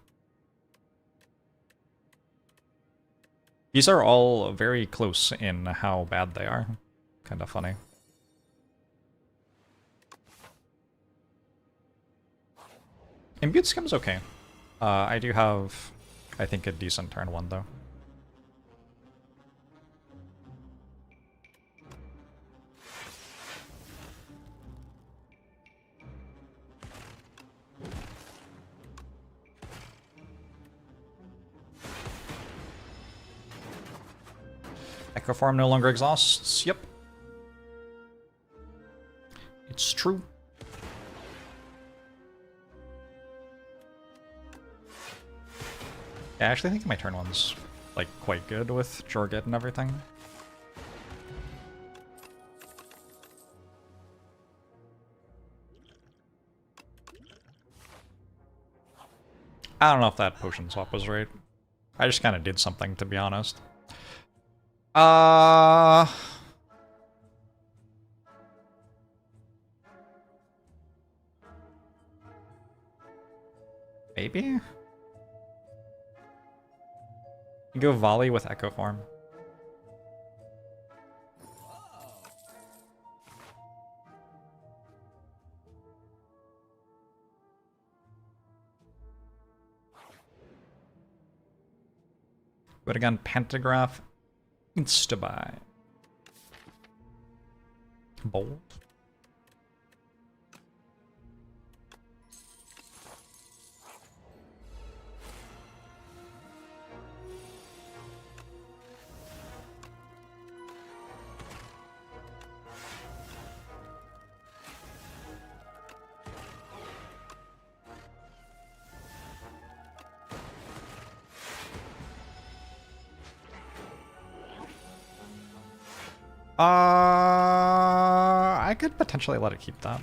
These are all very close in how bad they are. Kind of funny. Imbued Skim's okay. I do have, I think, a decent turn 1, though. Echo Form no longer exhausts. Yep. It's true. Yeah, I actually think my turn 1's like quite good with Jorget and everything. I don't know if that potion swap was right. I just kind of did something, to be honest. Maybe? You go volley with Echo Form. But again, Pentagraph, Instabuy. Bold. I could potentially let it keep that.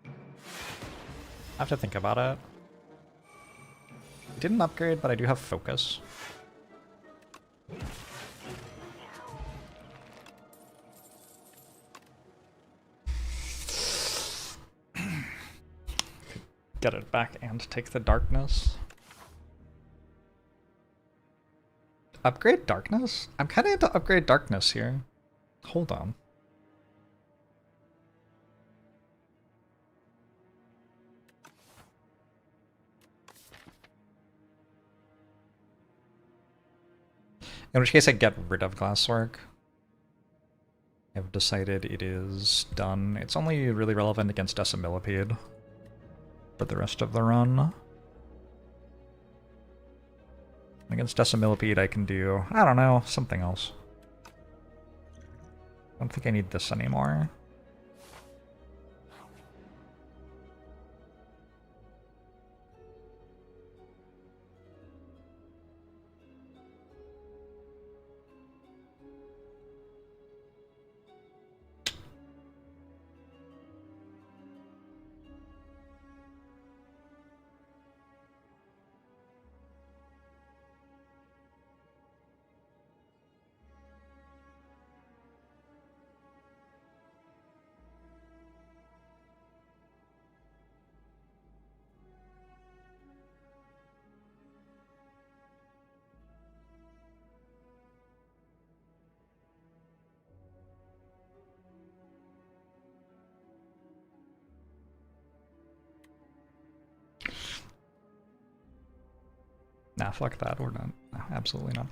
I have to think about it. I didn't upgrade, but I do have focus. Get it back and take the darkness. Upgrade darkness? I'm kind of into upgrade darkness here. Hold on. In which case I get rid of Glasswork. I've decided it is done. It's only really relevant against Decimillipede for the rest of the run. Against Decimillipede I can do, I don't know, something else. I don't think I need this anymore. Nah, fuck that. We're not. No, absolutely not.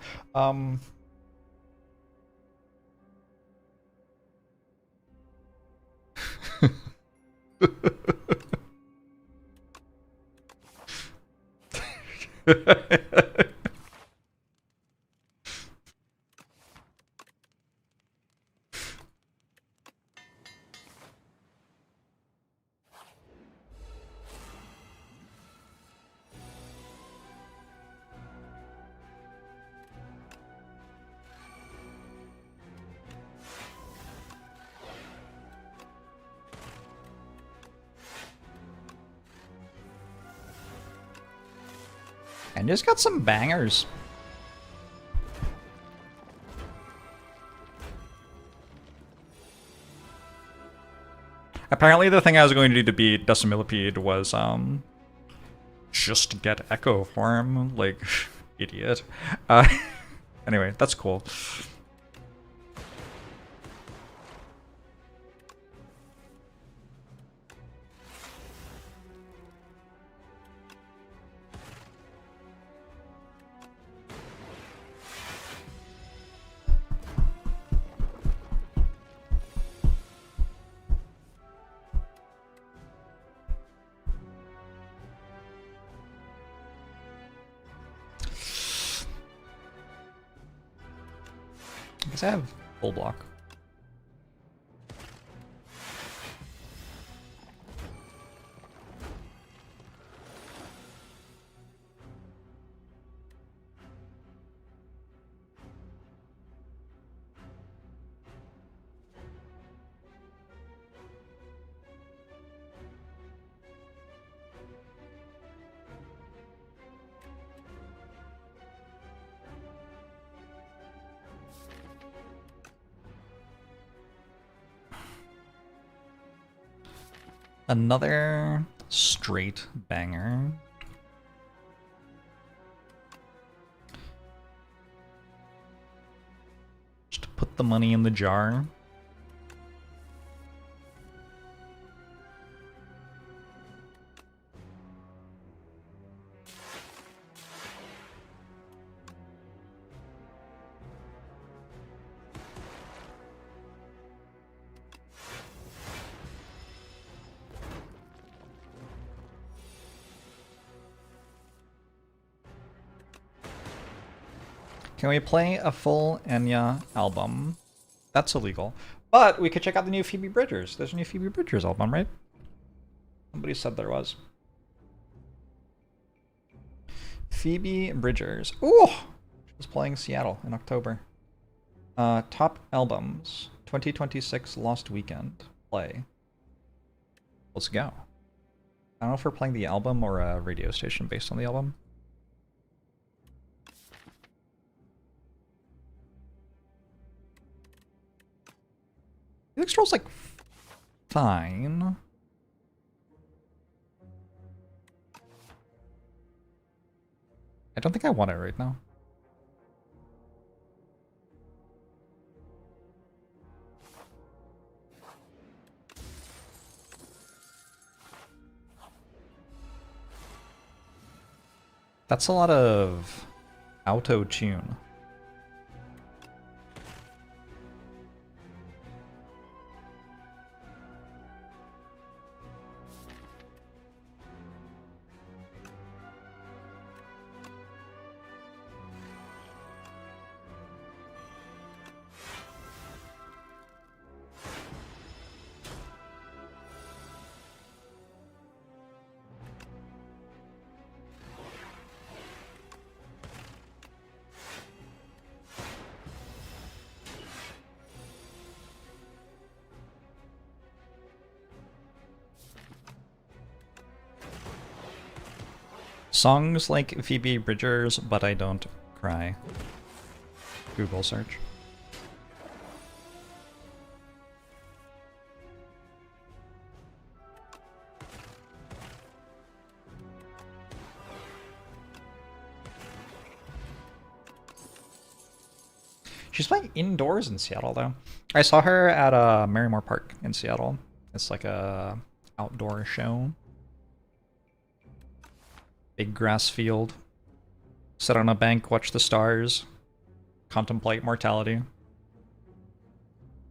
And just got some bangers. Apparently the thing I was going to do to beat Decimillipede was just get Echo Form, like idiot. Anyway, that's cool. I guess I have full block. Another straight banger. Just to put the money in the jar. Can we play a full Enya album? That's illegal. But we could check out the new Phoebe Bridgers. There's a new Phoebe Bridgers album, right? Somebody said there was. Phoebe Bridgers. Ooh! She was playing Seattle in October. Top albums. 2026 Lost Weekend. Play. Let's go. I don't know if we're playing the album or a radio station based on the album. Music Stroll's like fine. I don't think I want it right now. That's a lot of auto-tune. Songs like Phoebe Bridgers, but I don't cry. Google search. She's playing indoors in Seattle, though. I saw her at Merrimore Park in Seattle. It's like a outdoor show. Big grass field. Sit on a bank, watch the stars, contemplate mortality.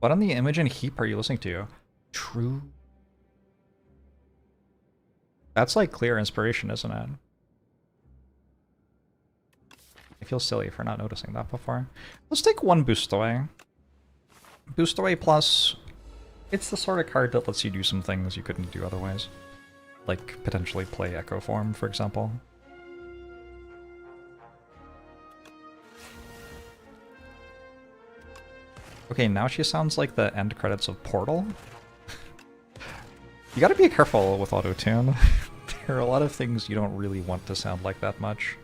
What on the image and heap are you listening to? True. That's like clear inspiration, isn't it? I feel silly for not noticing that before. Let's take one boost away. Boost away plus, it's the sort of card that lets you do some things you couldn't do otherwise. Like potentially play Echo Form, for example. Okay, now she sounds like the end credits of Portal. You gotta be careful with auto-tune. There are a lot of things you don't really want to sound like that much.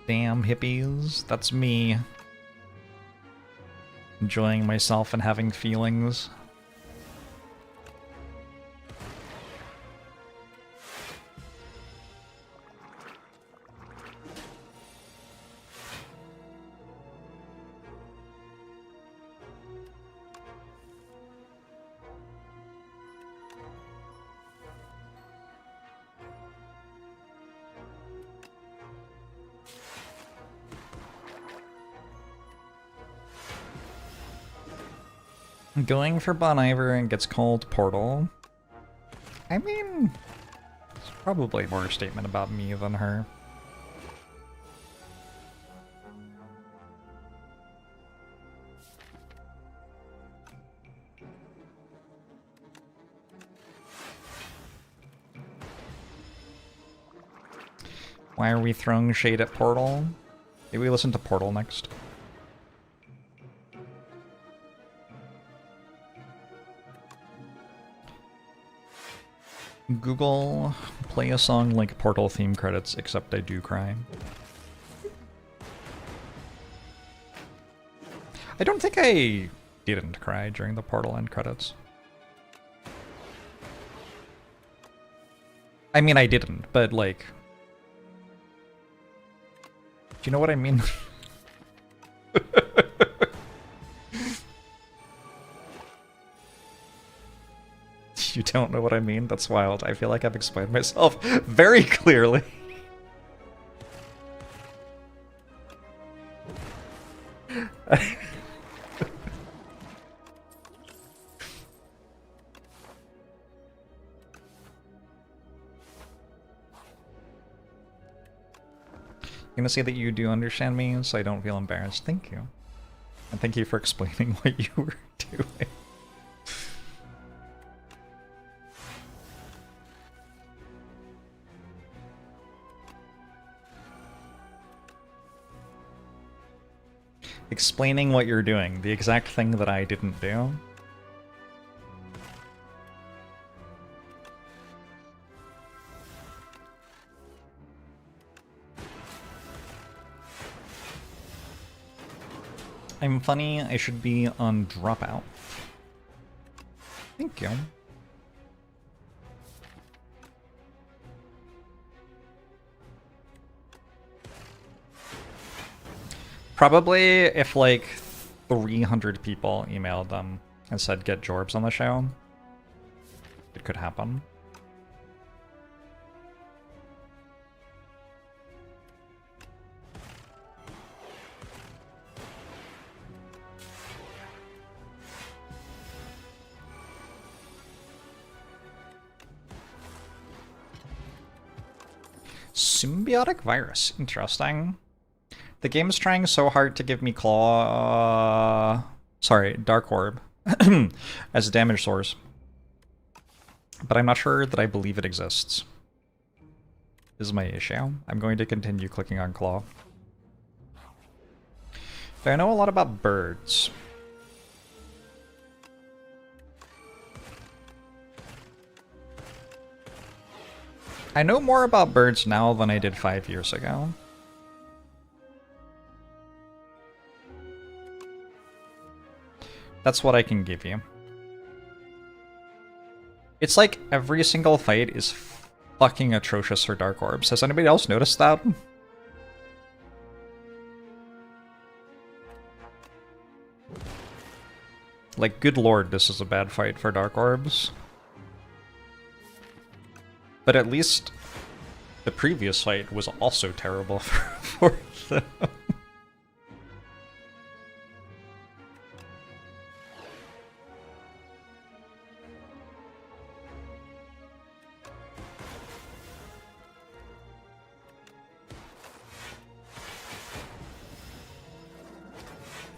Damn hippies, that's me. Enjoying myself and having feelings. Going for Bon Iver and gets called Portal. I mean, it's probably more a statement about me than her. Why are we throwing shade at Portal? Maybe we listen to Portal next. Google, play a song like Portal theme credits, except I do cry. I don't think I didn't cry during the Portal end credits. I mean, I didn't, but like... Do you know what I mean? You don't know what I mean? That's wild. I feel like I've explained myself very clearly. I'm gonna say that you do understand me, so I don't feel embarrassed. Thank you. And thank you for explaining what you were doing. Explaining what you're doing, the exact thing that I didn't do. I'm funny, I should be on Dropout. Thank you. Probably if like 300 people emailed them and said get Jorbs on the show, it could happen. Symbiotic virus, interesting. The game's trying so hard to give me Dark Orb as a damage source. But I'm not sure that I believe it exists. This is my issue. I'm going to continue clicking on Claw. Do I know a lot about birds? I know more about birds now than I did 5 years ago. That's what I can give you. It's like every single fight is fucking atrocious for Dark Orbs. Has anybody else noticed that? Like, good lord, this is a bad fight for Dark Orbs. But at least the previous fight was also terrible for them.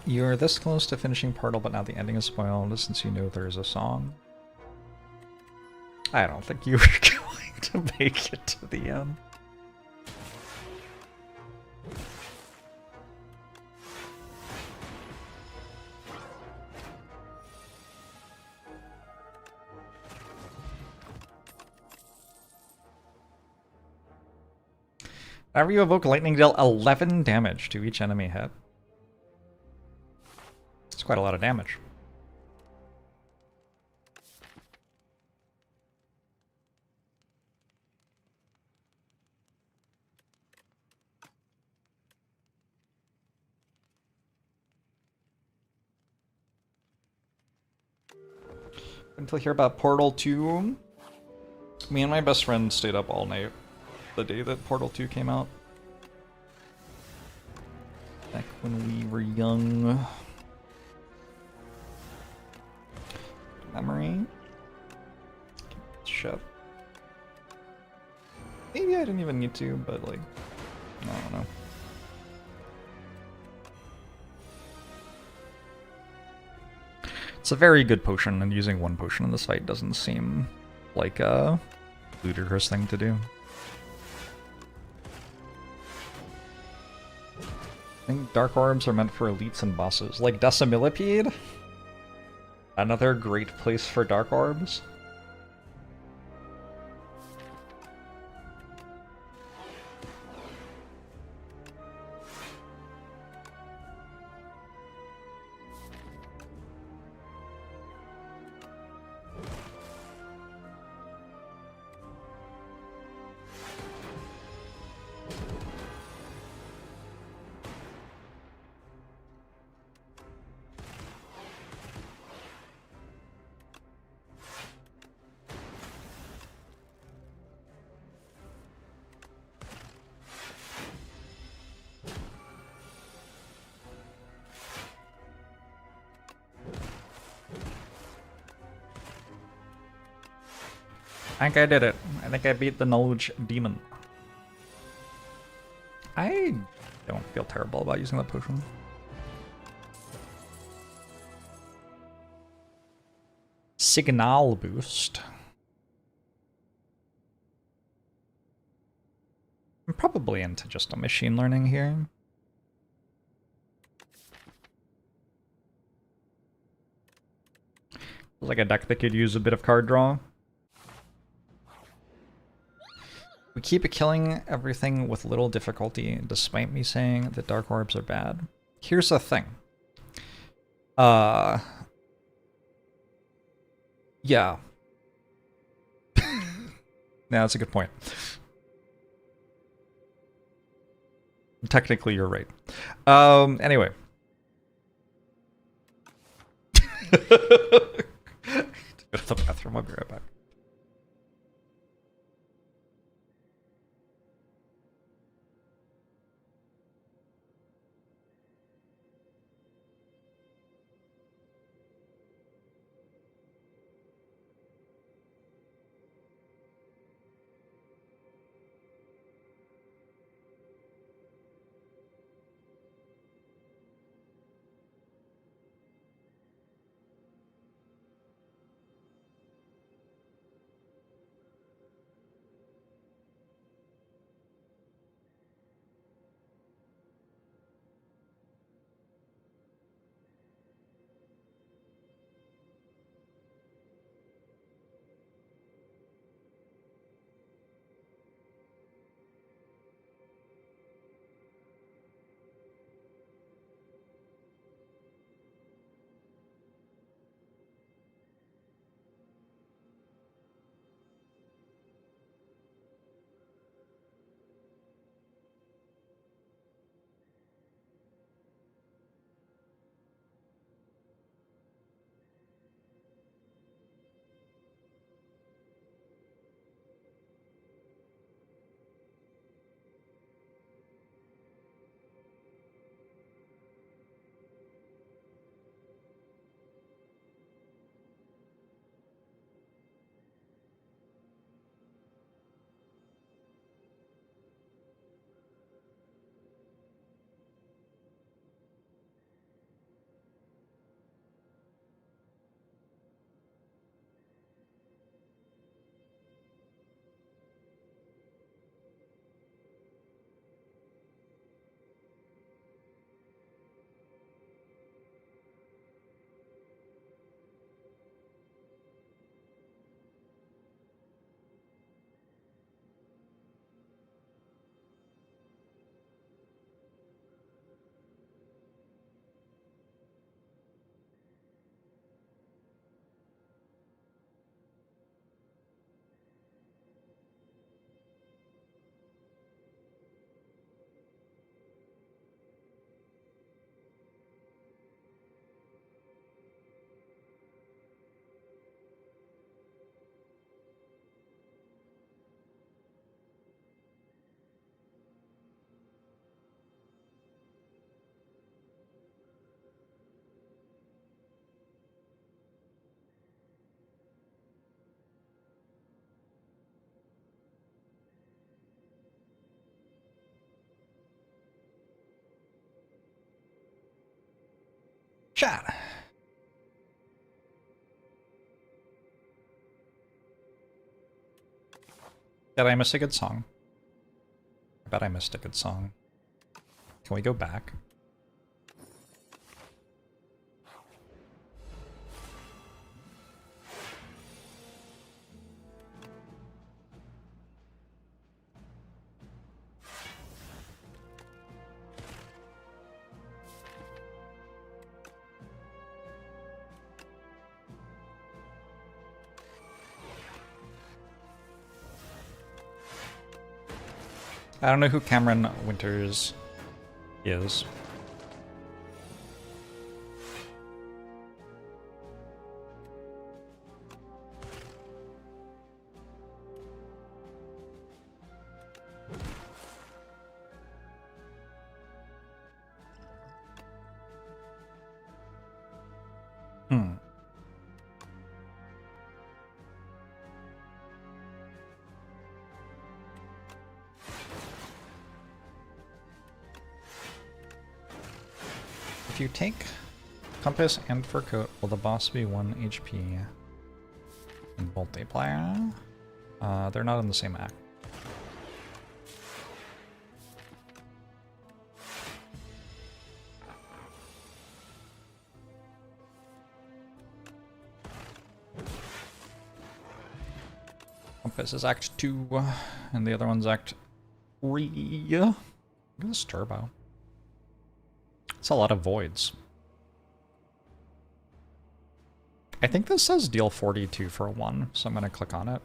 You're this close to finishing Portal, but now the ending is spoiled since you know there's a song. I don't think you were going to make it to the end. Whenever you evoke Lightning, deal 11 damage to each enemy hit. It's quite a lot of damage. Until hear about Portal 2. Me and my best friend stayed up all night the day that Portal 2 came out. Back when we were young. Memory. Shit. Maybe I didn't even need to, but like, I don't know. It's a very good potion, and using one potion in this fight doesn't seem like a ludicrous thing to do. I think Dark Orbs are meant for elites and bosses. Like Decimillipede? Another great place for Dark Orbs. I think I did it. I think I beat the Knowledge Demon. I don't feel terrible about using that potion. Signal boost. I'm probably into just a machine learning here. Feels like a deck that could use a bit of card draw. We keep killing everything with little difficulty, despite me saying that Dark Orbs are bad. Here's the thing. Yeah. No, that's a good point. Technically, you're right. Anyway. Go to the bathroom. I'll be right back. chat. Did I miss a good song? I bet I missed a good song. Can we go back? I don't know who Cameron Winters is. Hmm. If you take compass and fur coat, will the boss be 1 HP in multiplayer? They're not in the same act. Compass is Act 2, and the other one's Act 3. Look at this turbo. It's a lot of voids. I think this says deal 42 for 1, so I'm going to click on it.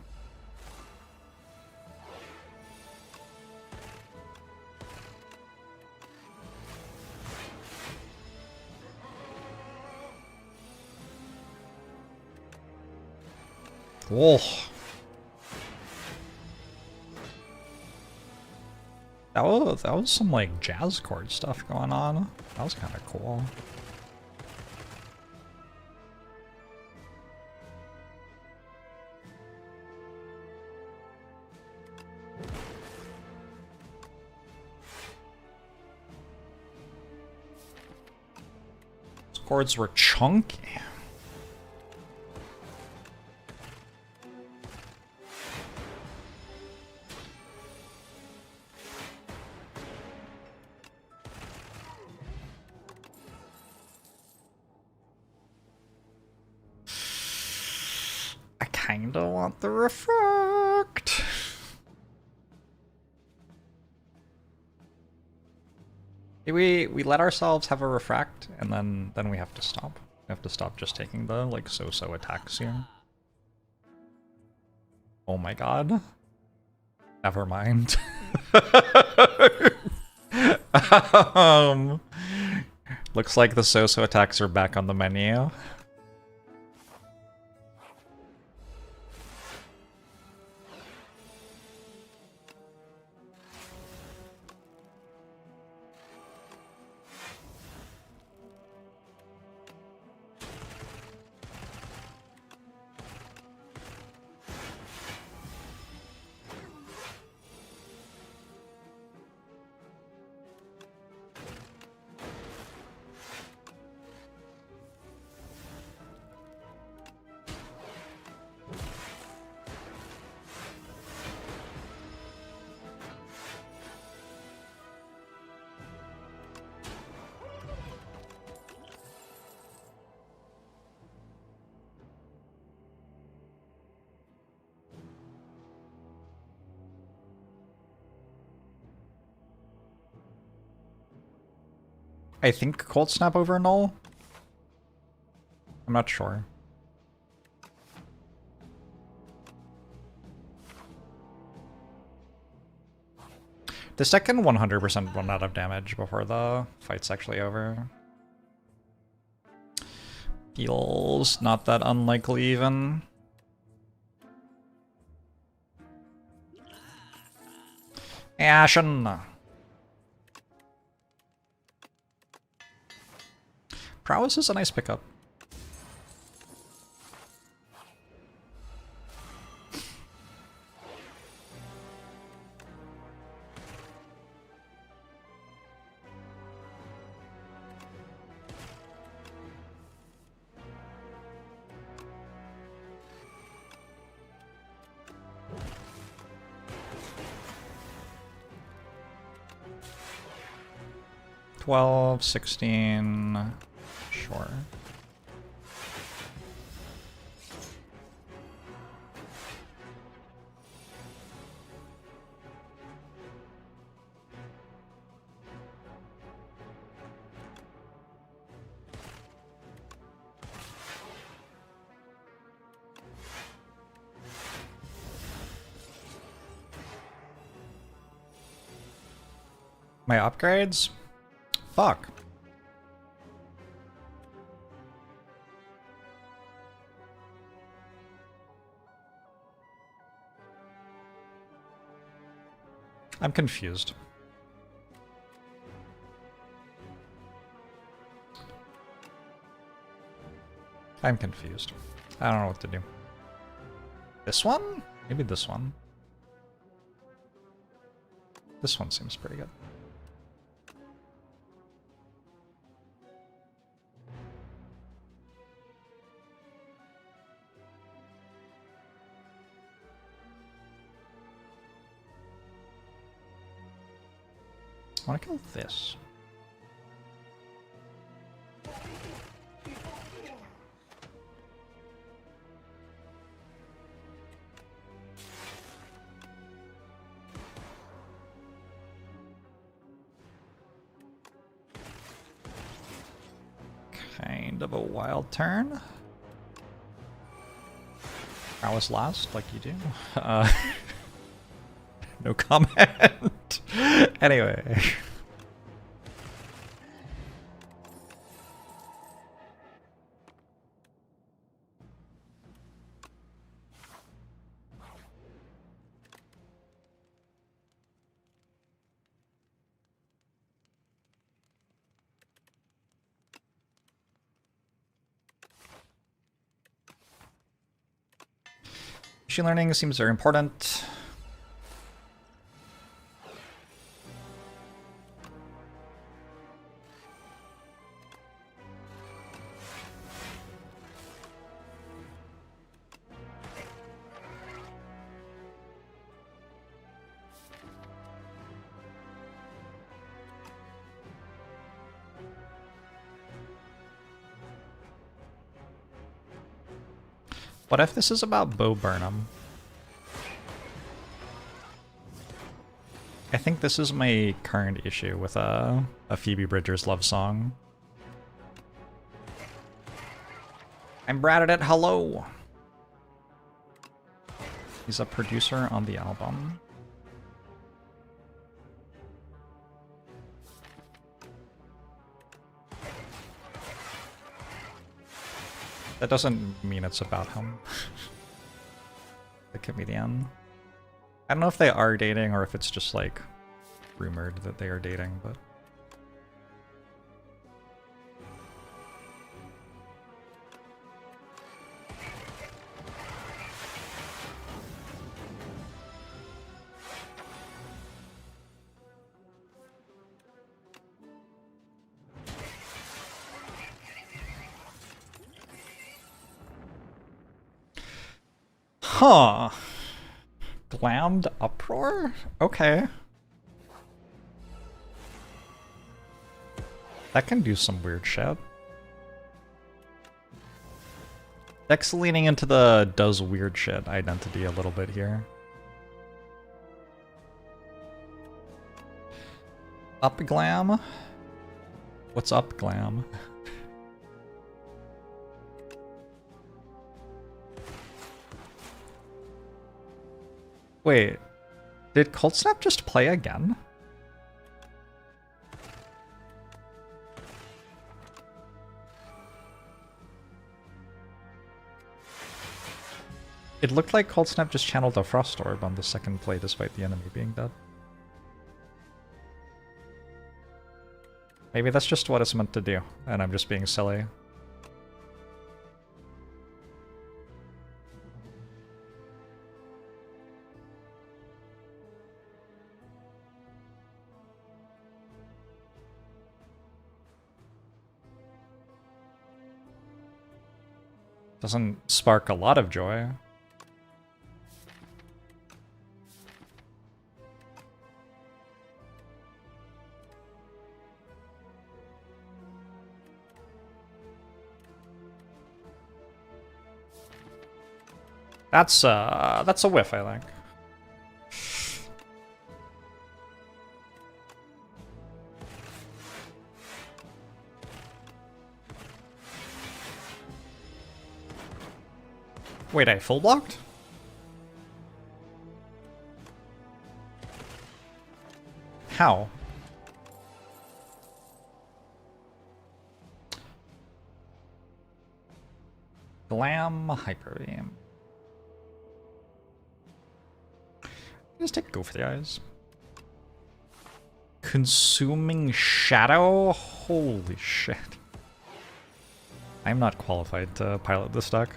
Whoa. That was some like jazz chord stuff going on. That was kind of cool. Those chords were chunky. Kinda want the refract. We let ourselves have a refract, and then we have to stop. We have to stop just taking the like so-so attacks here. Oh my god. Never mind. Looks like the so-so attacks are back on the menu. I think Cold Snap over Null? I'm not sure. This deck can 100% run out of damage before the fight's actually over. Feels not that unlikely even. Ashen! Prowess is a nice pickup. 12, 16, sure. My upgrades? Fuck. I'm confused. I'm confused. I don't know what to do. This one? Maybe this one. This one seems pretty good. I want to kill this. Kind of a wild turn. I was last, like you do. No comment. Anyway. Machine learning seems very important. What if this is about Bo Burnham? I think this is my current issue with a Phoebe Bridgers love song. I'm Bradit, hello! He's a producer on the album. That doesn't mean it's about him. The comedian. I don't know if they are dating or if it's just like rumored that they are dating, but huh. Glammed uproar? Okay. That can do some weird shit. Dex leaning into the does weird shit identity a little bit here. Up glam? What's up glam? Wait, did Cold Snap just play again? It looked like Cold Snap just channeled a Frost Orb on the second play despite the enemy being dead. Maybe that's just what it's meant to do, and I'm just being silly. Doesn't spark a lot of joy. That's a whiff, I think. Wait, I full blocked? How? Glam Hyper Beam. Just take a go for the eyes. Consuming Shadow? Holy shit. I'm not qualified to pilot this deck.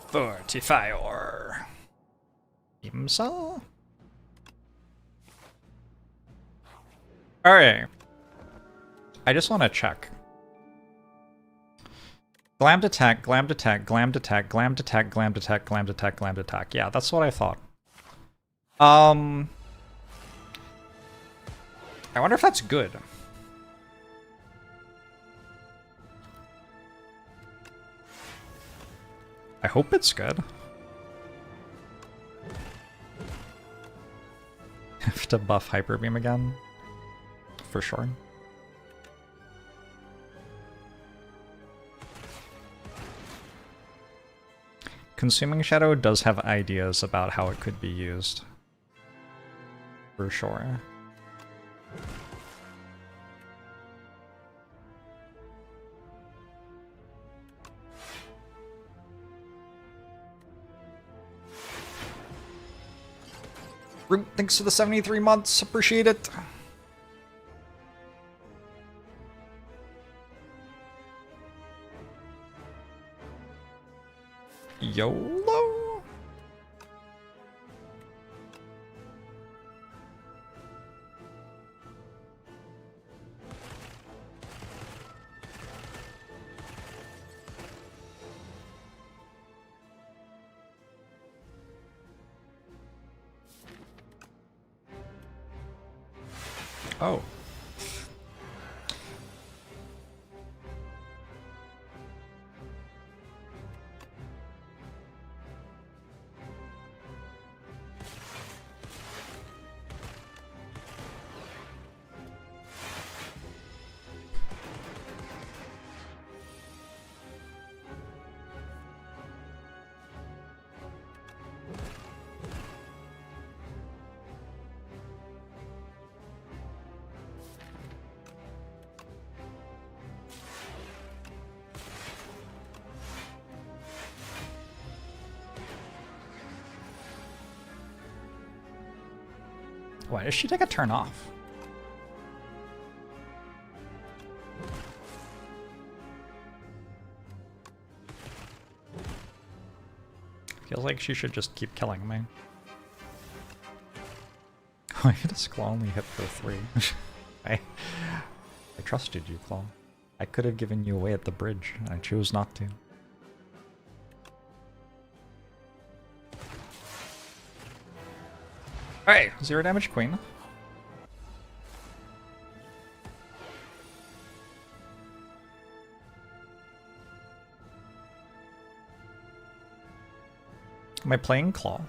Fortifier. Imsa? Alright. I just want to check. Glammed attack, glammed attack, glammed attack, glammed attack, glammed attack, glammed attack, glammed attack. Yeah, that's what I thought. I wonder if that's good. I hope it's good. Have to buff Hyper Beam again. For sure. Consuming Shadow does have ideas about how it could be used. For sure. Root, thanks for the 73 months. Appreciate it. YOLO. Oh. Why does she take a turn off? Feels like she should just keep killing me. I hit a Claw only hit for 3. I trusted you, Claw. I could have given you away at the bridge. I chose not to. Alright, 0 damage Queen. Am I playing Claw?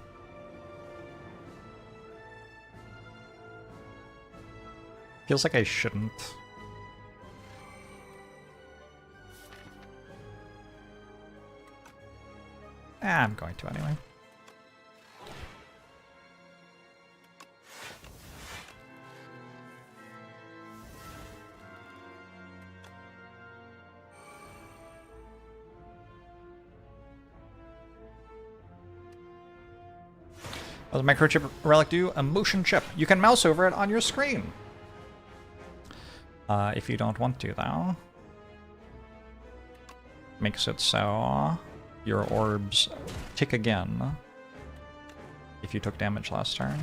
Feels like I shouldn't. I'm going to anyway. What does Microchip Relic do? A motion chip. You can mouse over it on your screen. If you don't want to, though. Makes it so your orbs tick again if you took damage last turn.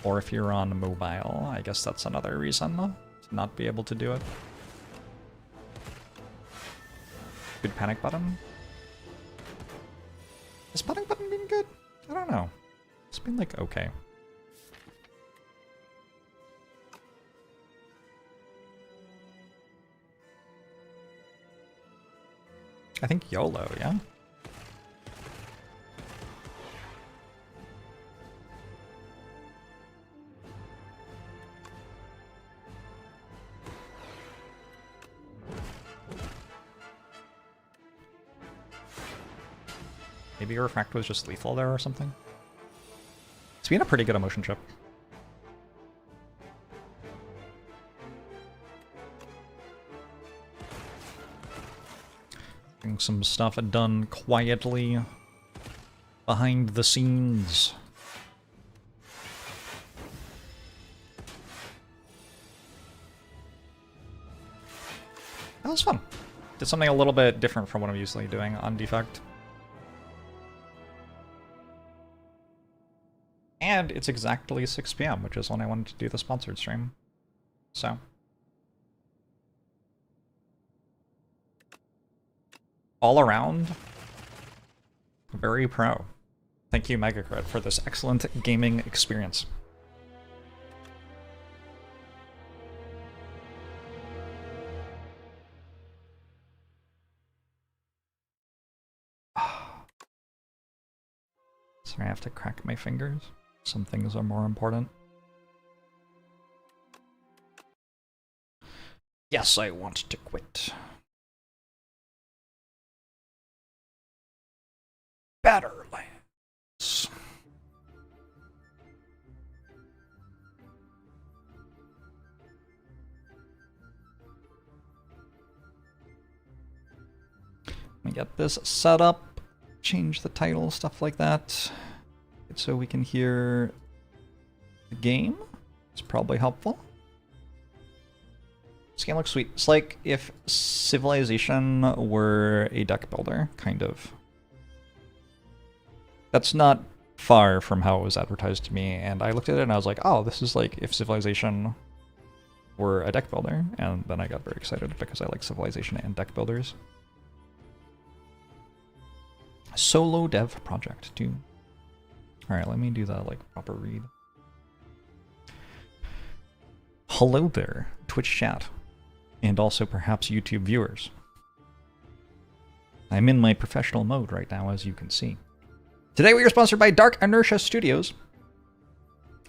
Or if you're on mobile, I guess that's another reason to not be able to do it. Good panic button. Has panic button been good? I don't know. It's been like okay. I think YOLO, yeah? Maybe your Refract was just lethal there or something? It's been a pretty good emotion chip. Getting some stuff done quietly behind the scenes. That was fun. Did something a little bit different from what I'm usually doing on Defect. And it's exactly 6 PM, which is when I wanted to do the sponsored stream. So. All around, very pro. Thank you, Megacrit, for this excellent gaming experience. Sorry, I have to crack my fingers. Some things are more important. Yes, I want to quit. Batterlands. Let me get this set up, change the title, stuff like that. So we can hear the game. It's probably helpful. This game looks sweet. It's like if Civilization were a deck builder, kind of. That's not far from how it was advertised to me, and I looked at it and I was like, oh, this is like if Civilization were a deck builder, and then I got very excited because I like Civilization and deck builders. Solo dev project, too. Alright, let me do that, like, proper read. Hello there, Twitch chat, and also perhaps YouTube viewers. I'm in my professional mode right now, as you can see. Today we are sponsored by Dark Inertia Studios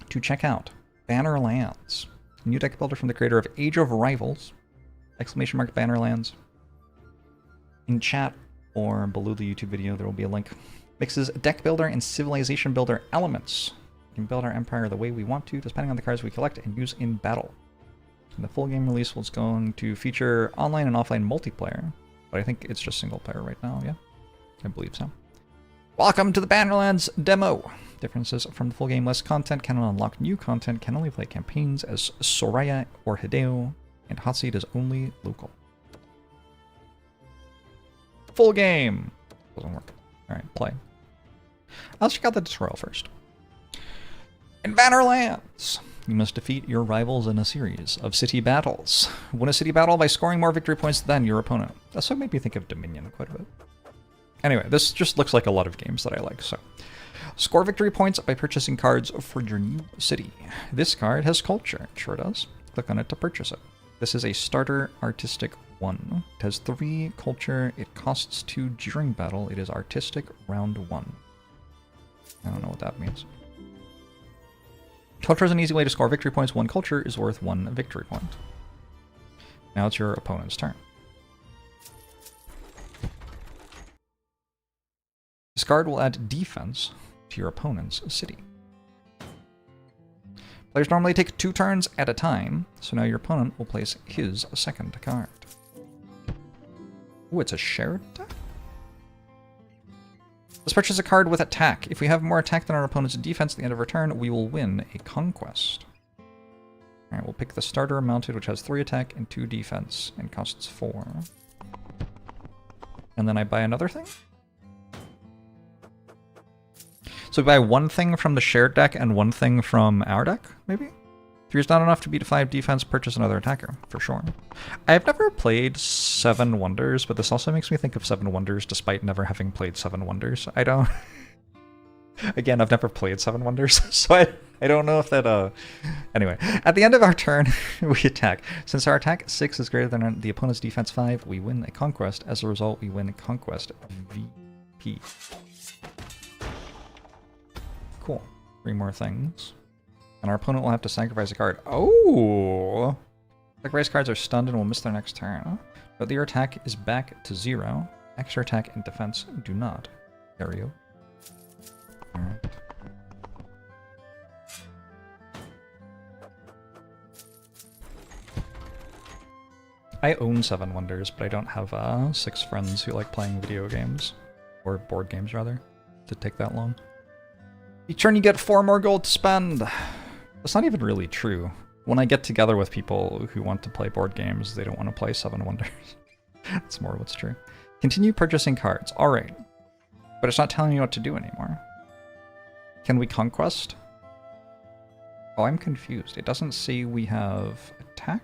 to check out Bannerlands, a new deck builder from the creator of Age of Rivals, !Bannerlands. In chat or below the YouTube video, there will be a link. Mixes deck builder and civilization builder elements. We can build our empire the way we want to, depending on the cards we collect and use in battle. And the full game release was going to feature online and offline multiplayer, but I think it's just single player right now, yeah? I believe so. Welcome to the Bannerlands demo! Differences from the full game: less content, cannot unlock new content, can only play campaigns as Soraya or Hideo, and hot seat is only local. Full game! Doesn't work. Alright, play. Let's check out the tutorial first. In Bannerlands, you must defeat your rivals in a series of city battles. Win a city battle by scoring more victory points than your opponent. That's what made me think of Dominion quite a bit. Anyway, this just looks like a lot of games that I like, so. Score victory points by purchasing cards for your new city. This card has culture. It sure does. Click on it to purchase it. This is a starter artistic 1. It has 3 culture. It costs 2 during battle. It is artistic round 1. I don't know what that means. Culture is an easy way to score victory points. 1 culture is worth 1 victory point. Now it's your opponent's turn. This card will add defense to your opponent's city. Players normally take 2 turns at a time, so now your opponent will place his second card. Ooh, it's a shared deck? Let's purchase a card with attack. If we have more attack than our opponent's defense at the end of our turn, we will win a conquest. Alright, we'll pick the starter mounted, which has 3 attack and 2 defense, and costs 4. and then I buy another thing? So we buy one thing from the shared deck and one thing from our deck, maybe? 3 is not enough to beat 5 defense, purchase another attacker, for sure. I've never played 7 Wonders, but this also makes me think of 7 Wonders despite never having played 7 Wonders. I don't... Again, I've never played 7 Wonders, so I don't know if that... Anyway, at the end of our turn, we attack. Since our attack 6 is greater than the opponent's defense 5, we win a conquest. As a result, we win a conquest VP. Cool. 3 more things. And our opponent will have to sacrifice a card. Oh! Sacrifice cards are stunned and will miss their next turn. But their attack is back to 0. Extra attack and defense do not. There you go. Alright. I own 7 Wonders, but I don't have 6 friends who like playing video games. Or board games, rather. To take that long. Each turn you get 4 more gold to spend! That's not even really true. When I get together with people who want to play board games, they don't want to play 7 Wonders. That's more what's true. Continue purchasing cards. Alright. But it's not telling me what to do anymore. Can we conquest? Oh, I'm confused. It doesn't say we have attack?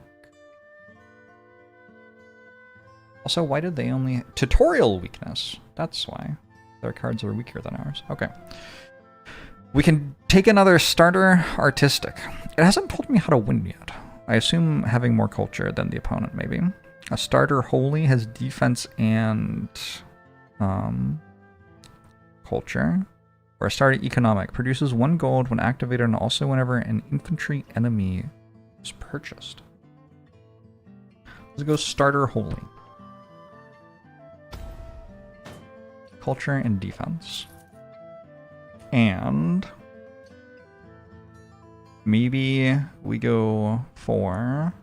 Also, why did they only... Tutorial weakness. That's why. Their cards are weaker than ours. Okay. We can take another starter artistic. It hasn't told me how to win yet. I assume having more culture than the opponent, maybe. A starter holy has defense and culture. Or a starter economic produces 1 gold when activated and also whenever an infantry enemy is purchased. Let's go starter holy. Culture and defense. And maybe we go for...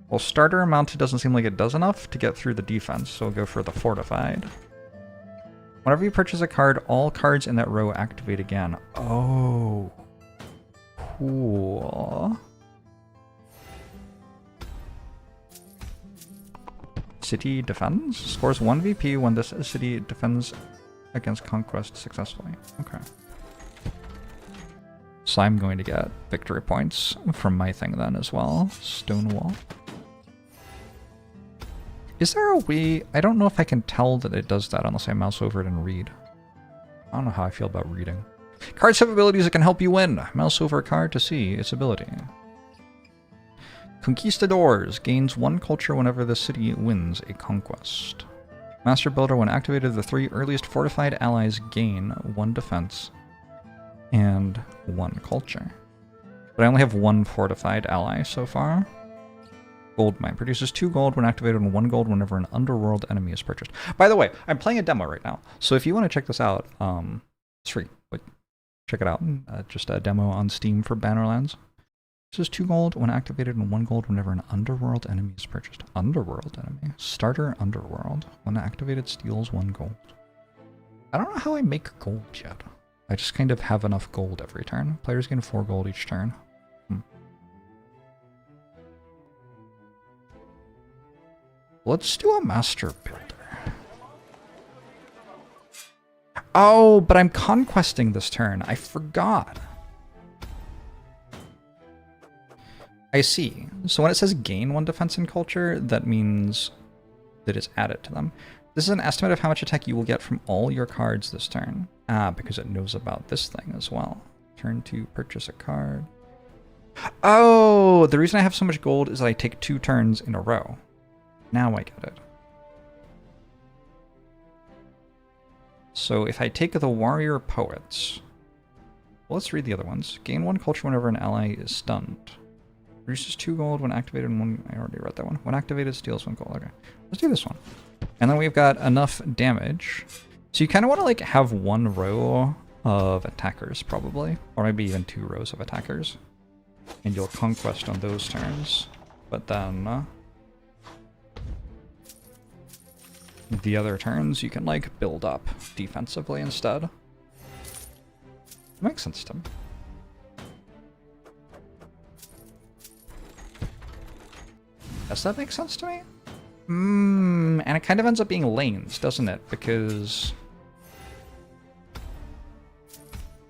Well, starter mounted doesn't seem like it does enough to get through the defense, so we'll go for the fortified. Whenever you purchase a card, all cards in that row activate again. Oh, cool. City defends? Scores 1 VP when this city defends against conquest successfully. Okay. So I'm going to get victory points from my thing then as well. Stonewall. Is there a way... I don't know if I can tell that it does that unless I mouse over it and read. I don't know how I feel about reading. Cards have abilities that can help you win. Mouse over a card to see its ability. Conquistadors gains 1 culture whenever the city wins a conquest. Master Builder, when activated, the 3 earliest fortified allies gain 1 defense and 1 culture. But I only have 1 fortified ally so far. Gold Mine produces 2 gold when activated and 1 gold whenever an underworld enemy is purchased. By the way, I'm playing a demo right now, so if you want to check this out, it's free. Like, check it out. Just a demo on Steam for Bannerlands. This is 2 gold when activated and 1 gold whenever an underworld enemy is purchased. Underworld enemy. Starter underworld. When activated, steals 1 gold. I don't know how I make gold yet. I just kind of have enough gold every turn. Players gain 4 gold each turn. Let's do a master builder. Oh, but I'm conquesting this turn. I forgot. I see. So when it says gain 1 defense and culture, that means that it's added to them. This is an estimate of how much attack you will get from all your cards this turn. Ah, because it knows about this thing as well. Turn 2, purchase a card. Oh, the reason I have so much gold is that I take 2 turns in a row. Now I get it. So if I take the Warrior Poets... Well, let's read the other ones. Gain 1 culture whenever an ally is stunned. Reduces 2 gold when activated and 1... I already read that one. When activated, steals 1 gold. Okay. Let's do this one. And then we've got enough damage. So you kind of want to like have 1 row of attackers, probably. Or maybe even 2 rows of attackers. And you'll conquest on those turns. But then... the other turns, you can like build up defensively instead. It makes sense to me. Does that make sense to me? And it kind of ends up being lanes, doesn't it? Because...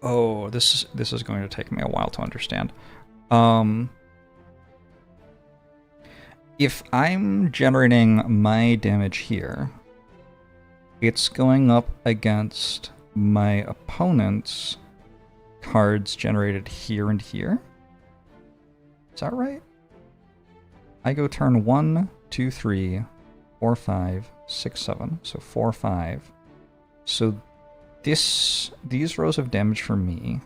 Oh, this is going to take me a while to understand. If I'm generating my damage here, it's going up against my opponent's cards generated here and here. Is that right? I go turn 1, 2, 3, 4, 5, 6, 7. So 4, 5. So these rows of damage for me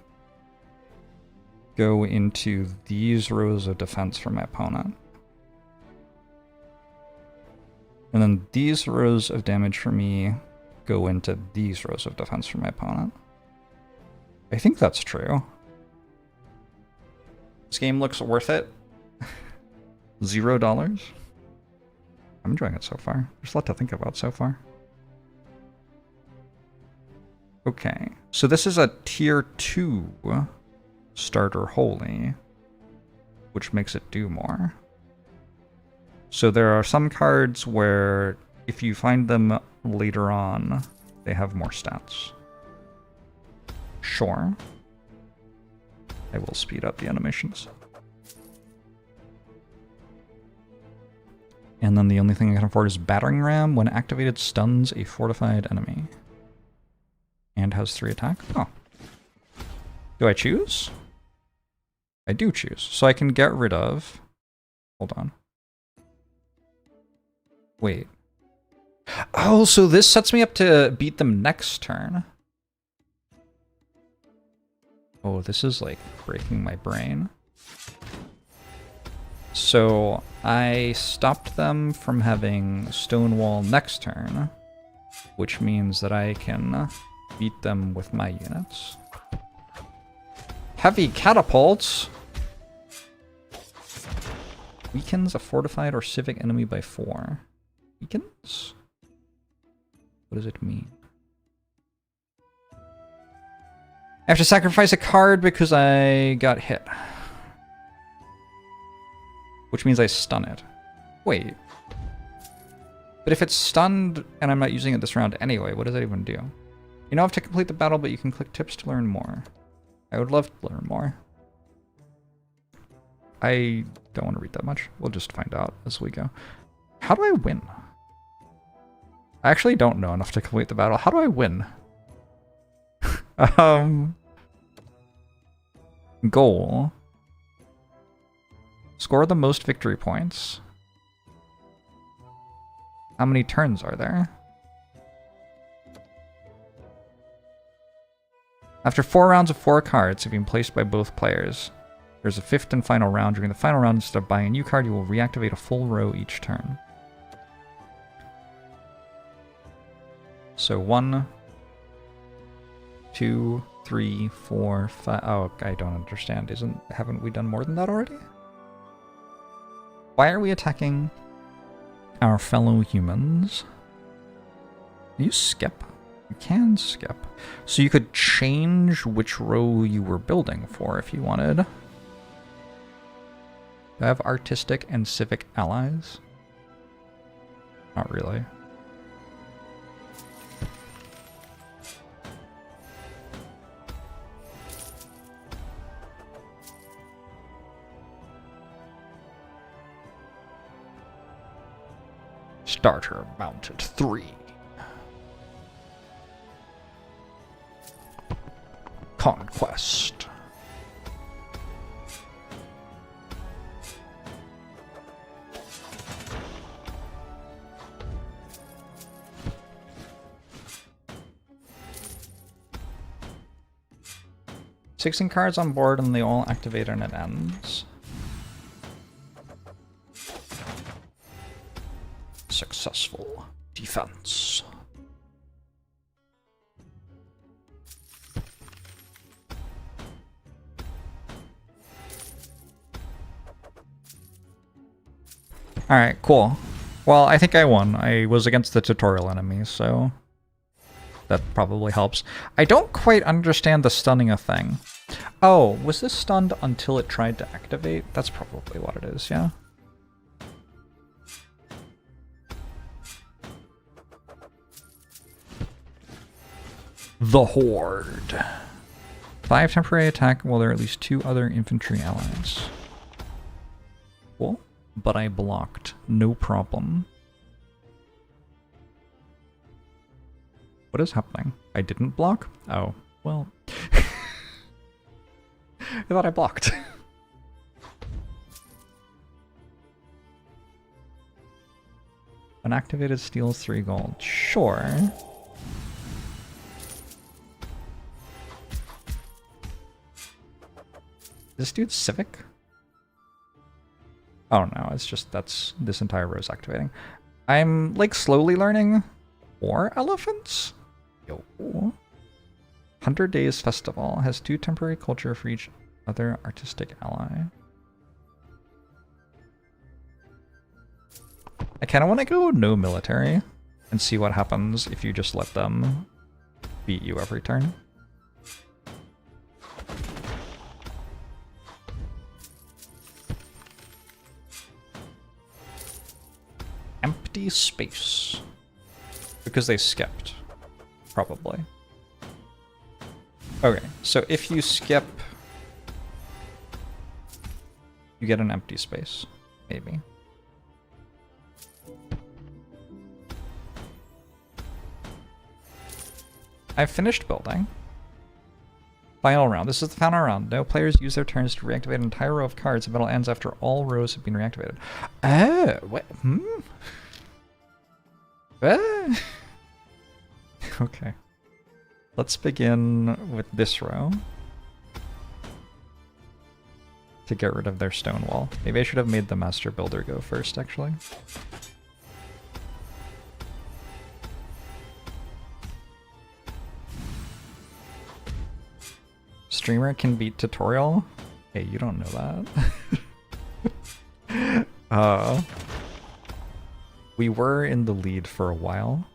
go into these rows of defense for my opponent. And then these rows of damage for me go into these rows of defense for my opponent. I think that's true. This game looks worth it. $0. I'm enjoying it so far. There's a lot to think about so far. Okay, so this is a tier 2 starter holy, which makes it do more. So there are some cards where if you find them later on, they have more stats. Sure. I will speed up the animations. And then the only thing I can afford is Battering Ram. When activated, stuns a fortified enemy. And has 3 attack. Oh. Do I choose? I do choose. So I can get rid of... Hold on. Wait. Oh, so this sets me up to beat them next turn. Oh, this is like breaking my brain. So I stopped them from having Stonewall next turn, which means that I can beat them with my units. Heavy catapults! Weakens a fortified or civic enemy by 4. Weakens? What does it mean? I have to sacrifice a card because I got hit. Which means I stun it. Wait. But if it's stunned and I'm not using it this round anyway, what does that even do? You don't have to complete the battle, but you can click tips to learn more. I would love to learn more. I don't want to read that much. We'll just find out as we go. How do I win? I actually don't know enough to complete the battle. How do I win? Goal. Score the most victory points. How many turns are there? After 4 rounds of 4 cards have been placed by both players, there's a 5th and final round. During the final round, instead of buying a new card, you will reactivate a full row each turn. So 1, 2, 3, 4, 5. Oh, I don't understand. Haven't we done more than that already? Why are we attacking our fellow humans? Can you skip? You can skip. So you could change which row you were building for if you wanted. Do I have artistic and civic allies? Not really. Starter mounted 3. Conquest. Sixteen cards on board and they all activate and it ends. Successful defense. Alright, cool. Well, I think I won. I was against the tutorial enemy, so that probably helps. I don't quite understand the stunning a thing. Oh, was this stunned until it tried to activate? That's probably what it is, yeah? The Horde. 5 temporary attack while there are at least 2 other infantry allies. Cool. But I blocked. No problem. What is happening? I didn't block? Oh, well. I thought I blocked. Unactivated steals 3 gold. Sure. This dude's civic? Oh no, it's just that's this entire row is activating. I'm like slowly learning more elephants. Yo. 100 Days Festival has 2 temporary culture for each other artistic ally. I kind of want to go no military and see what happens if you just let them beat you every turn. Empty space. Because they skipped. Probably. Okay, so if you skip, you get an empty space. Maybe. I've finished building. Final round. This is the final round. No players use their turns to reactivate an entire row of cards. The battle ends after all rows have been reactivated. Oh, what? Okay. Let's begin with this row. To get rid of their stone wall. Maybe I should have made the master builder go first, actually. Streamer can beat tutorial? Hey, you don't know that. We were in the lead for a while.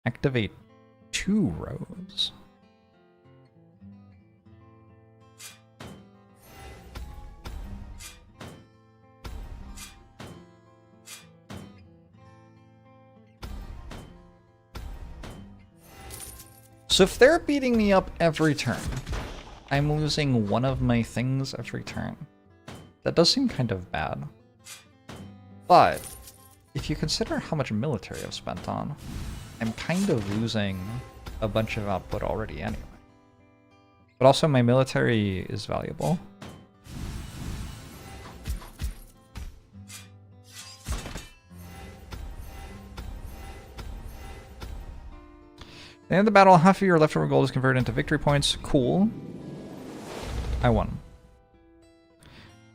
Activate 2 rows. So if they're beating me up every turn, I'm losing one of my things every turn. That does seem kind of bad. But if you consider how much military I've spent on, I'm kind of losing a bunch of output already anyway. But also my military is valuable. At the end of the battle, half of your leftover gold is converted into victory points. Cool. I won.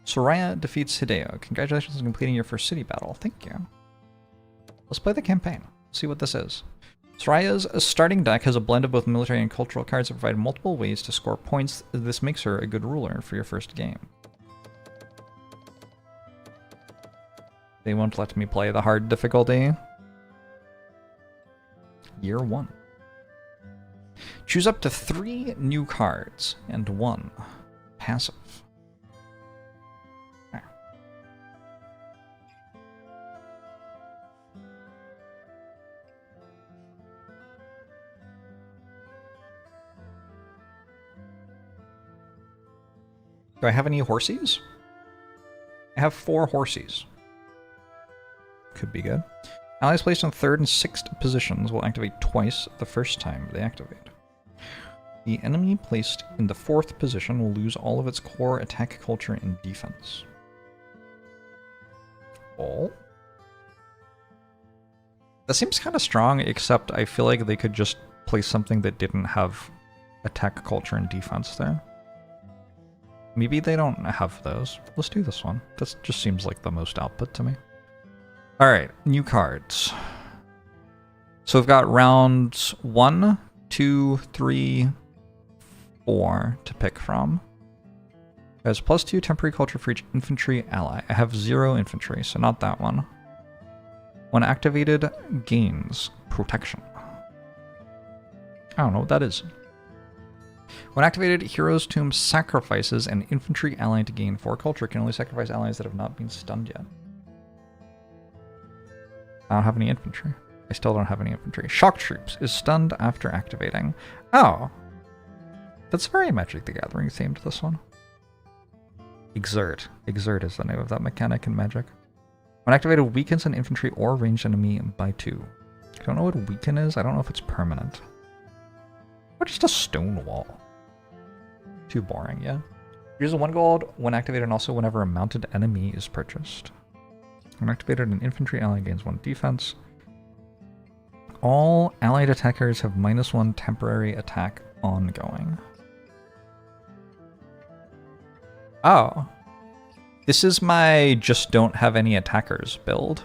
Soraya defeats Hideo. Congratulations on completing your first city battle. Thank you. Let's play the campaign. See what this is. Soraya's starting deck has a blend of both military and cultural cards that provide multiple ways to score points. This makes her a good ruler for your first game. They won't let me play the hard difficulty. Year 1. Choose up to 3 new cards and 1 passive. Okay. Do I have any horsies? I have 4 horsies. Could be good. Allies placed in 3rd and 6th positions will activate twice the first time they activate. The enemy placed in the 4th position will lose all of its core attack, culture, and defense. Oh. That seems kind of strong, except I feel like they could just place something that didn't have attack, culture, and defense there. Maybe they don't have those. Let's do this one. This just seems like the most output to me. Alright, new cards. So we've got rounds 1, 2, 3, 4 to pick from. It has +2 temporary culture for each infantry ally. I have 0 infantry, so not that one. When activated, gains protection. I don't know what that is. When activated, Hero's Tomb sacrifices an infantry ally to gain 4 culture. Can only sacrifice allies that have not been stunned yet. I don't have any infantry. I still don't have any infantry. Shock Troops is stunned after activating. Oh. That's very Magic the Gathering themed, this one. Exert. Exert is the name of that mechanic in Magic. When activated, weakens an infantry or ranged enemy by 2. I don't know what weaken is. I don't know if it's permanent. Or just a stone wall. Too boring, yeah. Use a 1 gold when activated and also whenever a mounted enemy is purchased. When activated, an infantry ally gains 1 defense. All allied attackers have -1 temporary attack ongoing. Oh. This is my just don't have any attackers build.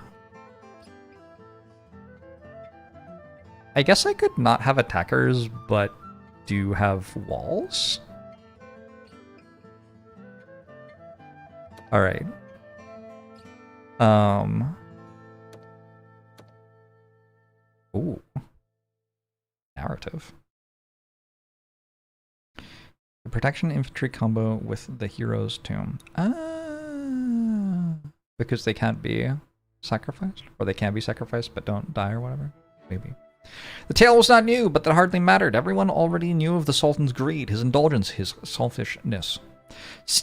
I guess I could not have attackers, but do have walls? Alright. Ooh. Narrative. The protection infantry combo with the hero's tomb. Because they can't be sacrificed? Or they can be sacrificed but don't die or whatever? Maybe. The tale was not new, but that hardly mattered. Everyone already knew of the Sultan's greed, his indulgence, his selfishness.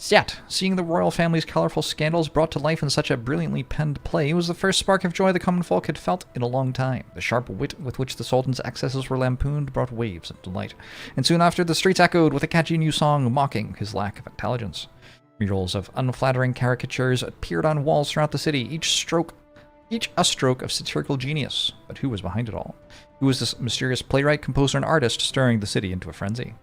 Yet, seeing the royal family's colorful scandals brought to life in such a brilliantly penned play was the first spark of joy the common folk had felt in a long time. The sharp wit with which the Sultan's excesses were lampooned brought waves of delight, and soon after the streets echoed with a catchy new song mocking his lack of intelligence. Murals of unflattering caricatures appeared on walls throughout the city, each a stroke of satirical genius. But who was behind it all? Who was this mysterious playwright, composer, and artist stirring the city into a frenzy?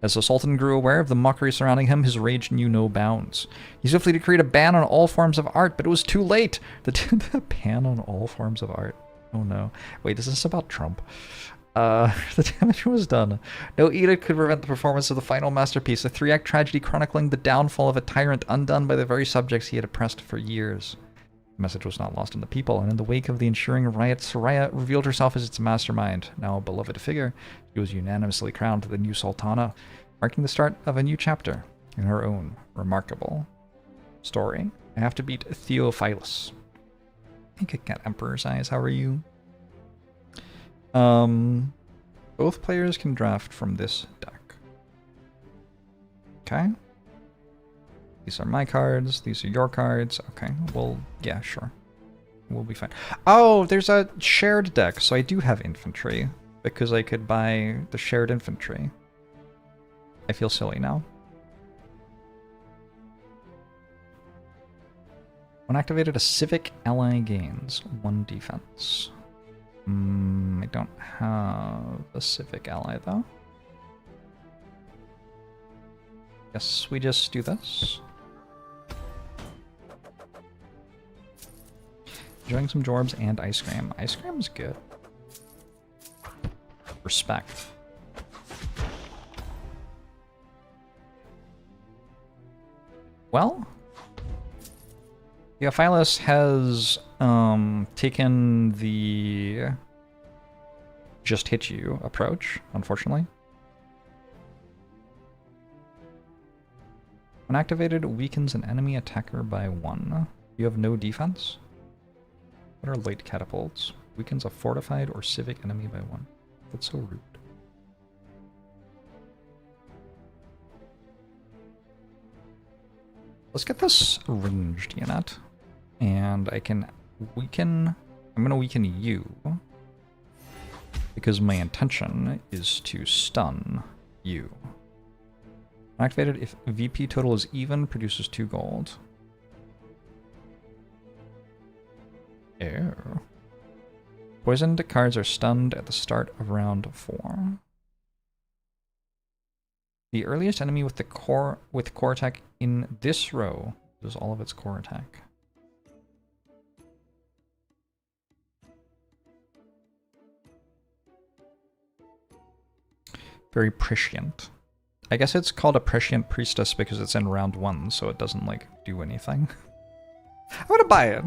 As the Sultan grew aware of the mockery surrounding him, his rage knew no bounds. He swiftly decreed a ban on all forms of art, but it was too late. The ban on all forms of art. Oh no. Wait, is this about Trump? The damage was done. No edict could prevent the performance of the final masterpiece, a 3-act tragedy chronicling the downfall of a tyrant undone by the very subjects he had oppressed for years. The message was not lost on the people, and in the wake of the ensuing riot, Soraya revealed herself as its mastermind. Now a beloved figure, she was unanimously crowned the new Sultana, marking the start of a new chapter in her own remarkable story. I have to beat Theophilus. I could get Emperor's Eyes. How are you? Both players can draft from this deck. Okay. These are my cards. These are your cards. Okay. Well, yeah, sure. We'll be fine. Oh, there's a shared deck, so I do have infantry because I could buy the shared infantry. I feel silly now. When activated, a civic ally gains 1 defense. I don't have a civic ally, though. Guess we just do this. Enjoying some Jorbs and ice cream. Ice cream is good. Respect. Well, Theophilus has taken the just hit you approach, unfortunately. When activated, weakens an enemy attacker by 1. You have no defense. What are late catapults? Weakens a fortified or civic enemy by 1. That's so rude. Let's get this ranged unit. And I can weaken... I'm going to weaken you. Because my intention is to stun you. Activated, if VP total is even, produces 2 gold. Ew. Poisoned cards are stunned at the start of round 4. The earliest enemy with core attack in this row does all of its core attack. Very prescient. I guess it's called a prescient priestess because it's in round 1, so it doesn't like do anything. I'm gonna buy it.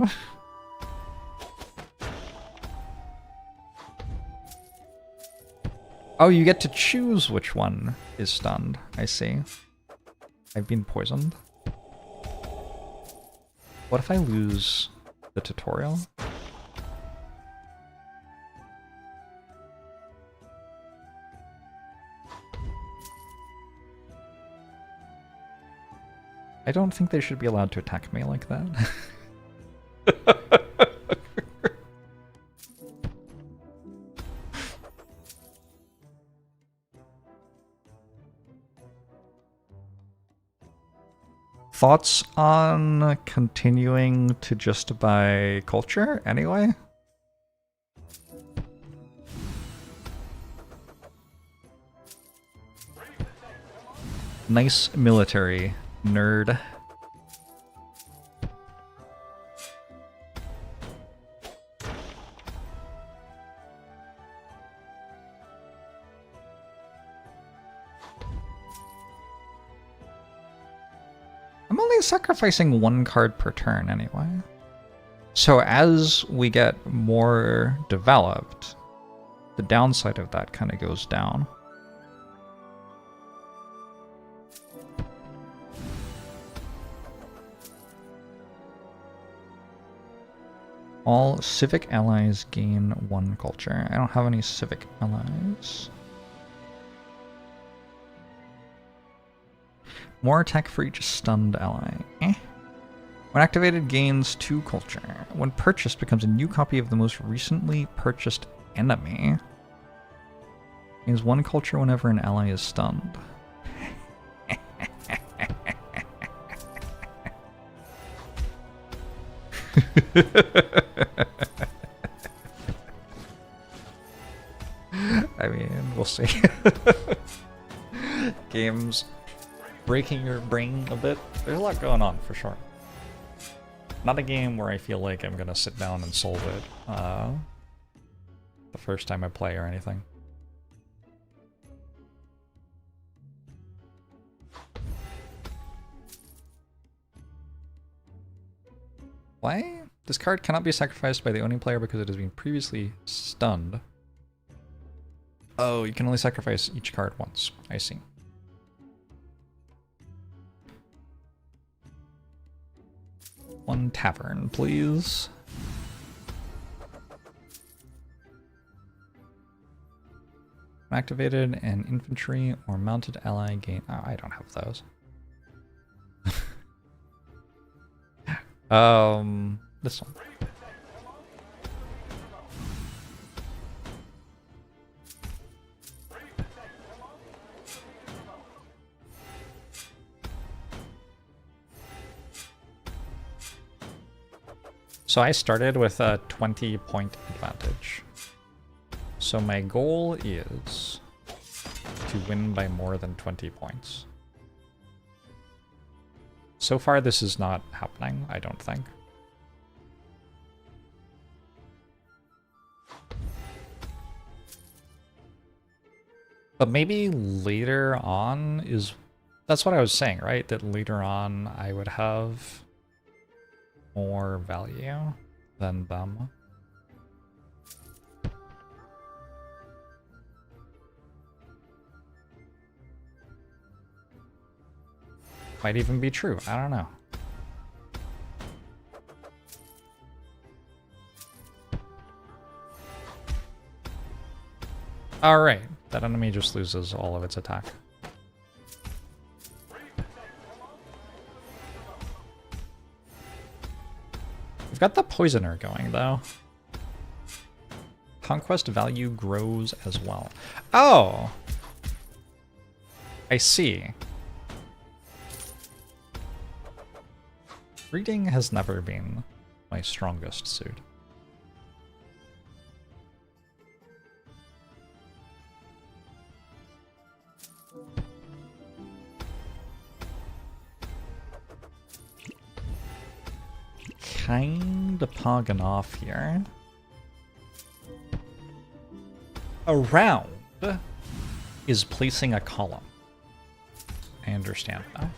Oh, you get to choose which one is stunned. I see. I've been poisoned. What if I lose the tutorial? I don't think they should be allowed to attack me like that. Thoughts on continuing to just buy culture anyway? Nice military, nerd. I'm only sacrificing one card per turn anyway. So as we get more developed, the downside of that kind of goes down. All civic allies gain 1 culture. I don't have any civic allies. More attack for each stunned ally. When activated, gains 2 culture. When purchased, becomes a new copy of the most recently purchased enemy. Gains 1 culture whenever an ally is stunned. I mean, we'll see. Games breaking your brain a bit. There's a lot going on, for sure. Not a game where I feel like I'm gonna sit down and solve it the first time I play or anything. Why? This card cannot be sacrificed by the owning player because it has been previously stunned. Oh, you can only sacrifice each card once. I see. One tavern, please. Activated, an infantry or mounted ally gain. Oh, I don't have those. This one. So I started with a 20-point advantage. So my goal is to win by more than 20 points. So far this is not happening, I don't think. But maybe later on is... That's what I was saying, right? That later on I would have more value than them. Might even be true, I don't know. Alright, that enemy just loses all of its attack. We've got the Poisoner going, though. Conquest value grows as well. Oh! I see. Reading has never been my strongest suit. Kinda pogging off here. Around is placing a column. I understand now.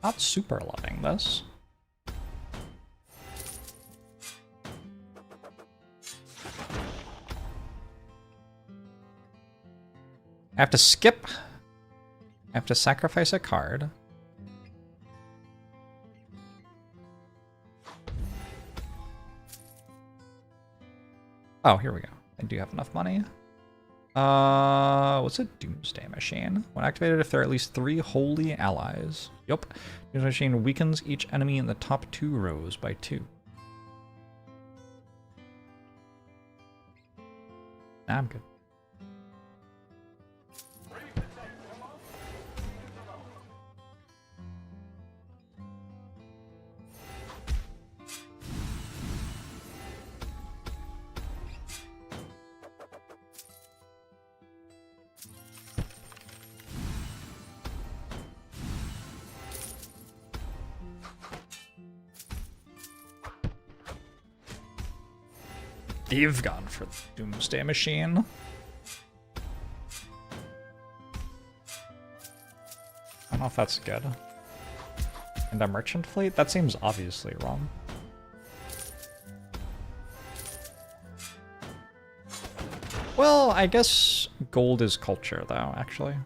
Not super loving this. I have to skip. I have to sacrifice a card. Oh, here we go. I do have enough money. What's a Doomsday Machine? When activated, if there are at least 3 holy allies. Yup. Doomsday Machine weakens each enemy in the top 2 rows by 2. Nah, I'm good. They've gone for the Doomsday Machine. I don't know if that's good. And a merchant fleet? That seems obviously wrong. Well, I guess gold is culture, though, actually.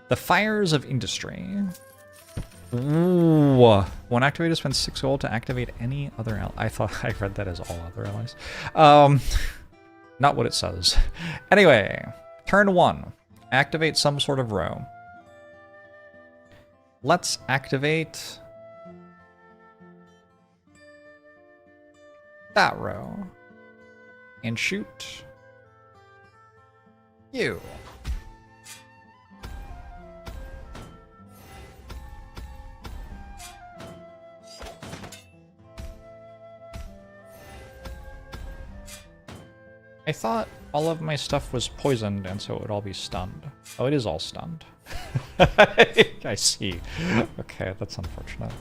The Fires of Industry. Ooh. When activated, spend 6 gold to activate any other ally. I thought I read that as all other allies. Not what it says. Anyway, turn 1. Activate some sort of row. Let's activate that row. And shoot you. I thought all of my stuff was poisoned and so it would all be stunned. Oh, it is all stunned. I see. Okay, that's unfortunate.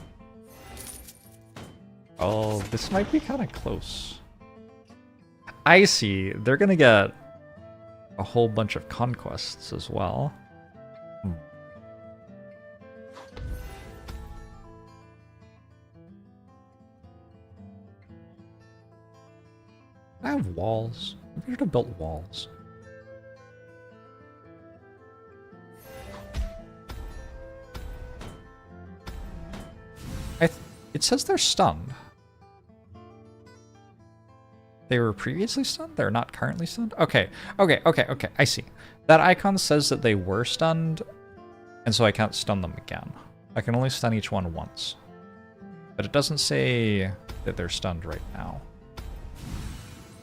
Oh, this might be kind of close. I see. They're gonna get a whole bunch of conquests as well. I have walls. I should have built walls. It says they're stunned. They were previously stunned? They're not currently stunned? Okay, okay. I see. That icon says that they were stunned, and so I can't stun them again. I can only stun each one once. But it doesn't say that they're stunned right now.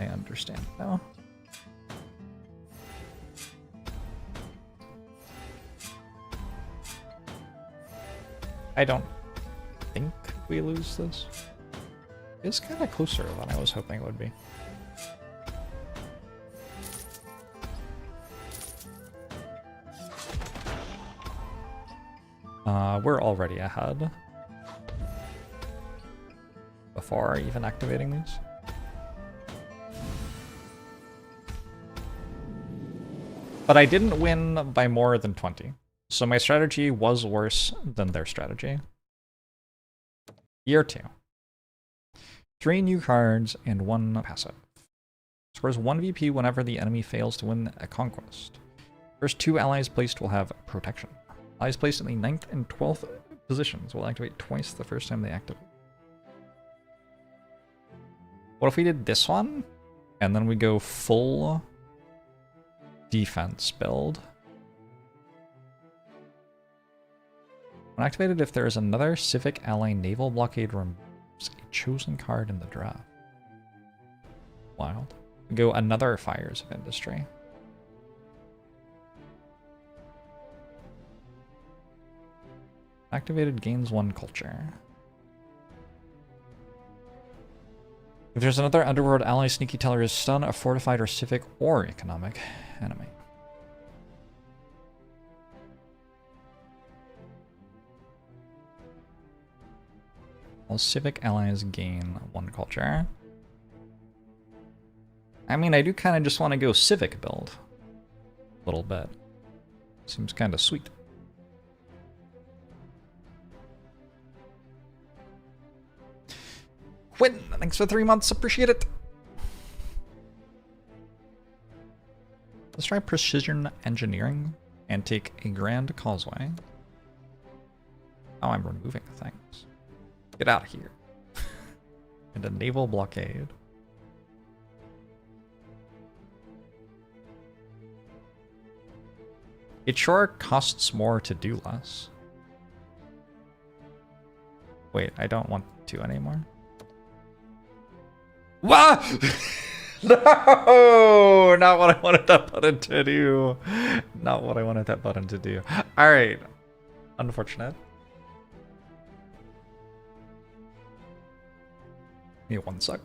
I understand now. I don't think we lose this. It's kind of closer than I was hoping it would be. We're already ahead. Before even activating these. But I didn't win by more than 20. So my strategy was worse than their strategy. Year 2. 3 new cards and 1 passive. Scores 1 VP whenever the enemy fails to win a conquest. First 2 allies placed will have protection. Allies placed in the 9th and 12th positions will activate twice the first time they activate. What if we did this one? And then we go full defense build. When activated, if there is another civic ally naval blockade, removes a chosen card in the draft. Wild. We go another Fires of Industry. Activated gains 1 culture. If there's another underworld ally, Sneaky Teller is stun a fortified or civic or economic enemy. All civic allies gain 1 culture. I mean, I do kind of just want to go civic build. A little bit. Seems kind of sweet. Quinn, thanks for 3 months. Appreciate it. Let's try precision engineering and take a grand causeway. Oh, I'm removing things. Get out of here. And a naval blockade. It sure costs more to do less. Wait, I don't want to anymore. What? No! Not what I wanted that button to do. Not what I wanted that button to do. Alright. Unfortunate. Give me 1 sec.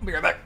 I'll be right back.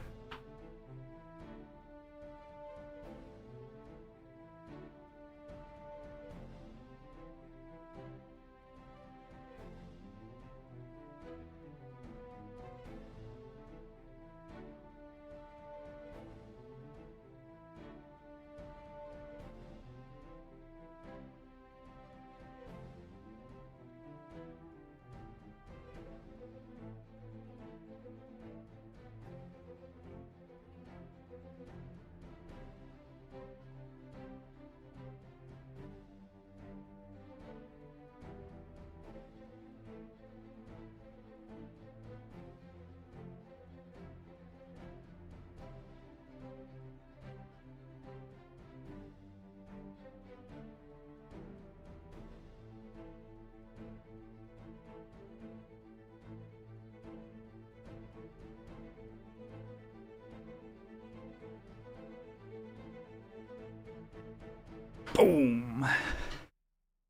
Boom.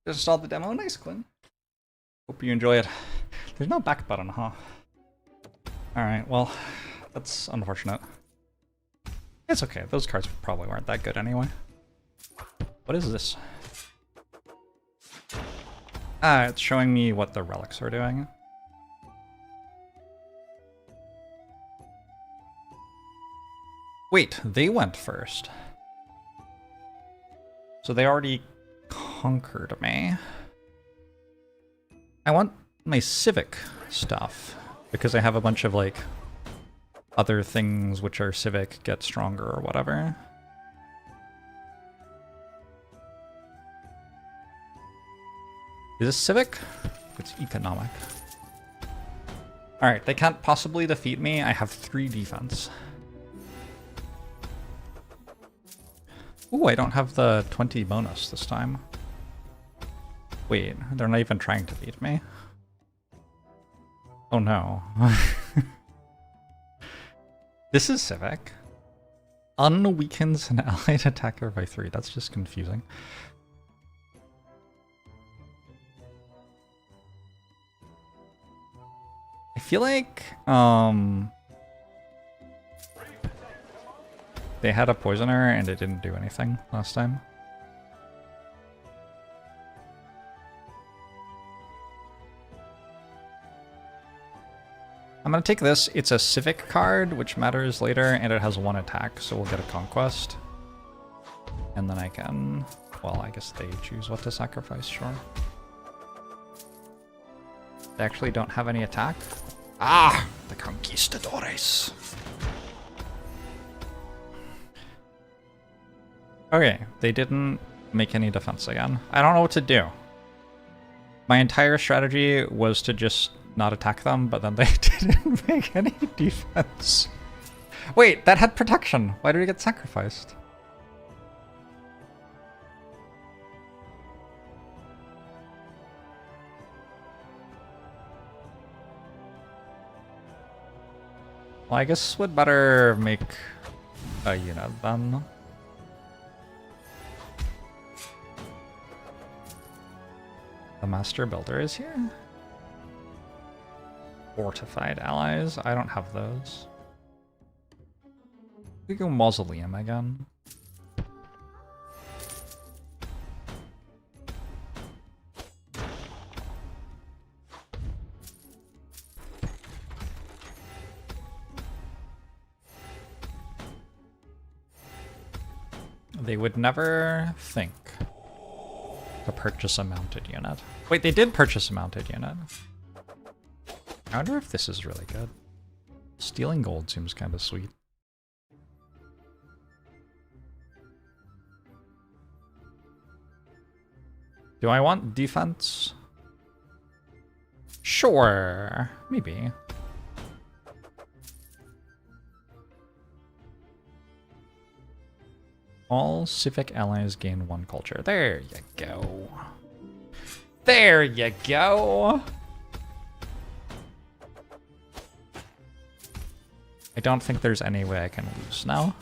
Just installed the demo. Nice, Quinn. Hope you enjoy it. There's no back button, huh? Alright, well, that's unfortunate. It's okay. Those cards probably weren't that good anyway. What is this? Ah, it's showing me what the relics are doing. Wait, they went first. So they already conquered me. I want my civic stuff because I have a bunch of like other things which are civic get stronger or whatever. Is this civic? It's economic. Alright, they can't possibly defeat me. I have 3 defense. Ooh, I don't have the 20 bonus this time. Wait, they're not even trying to beat me. Oh no. This is civic. Unweakens an allied attacker by 3. That's just confusing. I feel like they had a poisoner and it didn't do anything last time. I'm gonna take this. It's a civic card, which matters later, and it has 1 attack, so we'll get a conquest. And then I can... well, I guess they choose what to sacrifice, sure. They actually don't have any attack. Ah! The conquistadores! Okay, they didn't make any defense again. I don't know what to do. My entire strategy was to just not attack them, but then they didn't make any defense. Wait, that had protection. Why did it get sacrificed? Well, I guess we'd better make a unit then. The Master Builder is here. Fortified allies. I don't have those. We go Mausoleum again. They would never think to purchase a mounted unit. Wait, they did purchase a mounted unit. I wonder if this is really good. Stealing gold seems kind of sweet. Do I want defense? Sure, maybe. All civic allies gain 1 culture. There you go. There you go. I don't think there's any way I can lose now.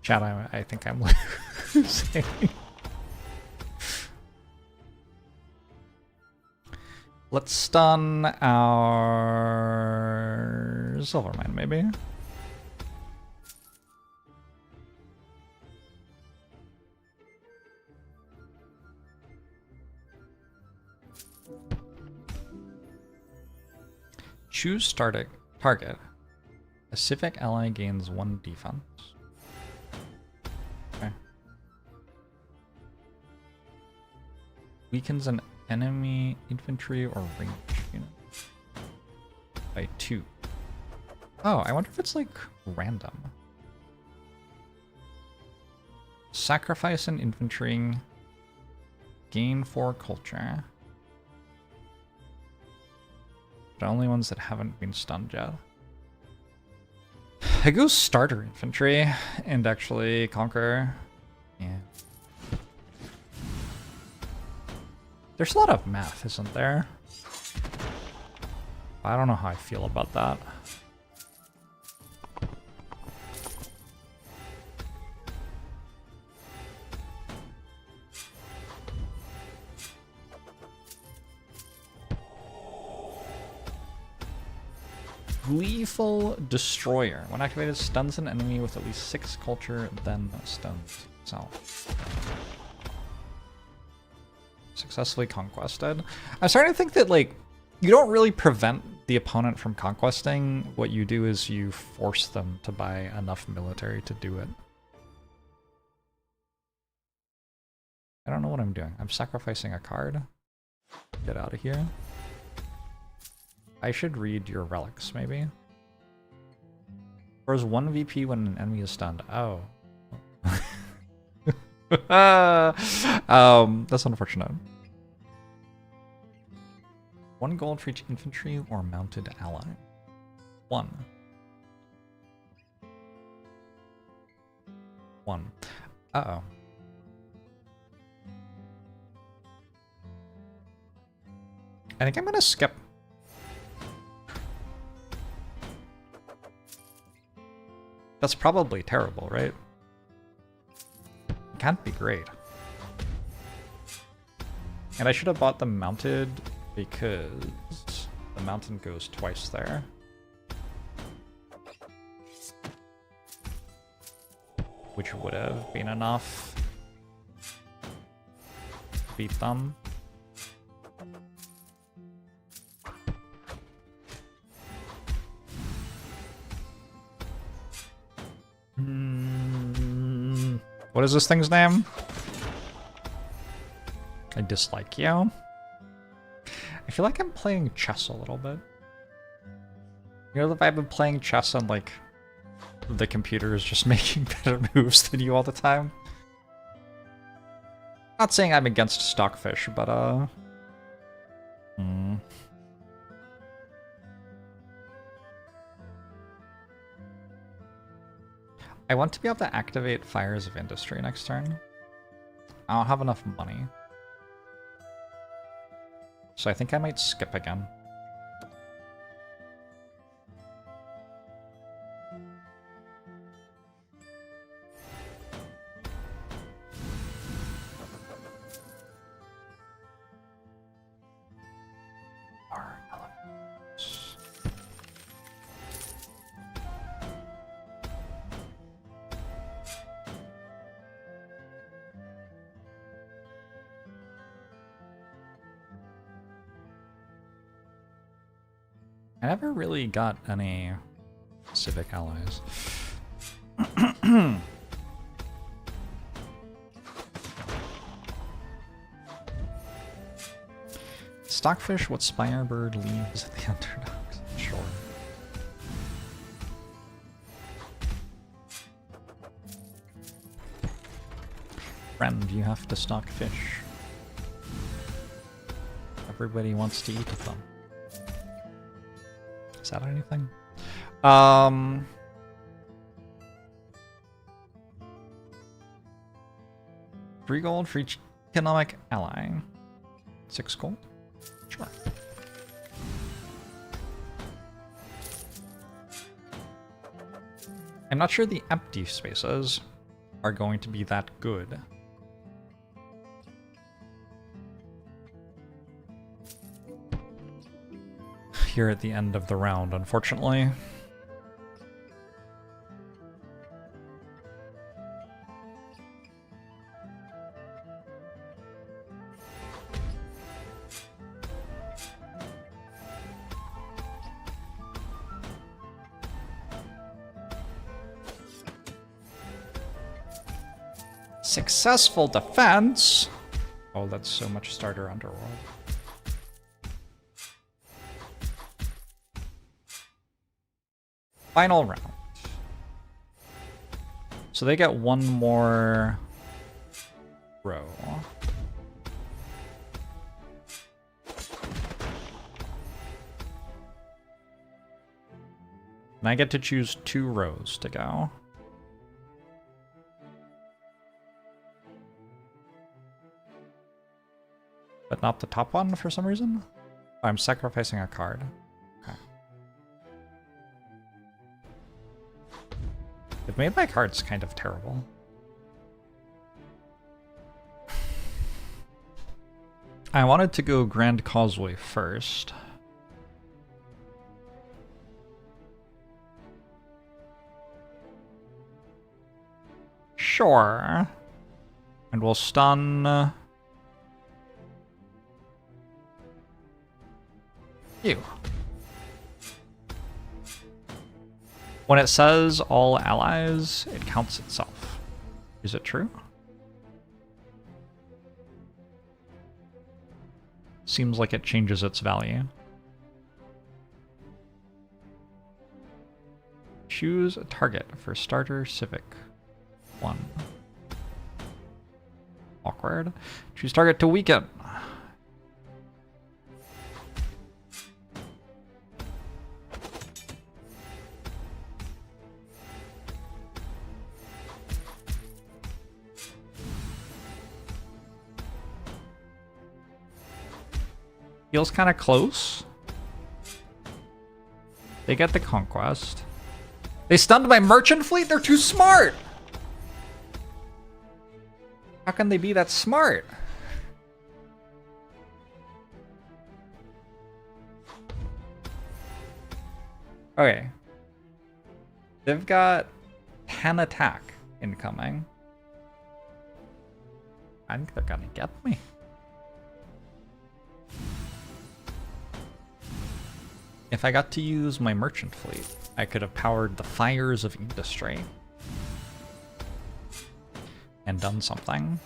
Chat, I think I'm losing. Let's stun our Silvermine, maybe. Choose starting target. A civic ally gains 1 defense. Okay. Weakens an enemy infantry or range unit by 2. Oh, I wonder if it's like random. Sacrifice an infantry. Gain 4 culture. The only ones that haven't been stunned yet. I go starter infantry and actually conquer. Yeah. There's a lot of math, isn't there? I don't know how I feel about that. Lethal Destroyer. When activated, stuns an enemy with at least 6 culture, then stuns itself. Successfully conquested. I'm starting to think that, like, you don't really prevent the opponent from conquesting. What you do is you force them to buy enough military to do it. I don't know what I'm doing. I'm sacrificing a card. Get out of here. I should read your relics, maybe. Throws 1 VP when an enemy is stunned. Oh. That's unfortunate. 1 gold for each infantry or mounted ally. 1. 1. Uh-oh. I think I'm gonna skip. That's probably terrible, right? It can't be great. And I should have bought them mounted because the mountain goes twice there. Which would have been enough to beat them. What is this thing's name? I dislike you. I feel like I'm playing chess a little bit. You know the vibe of playing chess and like the computer is just making better moves than you all the time? Not saying I'm against Stockfish, but I want to be able to activate Fires of Industry next turn. I don't have enough money. So I think I might skip again. I never really got any civic allies. Stockfish, what spire bird leaves the underdogs? Sure. Friend, you have to stock fish. Everybody wants to eat them. Is that anything? 3 gold for each economic ally. 6 gold? Sure. I'm not sure the empty spaces are going to be that good. Here at the end of the round, unfortunately. Successful defense! Oh, that's so much starter underworld. Final round. So they get 1 more row. And I get to choose 2 rows to go. But not the top one for some reason? Oh, I'm sacrificing a card. Okay. It made my cards kind of terrible. I wanted to go Grand Causeway first. Sure. And we'll stun... you. When it says all allies, it counts itself. Is it true? Seems like it changes its value. Choose a target for starter civic 1. Awkward. Choose target to weaken. Feels kind of close. They get the conquest. They stunned my merchant fleet? They're too smart! How can they be that smart? Okay. They've got 10 attack incoming. I think they're gonna get me. If I got to use my merchant fleet, I could have powered the fires of industry and done something,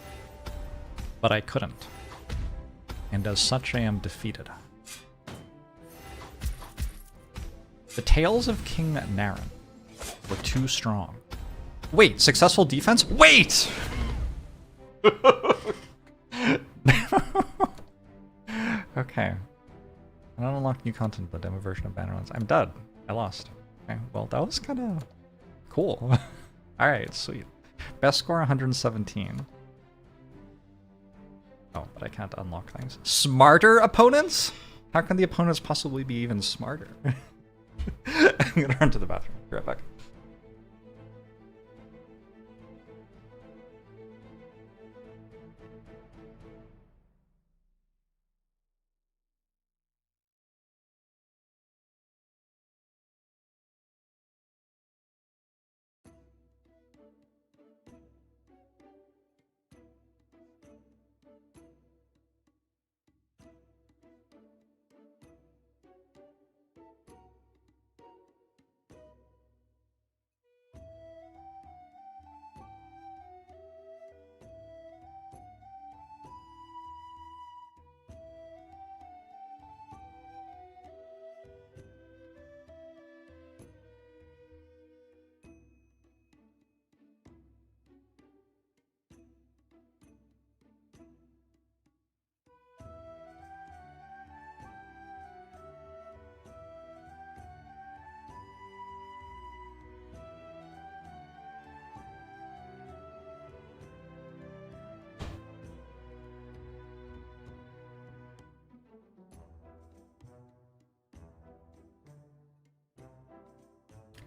but I couldn't. And as such, I am defeated. The Tales of King Naren were too strong. Wait, successful defense? Wait! Okay. I don't unlock new content, but demo version of Bannerlands. I'm dead. I lost. Okay, well, that was kind of cool. Alright, sweet. Best score 117. Oh, but I can't unlock things. Smarter opponents? How can the opponents possibly be even smarter? I'm gonna run to the bathroom. Be right back.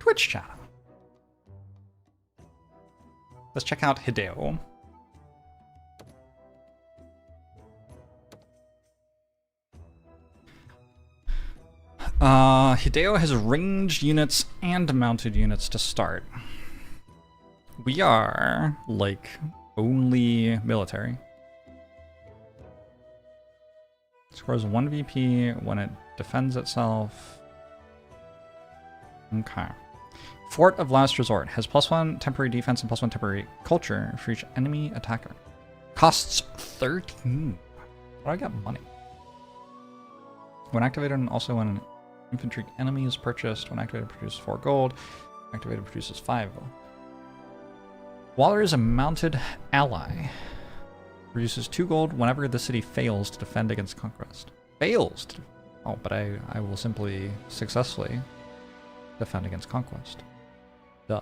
Twitch chat. Let's check out Hideo. Hideo has ranged units and mounted units to start. We are, like, only military. Scores 1 VP when it defends itself. Okay. Fort of Last Resort has +1 temporary defense and +1 temporary culture for each enemy attacker. Costs 13. How do I get money? When activated, and also when an infantry enemy is purchased, when activated, produces 4 gold. Activated, produces 5 gold. While there is a mounted ally, produces 2 gold whenever the city fails to defend against conquest. Fails to... Oh, but I will simply successfully defend against conquest. Duh.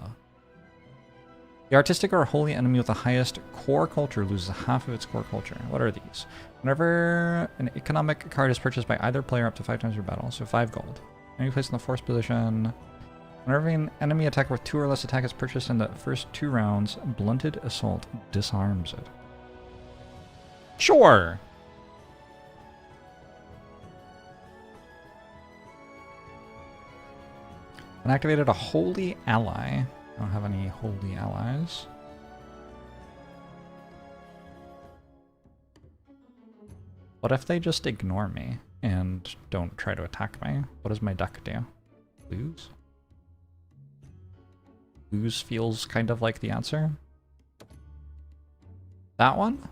The artistic or holy enemy with the highest core culture loses half of its core culture. What are these? Whenever an economic card is purchased by either player up to 5 times your battle, so 5 gold. Enemy placed in the force position. Whenever an enemy attack with 2 or less attack is purchased in the first 2 rounds, blunted assault disarms it. Sure! When activated, a holy ally. I don't have any holy allies. What if they just ignore me and don't try to attack me? What does my deck do? Lose? Lose feels kind of like the answer. That one?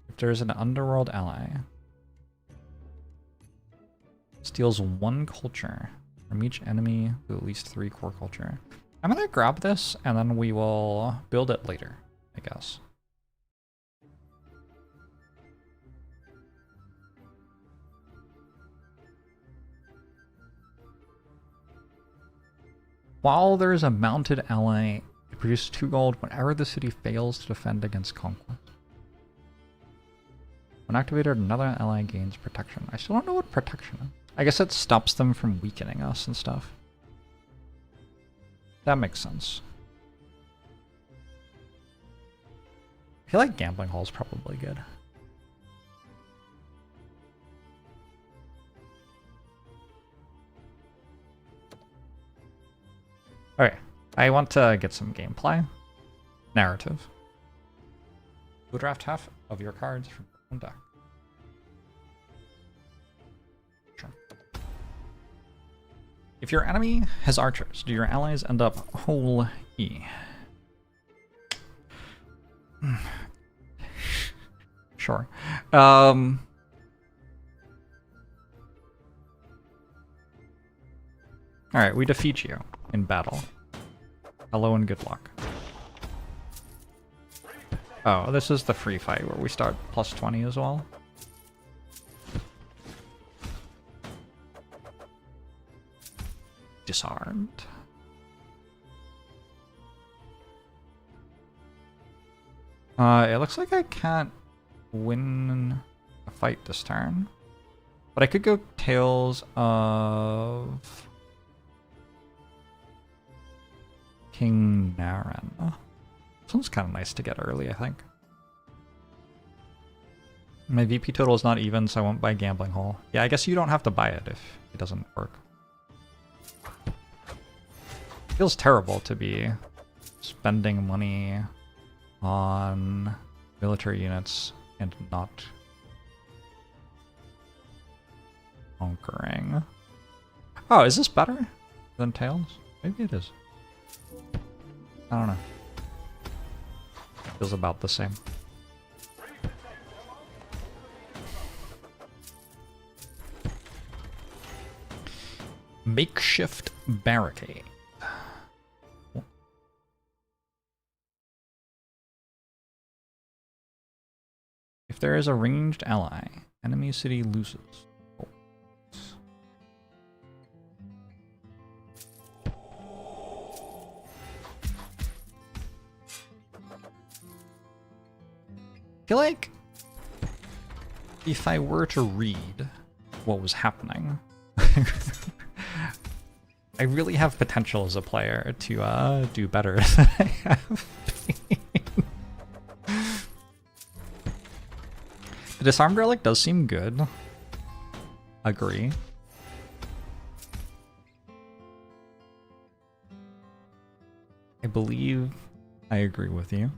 If there's an underworld ally, steals 1 culture from each enemy with at least 3 core culture. I'm gonna grab this and then we will build it later, I guess. While there is a mounted ally, it produces 2 gold whenever the city fails to defend against conquest. When activated, another ally gains protection. I still don't know what protection is. I guess it stops them from weakening us and stuff. That makes sense. I feel like Gambling Hall is probably good. Okay, I want to get some gameplay. Narrative. You'll draft half of your cards from your own deck. Sure. If your enemy has archers, do your allies end up whole E? Sure. Alright, we defeat you in battle. Hello and good luck. Oh, this is the free fight where we start +20 as well. Disarmed. It looks like I can't win a fight this turn. But I could go Tales of King Naren. This one's kind of nice to get early, I think. My VP total is not even, so I won't buy Gambling Hall. Yeah, I guess you don't have to buy it if it doesn't work. Feels terrible to be spending money on military units and not conquering. Oh, is this better than Tales? Maybe it is. I don't know. Feels about the same. Makeshift barricade. If there is a ranged ally, enemy city loses. I feel like if I were to read what was happening, I really have potential as a player to do better than I have been. The Disarmed Relic does seem good. Agree. I believe I agree with you.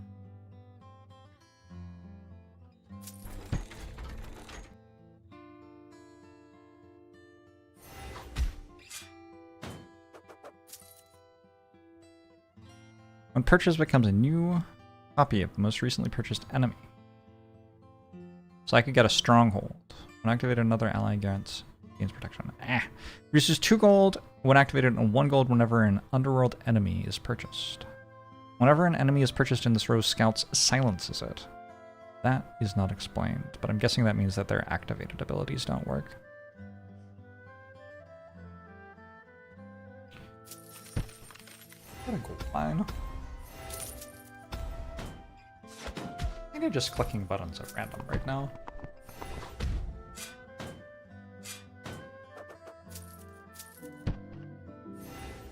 When purchase becomes a new copy of the most recently purchased enemy. So I could get a stronghold. When activated, another ally gains protection. Reduces 2 gold when activated and 1 gold whenever an underworld enemy is purchased. Whenever an enemy is purchased in this row, Scouts silences it. That is not explained, but I'm guessing that means that their activated abilities don't work. What a gold mine. I think I'm just clicking buttons at random right now.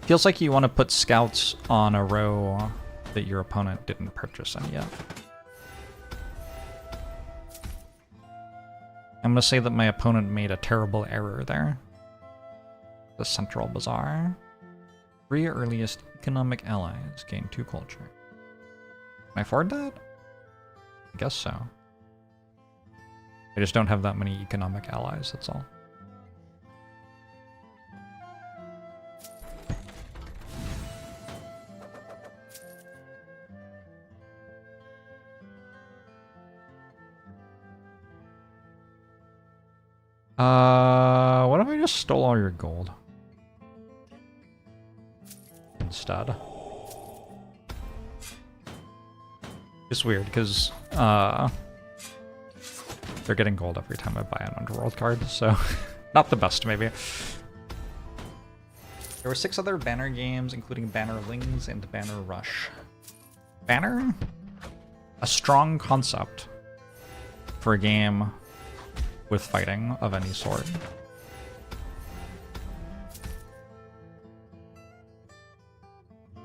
Feels like you want to put scouts on a row that your opponent didn't purchase any yet. I'm going to say that my opponent made a terrible error there. The Central Bazaar. 3 earliest economic allies gain 2 culture. Can I afford that? I guess so. I just don't have that many economic allies, that's all. What if I just stole all your gold? Instead. It's weird, because, they're getting gold every time I buy an Underworld card, so not the best, maybe. There were 6 other Banner games, including Bannerlings and Banner Rush. Banner? A strong concept for a game with fighting of any sort.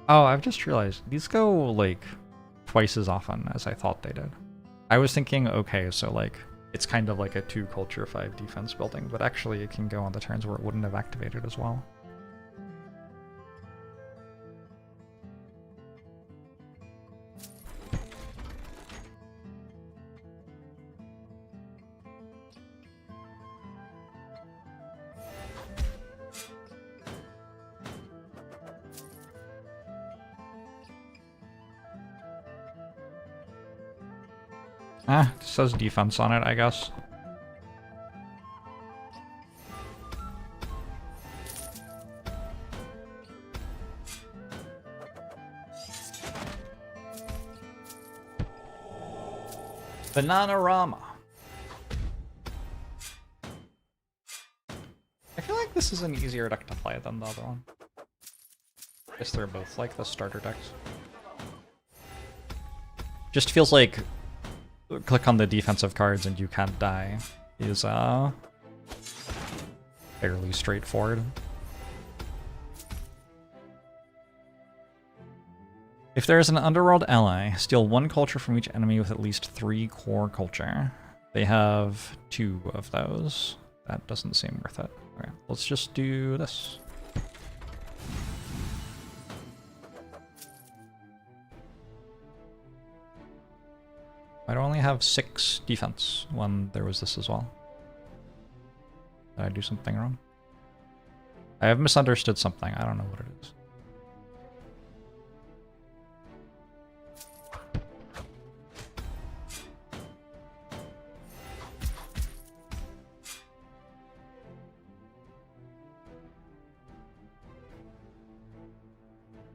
Oh, I've just realized these go like twice as often as I thought they did. I was thinking, okay, so like it's kind of like a 2 culture 5 defense building, but actually it can go on the turns where it wouldn't have activated as well. It says defense on it, I guess. Bananarama. I feel like this is an easier deck to play than the other one. I guess they're both like the starter decks. Just feels like click on the defensive cards and you can't die is fairly straightforward. If there is an underworld ally, steal 1 culture from each enemy with at least 3 core culture. They have 2 of those. That doesn't seem worth it. Okay, let's just do this. I'd only have 6 defense when there was this as well. Did I do something wrong? I have misunderstood something. I don't know what it is.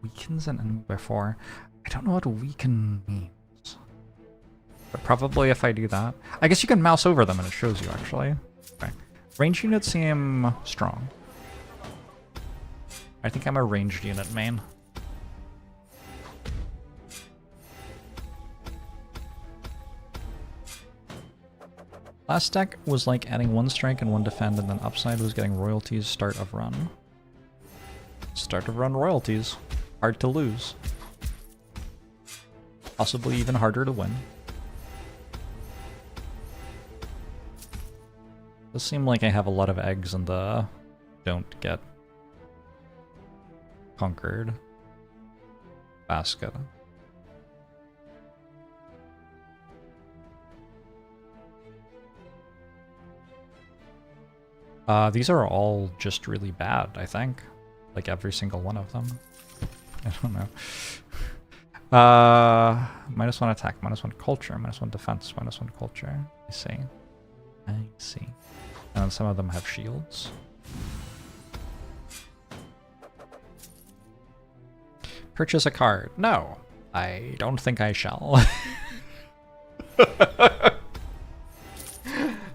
Weakens an enemy by 4. I don't know what weaken means. But probably if I do that. I guess you can mouse over them and it shows you, actually. Okay. Ranged units seem strong. I think I'm a ranged unit main. Last deck was like adding 1 strike and 1 defend, and then upside was getting royalties start of run. Let's start to run royalties. Hard to lose. Possibly even harder to win. Does seem like I have a lot of eggs in the don't get conquered basket. These are all just really bad, I think. Like every single one of them. I don't know. -1 attack, -1 culture, -1 defense, -1 culture. I see. I see. And some of them have shields. Purchase a card. No, I don't think I shall.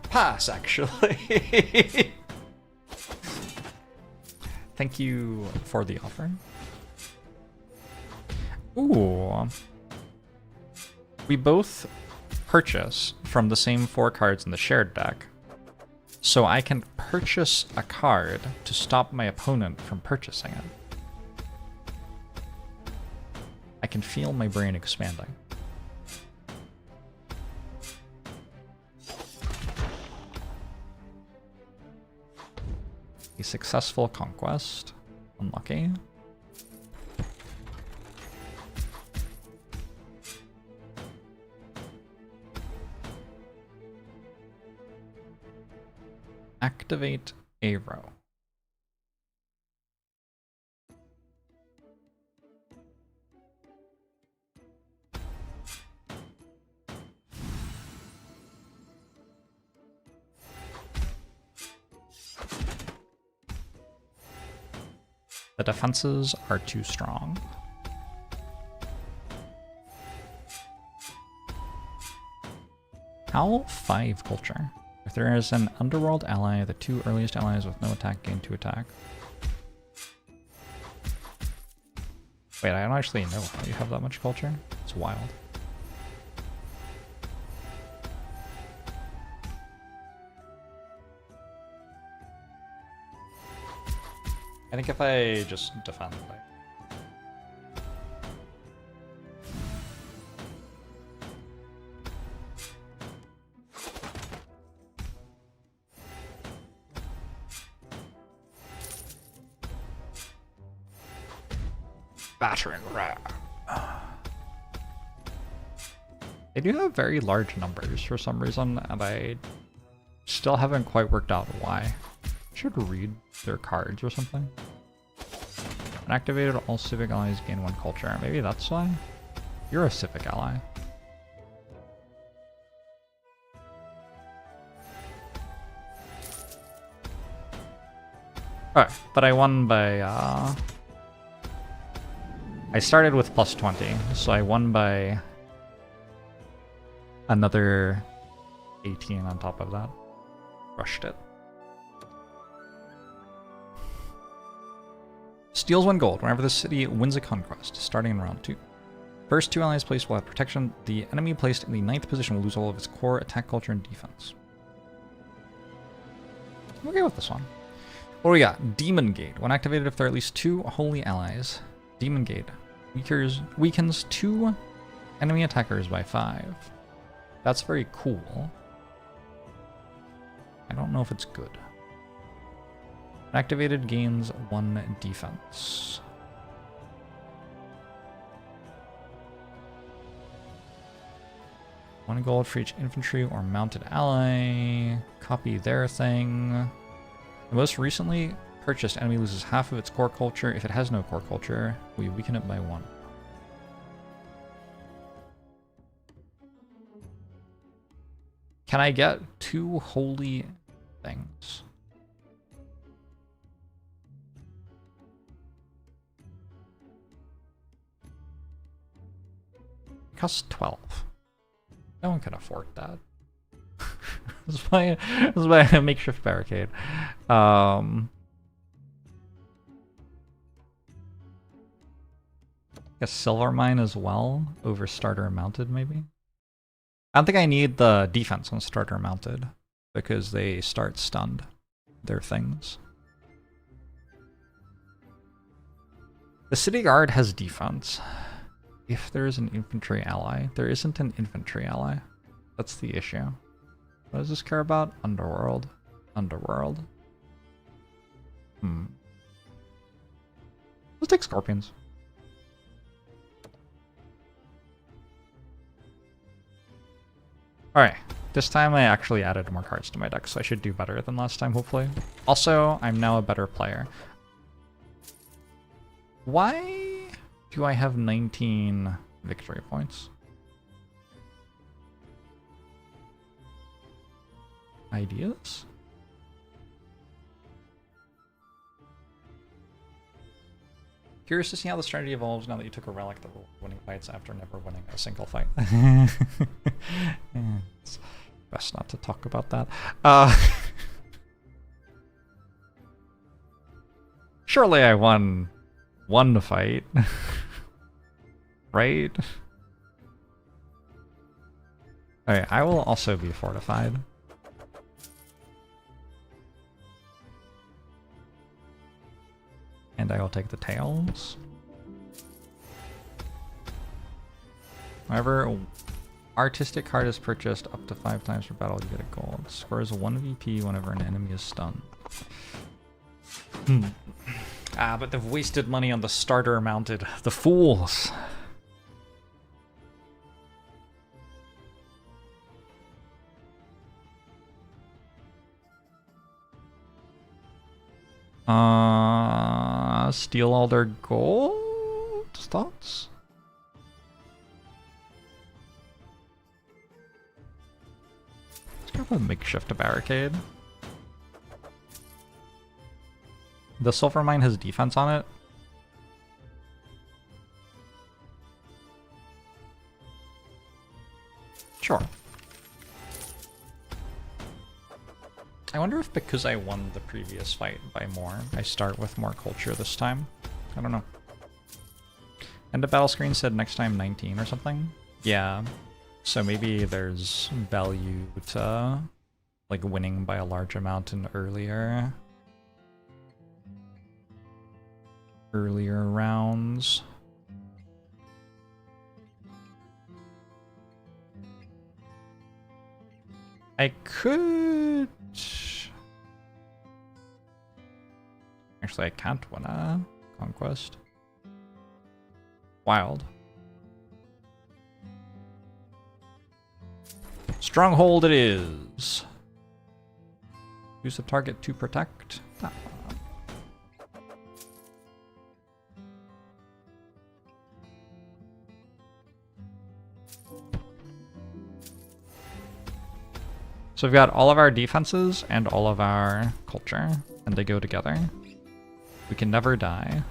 Pass, actually. Thank you for the offer. Ooh. We both purchase from the same 4 cards in the shared deck. So I can purchase a card to stop my opponent from purchasing it. I can feel my brain expanding. A successful conquest. Unlucky. Activate a row. The defenses are too strong. Howl 5 culture. If there is an underworld ally, the 2 earliest allies with no attack gain 2 attack. Wait, I don't actually know how you have that much culture. It's wild. I think if I just defend, like... Battering ram. They do have very large numbers for some reason, and I still haven't quite worked out why. Should read their cards or something. Unactivated, all civic allies gain 1 culture. Maybe that's why? You're a civic ally. Alright, but I won by, I started with plus 20, so I won by another 18 on top of that. Rushed it. Steals 1 gold whenever the city wins a conquest, starting in round 2. First 2 allies placed will have protection. The enemy placed in the 9th position will lose all of its core, attack, culture, and defense. I'm okay with this one. What do we got? Demon Gate. When activated, if there are at least 2 holy allies, Demon Gate weakens 2 enemy attackers by 5. That's very cool. I don't know if it's good. Activated gains 1 defense. $1 gold for each infantry or mounted ally. Copy their thing. The most recently purchased enemy loses half of its core culture. If it has no core culture, we weaken it by 1. Can I get 2 holy things? It costs 12. No one can afford that. This is why I makeshift barricade. A silver mine as well over starter mounted, maybe. I don't think I need the defense on starter mounted because they start stunned. Their things. The city guard has defense. If there is an infantry ally, there isn't an infantry ally. That's the issue. What does this care about? Underworld. Underworld. Let's take scorpions. Alright, this time I actually added more cards to my deck, so I should do better than last time, hopefully. Also, I'm now a better player. Why do I have 19 victory points? Ideas? Curious to see how the strategy evolves now that you took a relic that will winning fights after never winning a single fight. It's best not to talk about that. Surely I won one fight. Right? Alright, I will also be fortified. And I will take the tails. However, artistic card is purchased up to 5 times per battle, you get a gold. Scores 1 VP whenever an enemy is stunned. Ah, but they've wasted money on the starter mounted. The fools! Steal all their gold? Thoughts? Let's grab a makeshift barricade. The silver mine has defense on it. Sure. I wonder if because I won the previous fight by more, I start with more culture this time. I don't know. And the battle screen said next time 19 or something? Yeah. So maybe there's value to like winning by a large amount in earlier rounds. I could... Actually, I can't win a conquest. Wild. Stronghold it is. Use the target to protect. Ah. So we've got all of our defenses and all of our culture, and they go together. We can never die.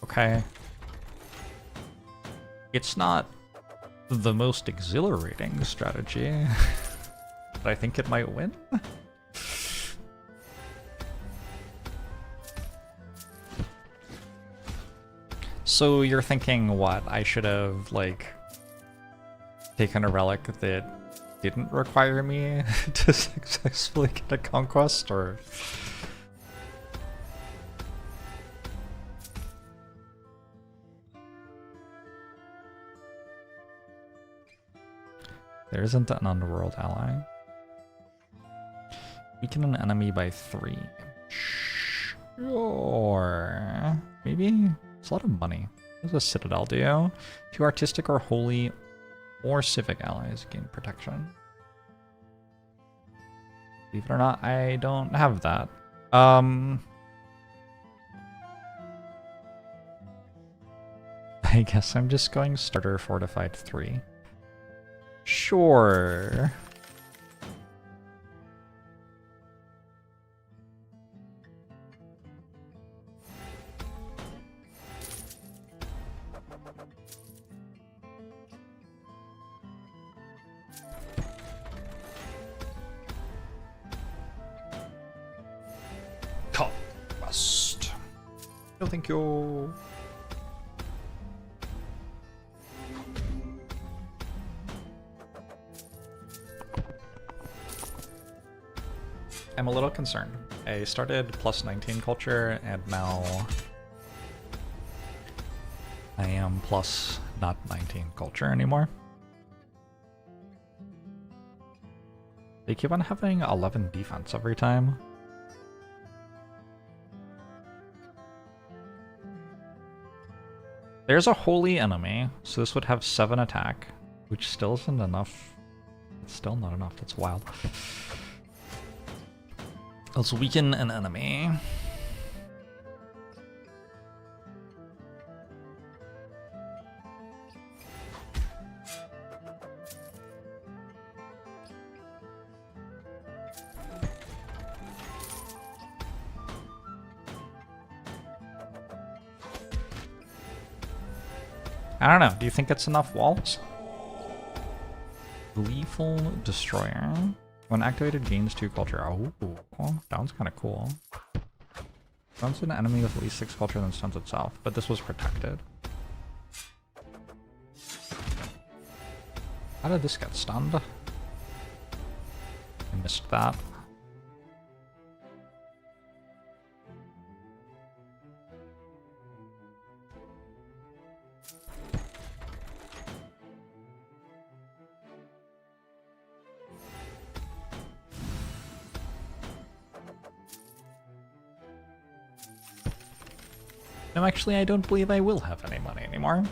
Okay. It's not the most exhilarating strategy, but I think it might win. So you're thinking what? I should have, like, taken a relic that didn't require me to successfully get a conquest, or... There isn't an underworld ally. Weaken an enemy by 3. Sure. Maybe? It's a lot of money. What does a citadel do? 2 artistic or holy or civic allies gain protection. Believe it or not, I don't have that. I guess I'm just going starter fortified 3. Sure. Conquest. No, thank you. I'm a little concerned. I started plus 19 culture, and now I am plus not 19 culture anymore. They keep on having 11 defense every time. There's a holy enemy, so this would have 7 attack, which still isn't enough. It's still not enough, that's wild. Let's weaken an enemy. I don't know, do you think it's enough walls? Lethal Destroyer. When activated, gains 2 culture. Oh, that one's kind of cool. Stuns an enemy with at least 6 culture, then stuns itself. But this was protected. How did this get stunned? I missed that. No, actually, I don't believe I will have any money anymore.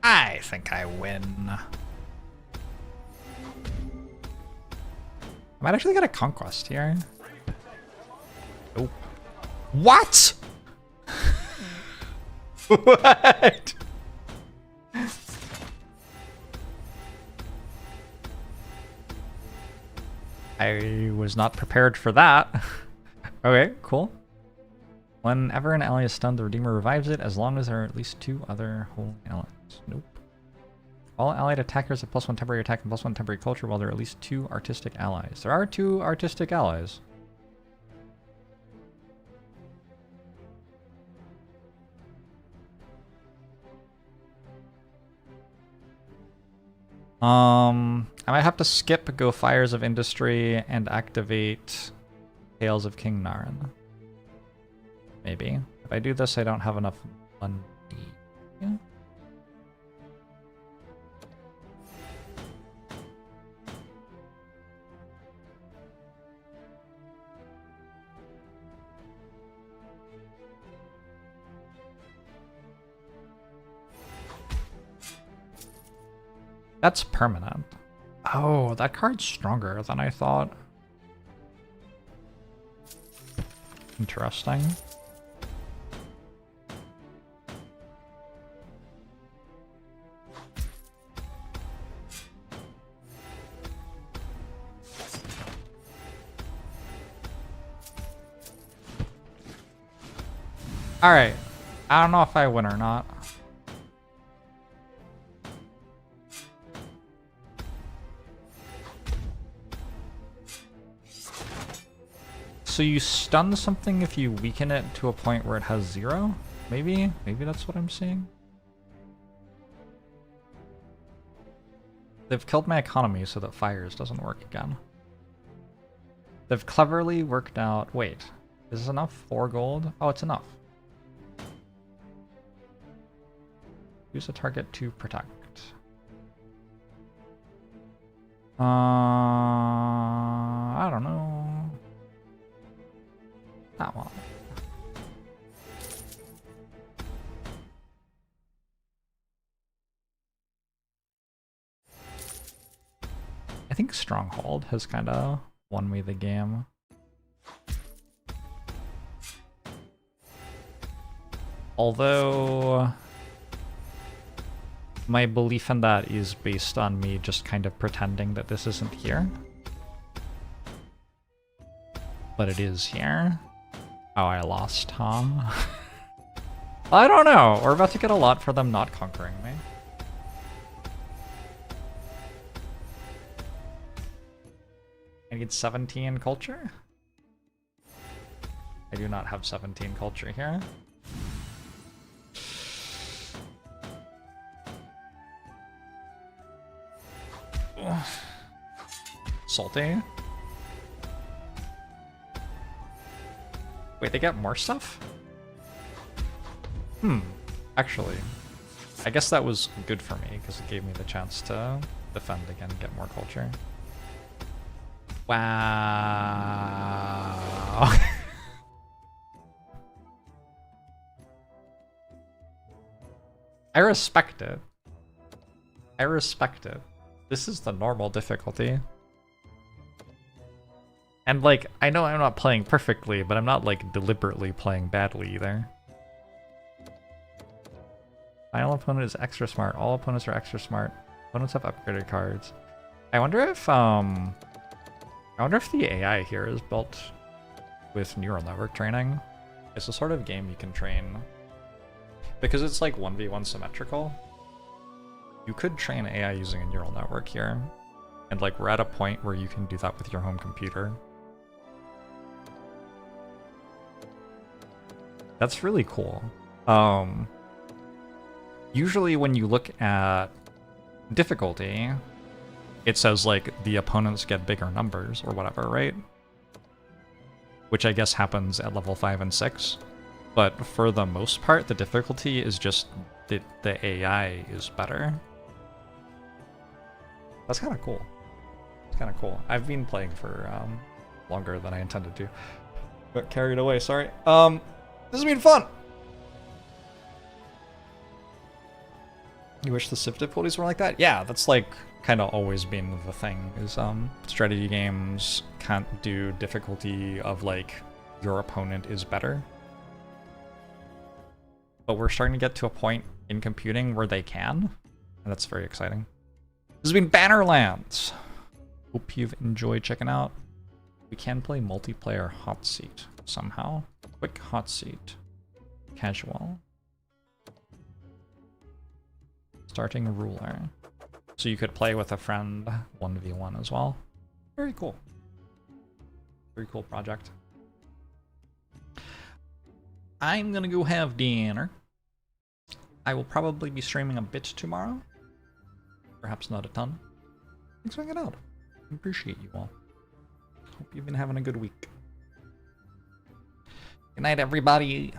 I think I win. I might actually get a conquest here. Nope. What? What? I was not prepared for that. Okay, cool. Whenever an ally is stunned, the Redeemer revives it as long as there are at least 2 other holy allies. Nope. All allied attackers have +1 temporary attack and +1 temporary culture while there are at least 2 artistic allies. There are 2 artistic allies. I might have to skip Go Fires of Industry and activate Tales of King Naren. Maybe. If I do this, I don't have enough money. Yeah. That's permanent. Oh, that card's stronger than I thought. Interesting. Alright. I don't know if I win or not. So you stun something if you weaken it to a point where it has 0? Maybe? Maybe that's what I'm seeing? They've killed my economy so that fires doesn't work again. They've cleverly worked out... Wait. Is this enough? 4 gold? Oh, it's enough. Use a target to protect. I don't know. That one. I think Stronghold has kind of won me the game. Although my belief in that is based on me just kind of pretending that this isn't here. But it is here. Oh, I lost, huh? I don't know. We're about to get a lot for them not conquering me. I need 17 culture? I do not have 17 culture here. salty. Wait, they get more stuff? Actually, I guess that was good for me because it gave me the chance to defend again and get more culture. Wow. I respect it. I respect it. This is the normal difficulty. And like, I know I'm not playing perfectly, but I'm not like deliberately playing badly either. Final opponent is extra smart. All opponents are extra smart. Opponents have upgraded cards. I wonder if the AI here is built with neural network training. It's a sort of game you can train because it's like 1v1 symmetrical. You could train AI using a neural network here, and like we're at a point where you can do that with your home computer. That's really cool. Usually when you look at difficulty, it says like the opponents get bigger numbers or whatever, right? Which I guess happens at level 5 and 6. But for the most part, the difficulty is just that the AI is better. That's kind of cool. It's kind of cool. I've been playing for longer than I intended to. Got carried away, sorry. This has been fun! You wish the Civ difficulties were like that? Yeah, that's like kind of always been the thing, is strategy games can't do difficulty of like your opponent is better. But we're starting to get to a point in computing where they can, and that's very exciting. This has been Bannerlands. Hope you've enjoyed checking out. We can play multiplayer hot seat somehow. Quick hot seat. Casual. Starting ruler. So you could play with a friend 1v1 as well. Very cool. Very cool project. I'm gonna go have dinner. I will probably be streaming a bit tomorrow. Perhaps not a ton. Thanks for hanging out. I appreciate you all. Hope you've been having a good week. Good night, everybody.